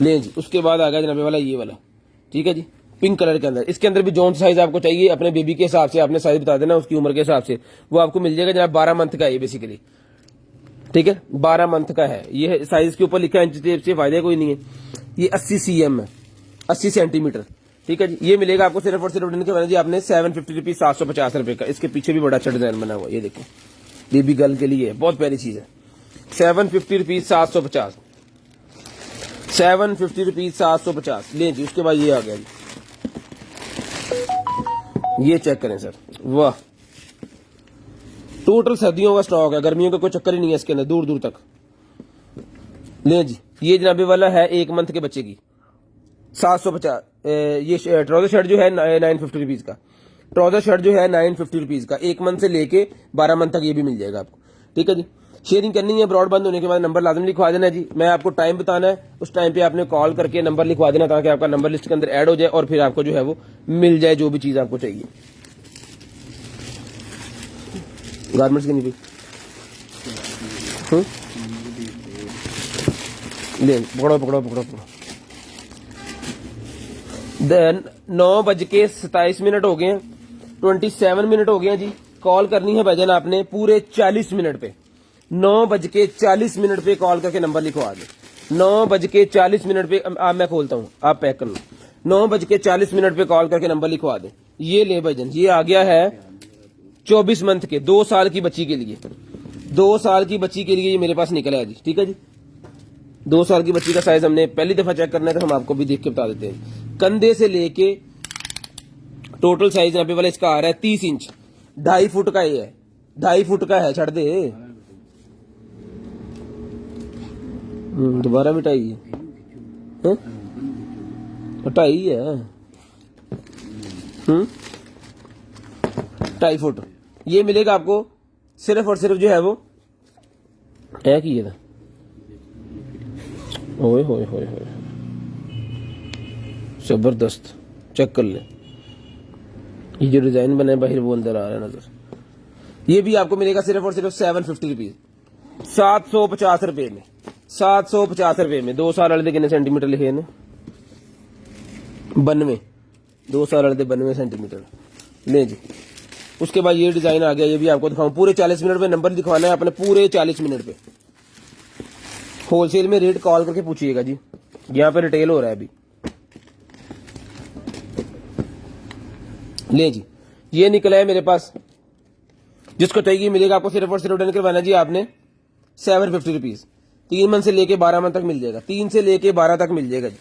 लें जी उसके बाद आ गया जनाबे वाला ये वाला, ठीक है जी, पिंक कलर के अंदर। इसके अंदर भी जौन साइज आपको चाहिए अपने बेबी के हिसाब से आपने साइज बता देना, उसकी उम्र के हिसाब से वो आपको मिल जाएगा जनाब। 12 मंथ का है ये बेसिकली, ठीक है, 12 मंथ का है ये। साइज के ऊपर लिखा है इंच टेप से, फायदा कोई नहीं है। ये 80 cm है, 80 सेंटीमीटर, ठीक है जी। ये मिलेगा आपको सिर्फ और सिर्फ दिन के बना जी आपने 750 रुपीज, 750 रुपए का। इसके पीछे भी बड़ा अच्छा डिजाइन बना हुआ है, ये देखो, बेबी गर्ल के लिए बहुत प्यारी चीज है। 750 रुपीज 750, 750 रुपीज 750। लें जी उसके बाद ये आ गया जी, ये चेक करें सर, वाह, टोटल सर्दियों का स्टॉक है, गर्मियों का कोई चक्कर ही नहीं है इसके अंदर दूर दूर तक। लें जी ये जनाबे वाला है 1 मंथ के बच्चे की 750। ये ट्राउजर शर्ट जो है 950 रुपीज का, ट्राउजर शर्ट जो है 950 रुपीज का। 1 मंथ से लेके 12 मंथ तक ये भी मिल जाएगा आपको, ठीक है जी। शेयरिंग करनी है ब्रॉडबैंड होने के बाद नंबर लाजमी लिखवा देना जी। मैं आपको टाइम बताना है, उस टाइम पे आपने कॉल करके नंबर लिखवा देना ताकि आपका नंबर लिस्ट के अंदर ऐड हो जाए और फिर आपको जो है वो मिल जाए जो भी चीज आपको चाहिए। गारमेंट्स की नहीं भी ले पकड़ो पकड़ो पकड़ो पकड़ो। 9:27 हो गए हैं, 27 मिनट हो गए हैं जी। कॉल करनी है भाईजान आपने पूरे 40 मिनट पे, 9:40 पे कॉल करके नंबर लिखवा दे। 9:40 पे आप, मैं खोलता हूँ, आप पैक कर लो। 9:40 पे कॉल करके नंबर लिखवा दे। ये ले भाईजान, ये आ गया है 24 मंथ के, 2 साल की बच्ची के लिए, 2 साल की बच्ची के लिए ये मेरे पास निकला है जी, ठीक है जी। 2 साल की बच्ची का साइज हमने पहली दफा चेक करना है तो हम आपको भी देख के बता देते हैं। कंधे से लेके टोटल साइज यहाँ पे वाला इसका आ रहा है 30 इंच, 2.5 फुट का ये है, 2.5 फुट का है। छड़ दे दोबारा भी 2.5 है, 2.5 है, 2.5 फुट। ये मिलेगा आपको सिर्फ और सिर्फ जो है वो है कि ये था, ओए होए होए होए, जबरदस्त। चेक कर ले, ये जो डिजाइन बना है बाहर वो अंदर आ रहा है नजर। ये भी आपको मिलेगा सिर्फ और सिर्फ 750 रुपीज, 750 रुपए में, 750 रुपए में। 2 साल वाले कितने सेंटीमीटर लिखे ने? 92, 2 साल वाले 92 सेंटीमीटर। ले जी उसके बाद ये डिजाइन आ गया, ये भी आपको दिखाऊं। पूरे 40 मिनट में नंबर दिखवाना है अपने, पूरे 40 मिनट पे। होलसेल में रेट कॉल करके पूछिएगा जी, यहाँ पे रिटेल हो रहा है अभी। ले जी ये निकला है मेरे पास, जिसको चाहिए मिलेगा आपको सिर्फ और सिर्फ डन करवाना जी आपने 750 रुपीज। 3 मंथ से लेके 12 मंथ तक मिल जाएगा, 3 से लेके 12 तक मिल जाएगा जी।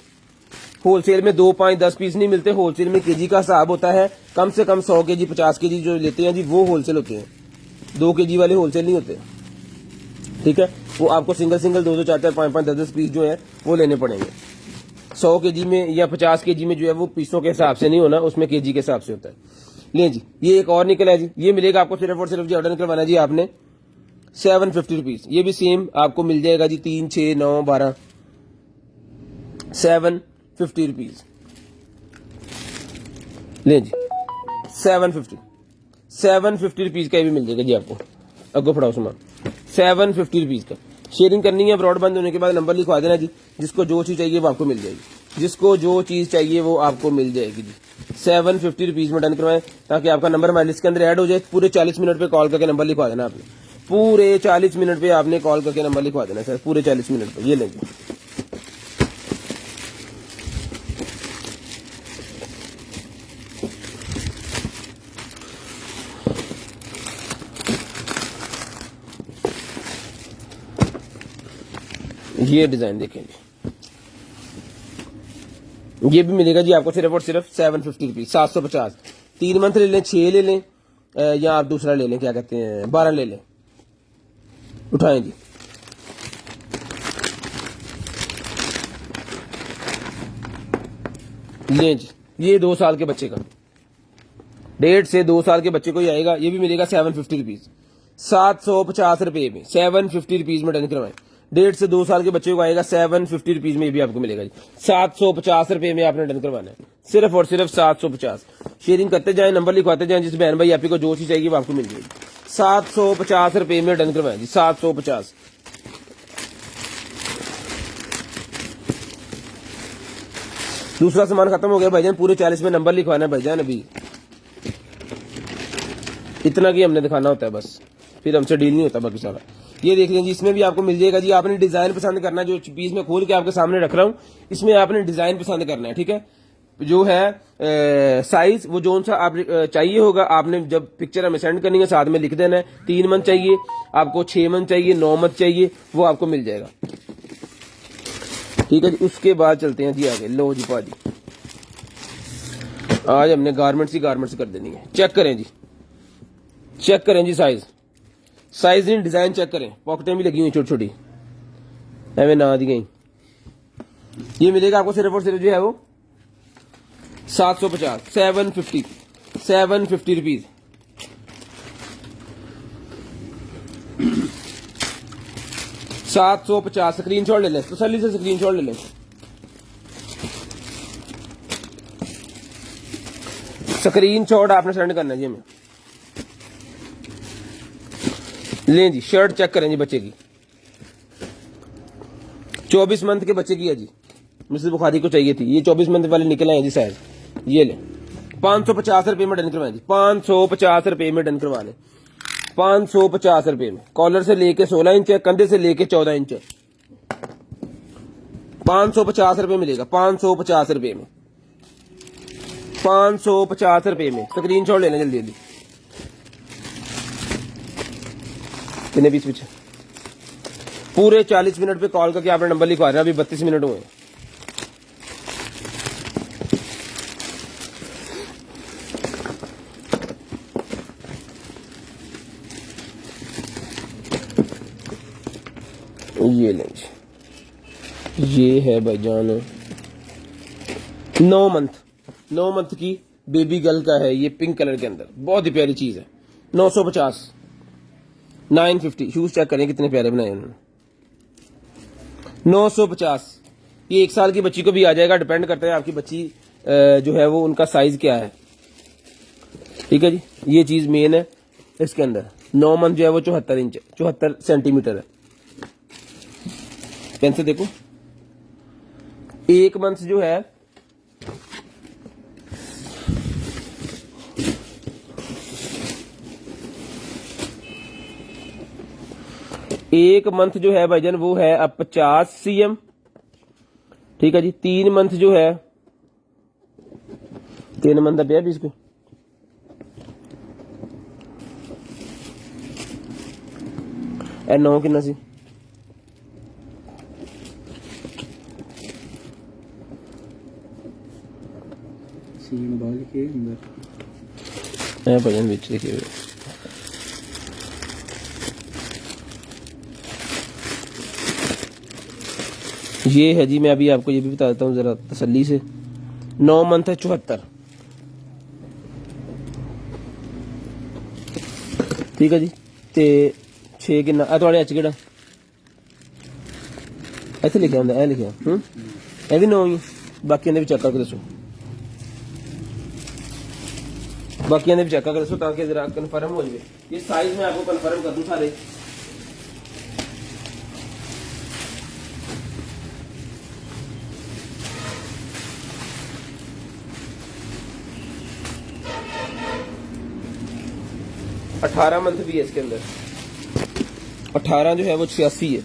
होलसेल में 2, 5, 10 पीस नहीं मिलते, होलसेल में केजी का हिसाब होता है। कम से कम 100 केजी 50 केजी जो लेते हैं जी वो होलसेल होते हैं, 2 केजी वाले होलसेल नहीं होते, ठीक है। वो आपको सिंगल 2, 4, 5, 10 पीस जो है वो लेने पड़ेंगे। 100 केजी में या 50 केजी में जो है वो पीसों के हिसाब से नहीं होना, उसमें केजी के हिसाब से होता है। ले जी ये एक और निकला है जी, ये मिलेगा आपको सिर्फ और सिर्फ जी ऑर्डर करवाना जी आपने 750 रुपीज। ये भी सेम आपको मिल जाएगा जी 3, 6, 9, 12, 750 रुपीज। ले जी 750 रुपीज का ये भी मिल जाएगा जी आपको। अगो फड़ाओ सामान 750 रुपीज का। शेयरिंग करनी है, ब्रॉड बंद होने के बाद नंबर लिखवा देना जी। जिसको जो चीज चाहिए वो आपको मिल जाएगी, जिसको जो चीज चाहिए वो आपको मिल जाएगी जी। 750 रुपीज में डन करवाएं ताकि आपका नंबर हमारी लिस्ट के अंदर ऐड हो जाए। पूरे 40 मिनट पे कॉल करके नंबर लिखवा देना आपने। पूरे 40 मिनट पे आपने कॉल करके नंबर लिखवा देना सर, पूरे 40 मिनट पे। ये लेंगे ये डिजाइन देखेंगे, ये भी मिलेगा जी आपको सिर्फ और सिर्फ 750 रुपीज, 750। 3 मंथ ले लें, 6 ले लें, या आप दूसरा ले लें, क्या कहते हैं 12 ले लें। उठाएं जी, लें जी। ये 2 साल के बच्चे का, 1.5 से 2 साल के बच्चे को ही आएगा। ये भी मिलेगा 750 रुपीज, 750 रुपए में 750 रुपीज में डन करवाएं। 1.5 से 2 साल के बच्चे को आएगा 750 रुपीज में, ये भी आपको मिलेगा जी। 750 रुपए में आपने डन करवाना है, सिर्फ और सिर्फ 750। शेयरिंग करते जाएं, नंबर लिखवाते जाएं, जिस बहन भाई आप ही को जो चीज चाहिए वो आपको मिल जाएगी। 750 रुपए में डन करवाएं जी, 750। दूसरा सामान खत्म हो गया भाईजान, पूरे 40 में नंबर लिखवाना है भाईजान। अभी इतना की हमने दिखाना होता है बस, फिर हमसे डील नहीं होता बाकी सारा। ये देख लें जी, इसमें भी आपको मिल जाएगा जी। आपने डिजाइन पसंद करना है, जो पीस में खोल के आपके सामने रख रहा हूं, इसमें आपने डिजाइन पसंद करना है, ठीक है। जो है साइज वो जोन सा आप चाहिए होगा, आपने जब पिक्चर हमें सेंड करनी है साथ में लिख देना है। 3 मंथ चाहिए आपको, 6 मंथ चाहिए, 9 मंथ चाहिए, वो आपको मिल जाएगा, ठीक है जी। उसके बाद चलते हैं जी आगे। लो जी पाजी, आज हमने गारमेंट्स ही गारमेंट्स कर देनी है। चेक करें जी, चेक करें जी, साइज नहीं डिजाइन चेक करें। पॉकेटें भी लगी हुई छोटी छोटी, एवं ना दी गई। ये मिलेगा आपको सिर्फ और सिर्फ जो है वो 750, 750 रुपीज। $750। स्क्रीनशॉट ले लें, तसल्ली से स्क्रीनशॉट ले लें। स्क्रीनशॉट आपने सेंड करना है जी हमें। लें जी, शर्ट चेक करें जी बच्चे की, 24 मंथ के बच्चे की है जी। मिसेस बुखारी को चाहिए थी, ये 24 मंथ वाले निकल आए जी साइज। ये ले 550 रुपए में डन करवाएं जी, 550 रुपए में डन करवा लें, 550 रुपए में। कॉलर से लेके 16 इंच है, कंधे से लेके 14 इंच है। 550 रुपए मिलेगा, 550 रुपए में, 550 रुपए में। स्क्रीनशॉट लेना जल्दी जल्दी। कितने बीच पीछे पूरे 40 मिनट पे कॉल करके आपने नंबर लिखवा रहे हैं। अभी 32 मिनट हुए। ये लें, ये है भाईजान 9 मंथ की बेबी गर्ल का है। ये पिंक कलर के अंदर बहुत ही प्यारी चीज है। 950, 950। शूज चेक करें कितने प्यारे बनाए उन्होंने। 950। ये 1 साल की बच्ची को भी आ जाएगा, डिपेंड करता है आपकी बच्ची जो है वो उनका साइज क्या है, ठीक है जी। ये चीज मेन है इसके अंदर। 9 मंथ जो है वो 74 इंच, 74 सेंटीमीटर है। पेन से देखो, 1 मंथ जो है भाईजान वो है अब 50 cm, ठीक है जी। 3 मंथ जो है 3 मंथ का भी इसको ए 9 कितना सी सीन बाल के अंदर है भाईजान बीच देखिए। ये है जी, मैं अभी आपको ये भी बता देता हूँ जरा तसल्ली से। 9 मंथ है 74, ठीक है जी। ते 6 किन्ना आ थोड़े एच केड़ा ਇੱਥੇ ਲਿਖਿਆ ਹੁੰਦਾ ਇਹ ਲਿਖਿਆ ਇਹ ਵੀ 9 ਹੀ ਬਾਕੀਆਂ ਦੇ ਵੀ ਚੈੱਕ ਕਰਕੇ ਦੱਸੋ ਬਾਕੀਆਂ ਦੇ ਵੀ ਚੈੱਕ ਕਰਕੇ ਦੱਸੋ ਤਾਂ ਕਿ ਜਰਾ ਕਨਫਰਮ ਹੋ ਜਾਵੇ ये साइज मैं आपको कन्फर्म कर दूं सारे अठारह मंथ भी है इसके अंदर 18 जो है वो 86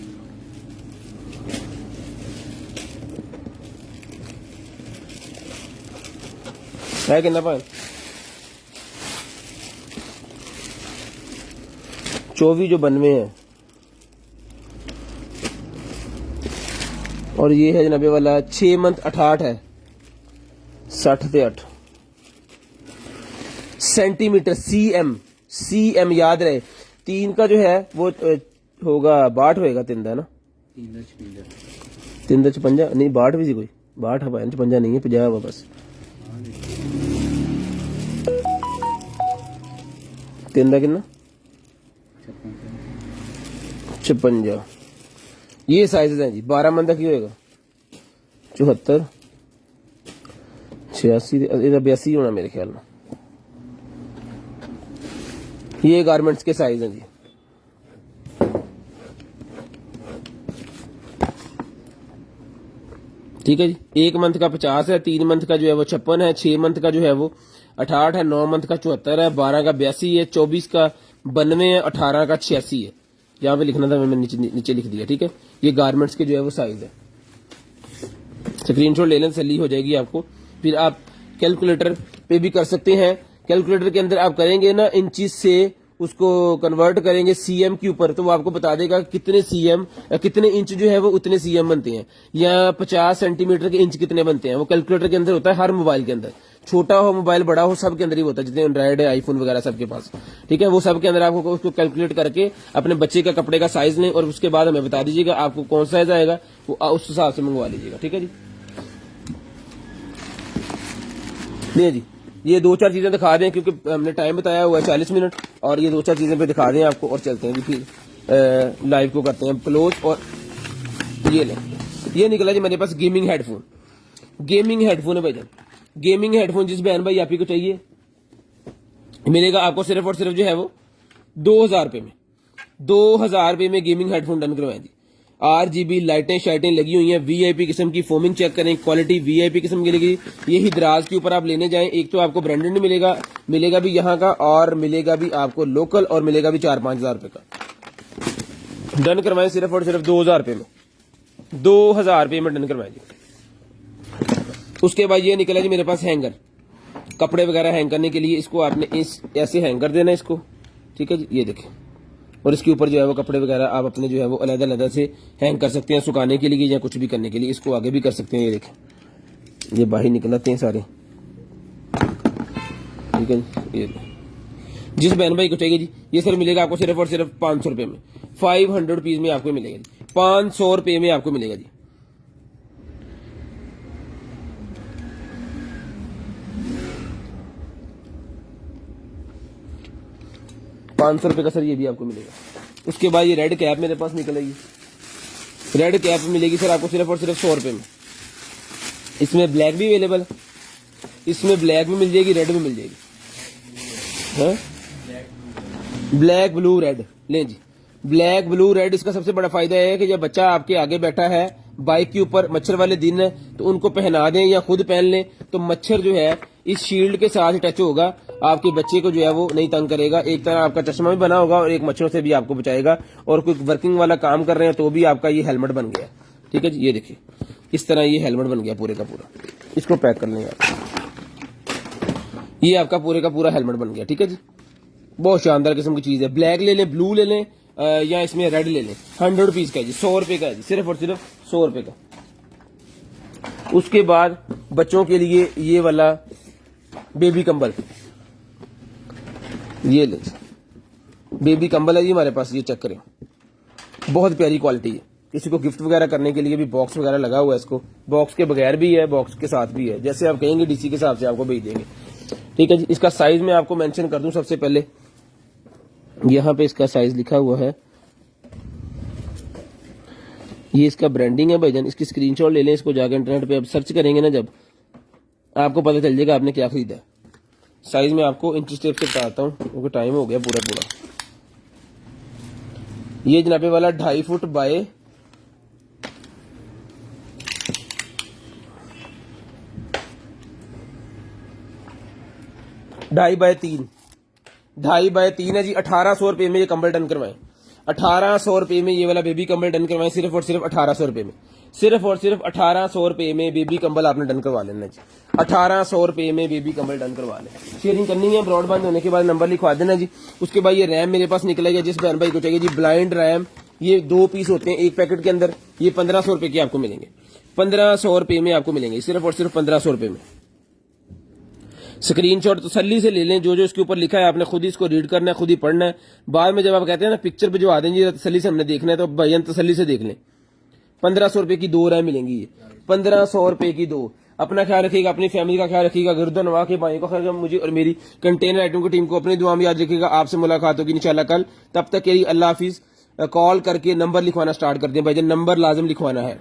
है कितना भाई 24 जो 92 है और ये है जनाबे वाला 6 मंथ 68 है 60 से 8 सेंटीमीटर cm याद रहे 3 का जो है वो होगा 62 होएगा 3 का ना 3 का 56 नहीं 62 भी सी कोई 62 है 56 नहीं है 50 हुआ बस 3 का कितना 56 ये साइज है जी 12 मंथ की होएगा 74 86 82 होना मेरे ख्याल में ये गारमेंट्स के साइज हैं जी ठीक है जी 1 मंथ का 50 है 3 मंथ का जो है वो 56 है 6 मंथ का जो है वो 68 है 9 मंथ का 74 है 12 का 82 है 24 का 92 है 18 का 86 है यहाँ पे लिखना था मैंने नीचे लिख दिया ठीक है ये गारमेंट्स के जो है वो साइज है स्क्रीनशॉट ले लें तसल्ली हो जाएगी आपको फिर आप कैलकुलेटर पे भी कर सकते हैं कैलकुलेटर के अंदर आप करेंगे ना इंचेस से उसको कन्वर्ट करेंगे सीएम के ऊपर तो वो आपको बता देगा कितने सीएम कितने इंच जो है वो उतने सीएम बनते हैं या 50 सेंटीमीटर के इंच कितने बनते हैं वो कैलकुलेटर के अंदर होता है हर मोबाइल के अंदर छोटा हो मोबाइल बड़ा हो सब के अंदर ही होता है जितने एंड्रॉइड है आईफोन वगैरह सबके पास ठीक है वो सब के अंदर आपको उसको कैलकुलेट करके अपने बच्चे का कपड़े का साइज लें और उसके बाद हमें बता दीजिएगा आपको कौन साइज आएगा वो उस हिसाब से मंगवा लीजिएगा ठीक है जी नहीं जी ये 2-4 चीजें दिखा दें क्योंकि हमने टाइम बताया हुआ है 40 मिनट और ये 2-4 चीजें पे दिखा दें आपको और चलते हैं जी फिर लाइव को करते हैं क्लोज और ये लें ये निकला जी मेरे पास गेमिंग हेडफोन है भाईजान गेमिंग हेडफोन जिस बहन भाई आप ही को चाहिए मिलेगा आपको सिर्फ और सिर्फ जो है वो 2000 रुपए में 2000 रुपए में गेमिंग हेडफोन डन करवाएं जी RGB लाइटें शाइटें लगी हुई हैं VIP किस्म की फोमिंग चेक करें क्वालिटी VIP किस्म की लगी यही दराज के ऊपर आप लेने जाएं एक तो आपको ब्रांडेड मिलेगा भी यहाँ का और मिलेगा भी आपको लोकल और मिलेगा भी 4-5 हजार रुपए का डन करवाएं सिर्फ और सिर्फ 2000 रुपए में 2000 रुपए में डन करवाएं जी उसके बाद ये निकला जी मेरे पास हैंगर कपड़े वगैरह हैंग करने के लिए इसको आपने इस ऐसे हैंगर देना इसको ठीक है जी ये देखें और इसके ऊपर जो है वो कपड़े वगैरह आप अपने जो है वो अलग-अलग से हैंग कर सकते हैं सुखाने के लिए या कुछ भी करने के लिए इसको आगे भी कर सकते हैं ये देखें ये बाहर निकलते हैं सारे ठीक है ये जिस बहन भाई को चाहिए जी ये सर मिलेगा आपको सिर्फ और सिर्फ 500 रुपए में 500 रुपीज में आपको मिलेगा जी 500 रुपए में आपको मिलेगा जी ₹500 का सर ये भी आपको मिलेगा उसके बाद ये रेड कैप मेरे पास निकलेगी रेड कैप मिलेगी सर आपको सिर्फ और सिर्फ 100 रुपए में इसमें ब्लैक भी अवेलेबल है इसमें ब्लैक भी मिल जाएगी रेड भी मिल जाएगी हाँ ब्लैक ब्लू रेड लें जी ब्लैक ब्लू रेड इसका सबसे बड़ा फायदा है कि जब बच्चा आपके आगे बैठा है बाइक के ऊपर मच्छर वाले दिन है तो उनको पहना दें या खुद पहन लें तो मच्छर जो है इस शील्ड के साथ टच होगा आपके बच्चे को जो है वो नहीं तंग करेगा एक तरह आपका चश्मा भी बना होगा और एक मच्छरों से भी आपको बचाएगा और कोई वर्किंग वाला काम कर रहे हैं तो भी आपका ये हेलमेट बन गया ठीक है जी ये देखिए इस तरह ये हेलमेट बन गया पूरे का पूरा इसको पैक कर लेंगे आप ये आपका पूरे का पूरा हेलमेट बन गया ठीक है जी बहुत शानदार किस्म की चीज है ब्लैक ले लें ब्लू ले लें या इसमें रेड ले लें 100 रुपीज का जी 100 रुपए का जी सिर्फ और सिर्फ 100 रुपए का उसके बाद बच्चों के लिए ये वाला बेबी कंबल ये ले बेबी कंबल है जी हमारे पास ये चेक करें बहुत प्यारी क्वालिटी है किसी को गिफ्ट वगैरह करने के लिए भी बॉक्स वगैरह लगा हुआ है इसको बॉक्स के बगैर भी है बॉक्स के साथ भी है जैसे आप कहेंगे डीसी के हिसाब से आपको भेज देंगे ठीक है जी इसका साइज मैं आपको मेंशन कर दूं सबसे पहले यहाँ पे इसका साइज लिखा हुआ है ये इसका ब्रांडिंग है भाईजान, इसकी स्क्रीनशॉट ले लें, इसको जाकर इंटरनेट पे अब सर्च करेंगे ना जब, आपको पता चल जाएगा आपने क्या खरीदा है। साइज में आपको इंच टेप से बताता हूँ क्योंकि टाइम हो गया पूरा। ये जनाबे वाला 2.5 फुट बाय 2.5 बाय 3 है जी। 1800 रुपए में ये कंबल डन करवाएं, 1800 रुपए में ये वाला बेबी कंबल डन करवाएं, सिर्फ और सिर्फ 1800 रुपए में, सिर्फ और सिर्फ 1800 रुपए में बेबी कंबल आपने डन करवा लेना जी। 1800 रुपए में बेबी कंबल डन करवा लें। शेयरिंग करनी है, ब्रॉडबैंड होने के बाद नंबर लिखवा देना जी। उसके बाद ये रैम मेरे पास निकलेगा, जिस बहन भाई को चाहिए जी ब्लाइंड रैम, ये 2 पीस होते हैं एक पैकेट के अंदर, ये 1500 रुपए के आपको मिलेंगे, 1500 रुपए में आपको मिलेंगे, सिर्फ और सिर्फ 1500 रुपए में। स्क्रीनशॉट तसल्ली से ले लें, जो जो इसके ऊपर लिखा है आपने खुद ही इसको रीड करना है, खुद ही पढ़ना है। बाद में जब आप कहते हैं ना पिक्चर पे जो आ देंगे तसल्ली से हमने देखना है, तो भाईजान तसल्ली से देख लें। 1500 रुपए की 2 रैम मिलेंगी, ये 1500 रुपए की 2। अपना ख्याल रखिएगा, अपनी फैमिली का ख्याल रखिएगा, गर्दन नवा के भाइयों का ख्याल, मुझे और मेरी कंटेनर आइटम की टीम को अपनी दुआ में याद रखिएगा। आपसे मुलाकात होगी इंशाल्लाह कल, तब तक के लिए अल्लाह हाफिज। कॉल करके नंबर लिखवाना स्टार्ट कर दें भाईजान, नंबर लाजम लिखवाना है।